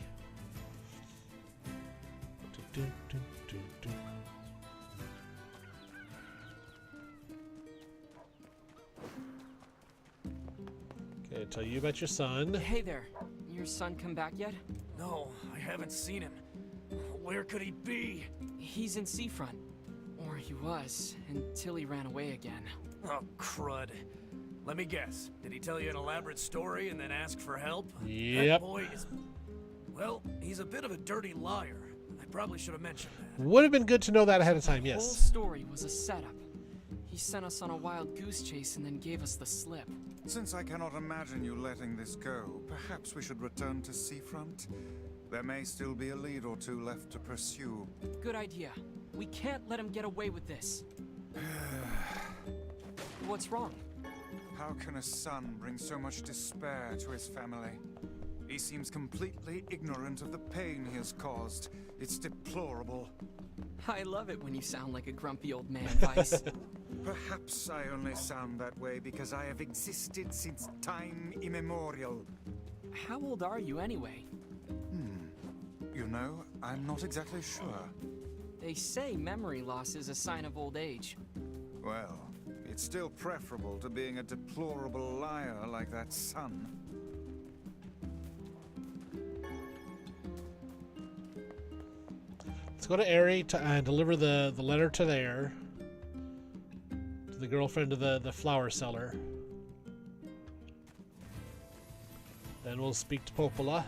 Okay, tell you about your son. Hey there. Your son come back yet? No, I haven't seen him. Where could he be? He's in Seafront. Or he was, until he ran away again. Oh, crud. Let me guess. Did he tell you an elaborate story and then ask for help? Yep. That boy is... Well, he's a bit of a dirty liar. I probably should have mentioned that. Would have been good to know that ahead of time, The yes. whole story was a setup. He sent us on a wild goose chase and then gave us the slip. Since I cannot imagine you letting this go, perhaps we should return to Seafront. There may still be a lead or two left to pursue. Good idea. We can't let him get away with this. What's wrong? How can a son bring so much despair to his family? He seems completely ignorant of the pain he has caused. It's deplorable. I love it when you sound like a grumpy old man, Vice. Perhaps I only sound that way because I have existed since time immemorial. How old are you anyway? You know, I'm not exactly sure. They say memory loss is a sign of old age. Well, it's still preferable to being a deplorable liar like that son. Let's go to Aerie and deliver the letter to there. To the girlfriend of the flower seller. Then we'll speak to Popola.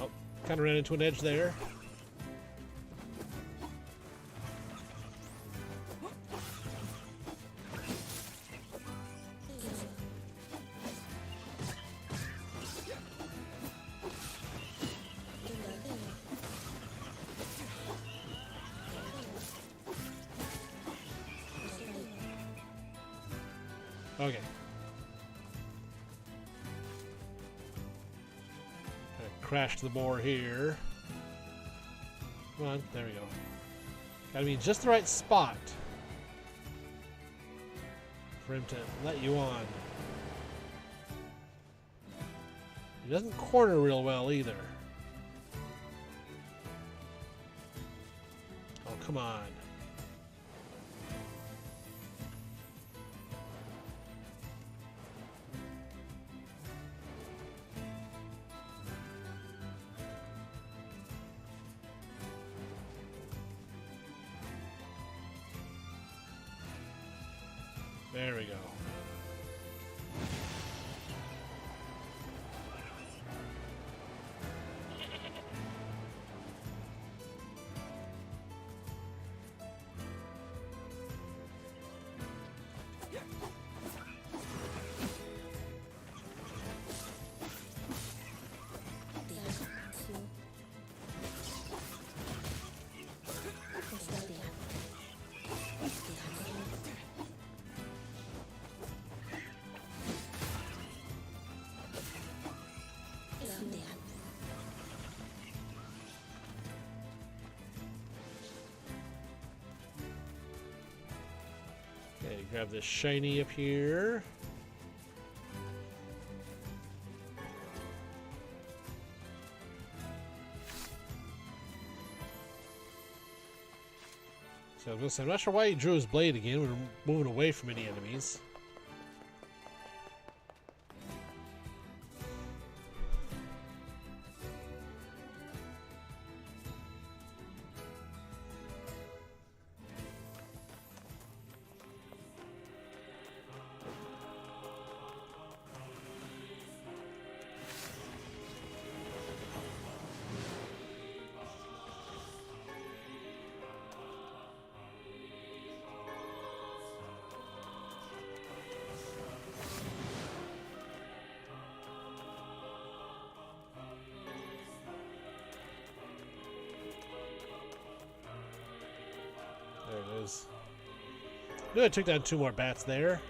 Oh, kind of ran into an edge there. Okay. Gonna crash the boar here. Come on, there we go. Gotta be in just the right spot for him to let you on. He doesn't corner real well either. Oh, come on. There we go. Okay, grab this shiny up here. So listen, I'm not sure why he drew his blade again. We're moving away from any enemies. There it is. Knew I took down 2 more bats there.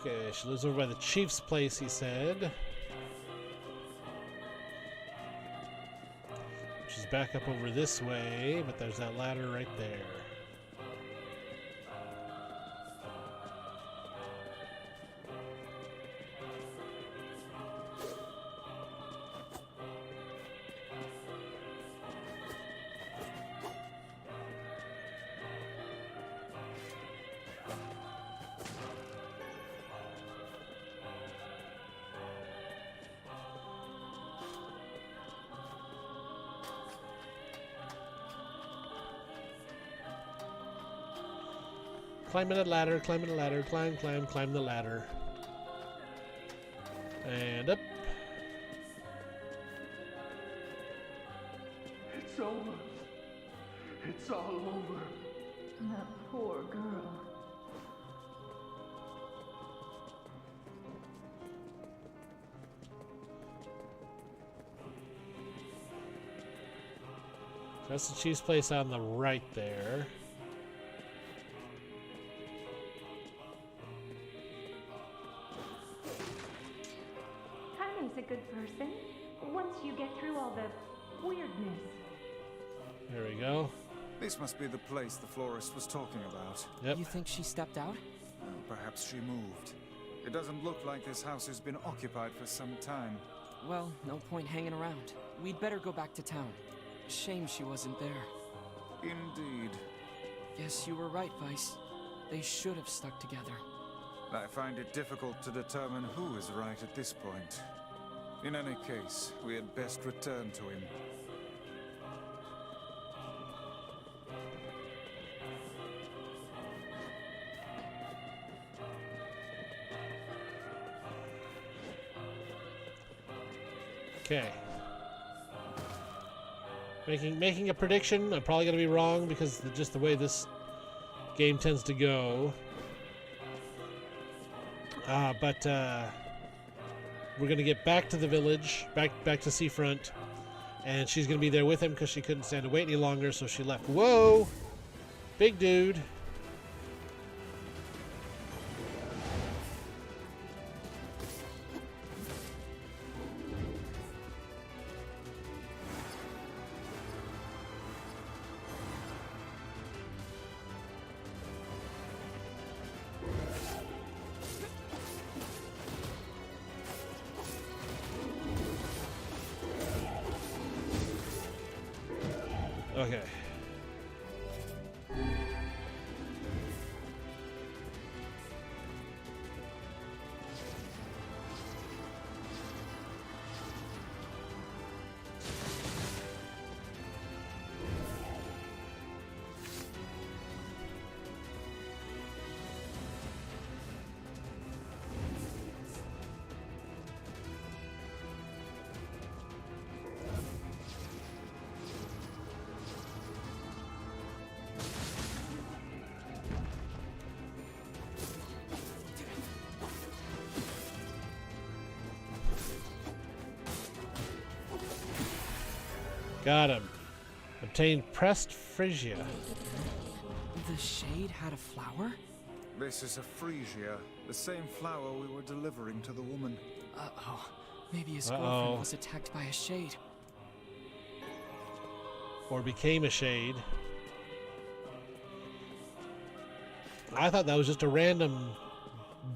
Okay, she lives over by the chief's place, he said. She's back up over this way, but there's that ladder right there. Climbing a ladder, climbing a ladder, climb, climb, climb the ladder. And up. It's over. It's all over. That poor girl. That's the chief's place on the right there. Kaine's a good person, once you get through all the weirdness. There we go. This must be the place the florist was talking about. Yep. You think she stepped out? Well, perhaps she moved. It doesn't look like this house has been occupied for some time. Well, no point hanging around. We'd better go back to town. Shame she wasn't there. Indeed. Guess you were right, Vice. They should have stuck together. I find it difficult to determine who is right at this point. In any case, we had best return to him. Okay. Making a prediction. I'm probably going to be wrong because just the way this game tends to go. But we're going to get back to the village, back to Seafront, and she's going to be there with him because she couldn't stand to wait any longer, so she left. Whoa! Big dude. Okay. Got him. Obtained pressed Phrygia. The shade had a flower? This is a Phrygia, the same flower we were delivering to the woman. Uh-oh. Maybe his girlfriend was attacked by a shade. Or became a shade. I thought that was just a random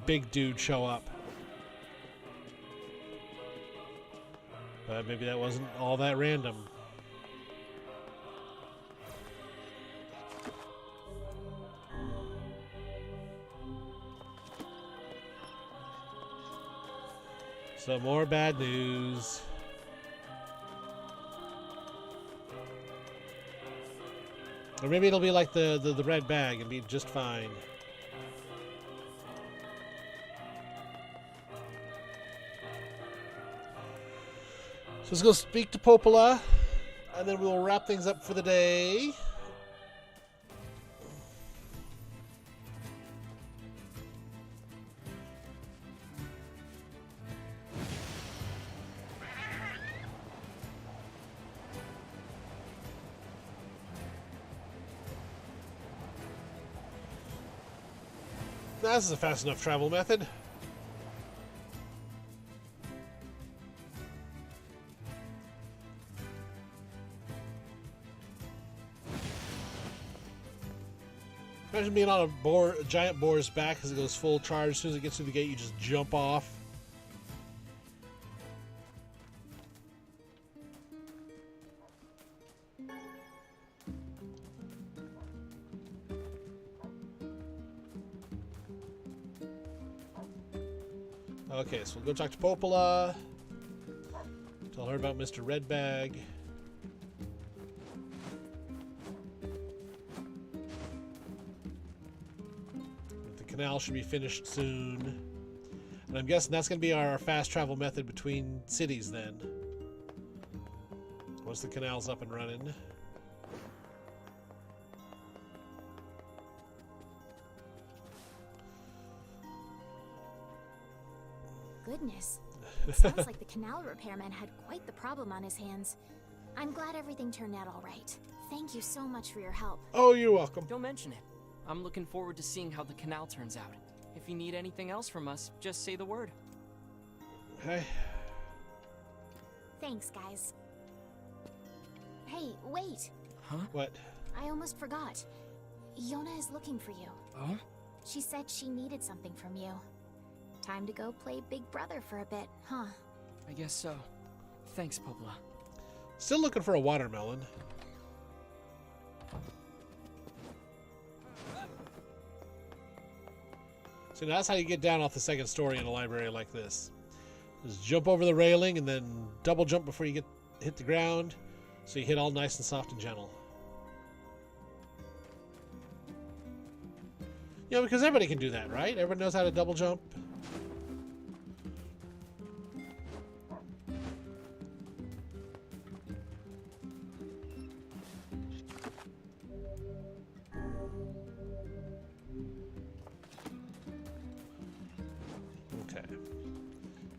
big dude show up. But maybe that wasn't all that random. So more bad news. Or maybe it'll be like the red bag and be just fine. So let's go speak to Popola, and then we'll wrap things up for the day. This is a fast enough travel method. Imagine being on a giant boar's back as it goes full charge. As soon as it gets through the gate, you just jump off. Okay, so we'll go talk to Popola. Tell her about Mr. Redbag. canal should be finished soon. And I'm guessing that's going to be our fast travel method between cities then. Once the canal's up and running. Goodness. It sounds like the canal repairman had quite the problem on his hands. I'm glad everything turned out all right. Thank you so much for your help. Oh, you're welcome. Don't mention it. I'm looking forward to seeing how the canal turns out. If you need anything else from us, just say the word. Okay. Thanks, guys. Hey, wait. Huh? What? I almost forgot. Yona is looking for you. Oh? She said she needed something from you. Time to go play Big Brother for a bit, huh? I guess so. Thanks, Popla. Still looking for a watermelon. So that's how you get down off the second story in a library like this. Just jump over the railing and then double jump before you hit the ground, so you hit all nice and soft and gentle. You know, because everybody can do that, right? Everybody knows how to double jump.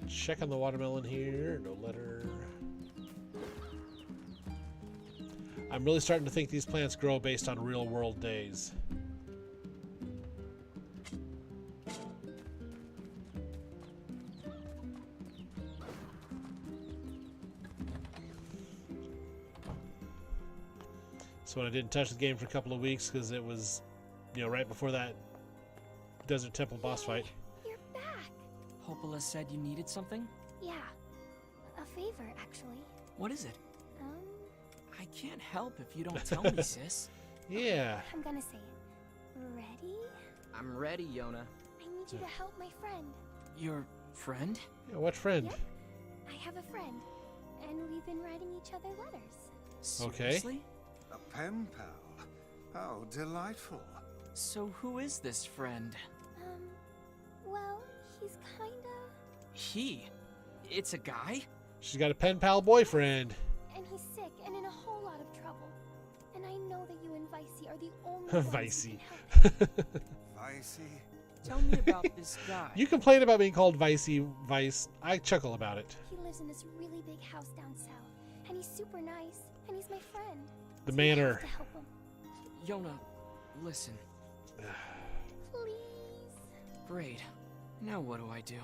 Check on the watermelon here. No letter. I'm really starting to think these plants grow based on real world days. So when I didn't touch the game for a couple of weeks because it was, you know, right before that Desert Temple boss fight. Popola said you needed something? Yeah. A favor, actually. What is it? I can't help if you don't tell me, sis. Yeah. I'm gonna say it. Ready? I'm ready, Yona. I need you to help my friend. Your friend? Yeah, what friend? Yep. I have a friend, and we've been writing each other letters. Seriously? A pen pal. How delightful. So who is this friend? Well, he's kinda... He? It's a guy? She's got a pen pal boyfriend. And he's sick and in a whole lot of trouble. And I know that you and Vicey are the only ones Vicey. who can help him. Vicey? Tell me about this guy. You complain about being called Vicey, Vice. I chuckle about it. He lives in this really big house down south. And he's super nice. And he's my friend. The So manor. you have to help him. Yona, listen. Please. Great. Now what do I do?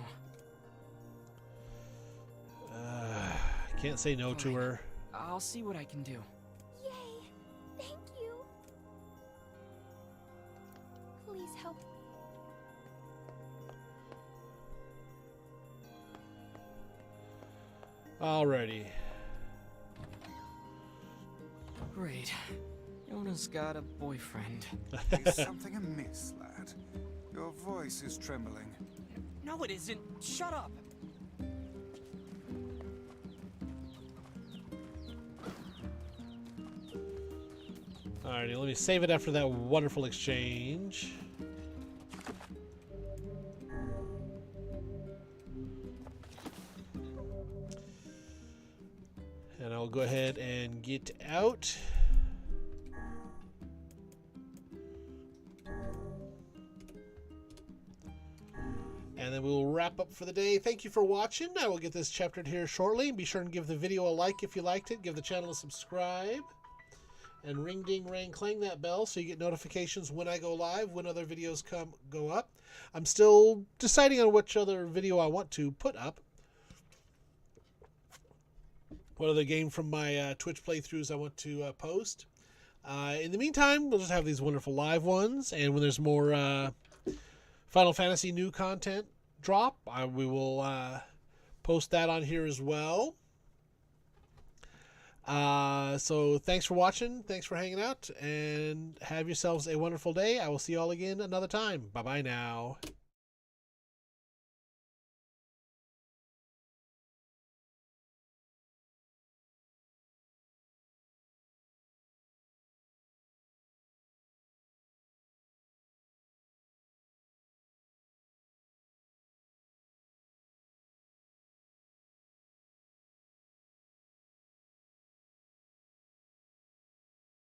Can't say no to her. I'll see what I can do. Yay! Thank you. Please help. Alrighty. Great. Yona's got a boyfriend. Is something amiss, lad? Your voice is trembling. No, it isn't. Shut up. Alrighty, let me save it after that wonderful exchange. And I'll go ahead and get out. And then we'll wrap up for the day. Thank you for watching. I will get this chaptered here shortly. Be sure and give the video a like if you liked it. Give the channel a subscribe. And ring ding rang clang that bell so you get notifications when I go live, when other videos go up. I'm still deciding on which other video I want to put up. What other game from my Twitch playthroughs I want to post. In the meantime, we'll just have these wonderful live ones. And when there's more Final Fantasy new content drop, we will post that on here as well. So thanks for watching, thanks for hanging out, and have yourselves a wonderful day. I will see you all again another time. Bye bye now.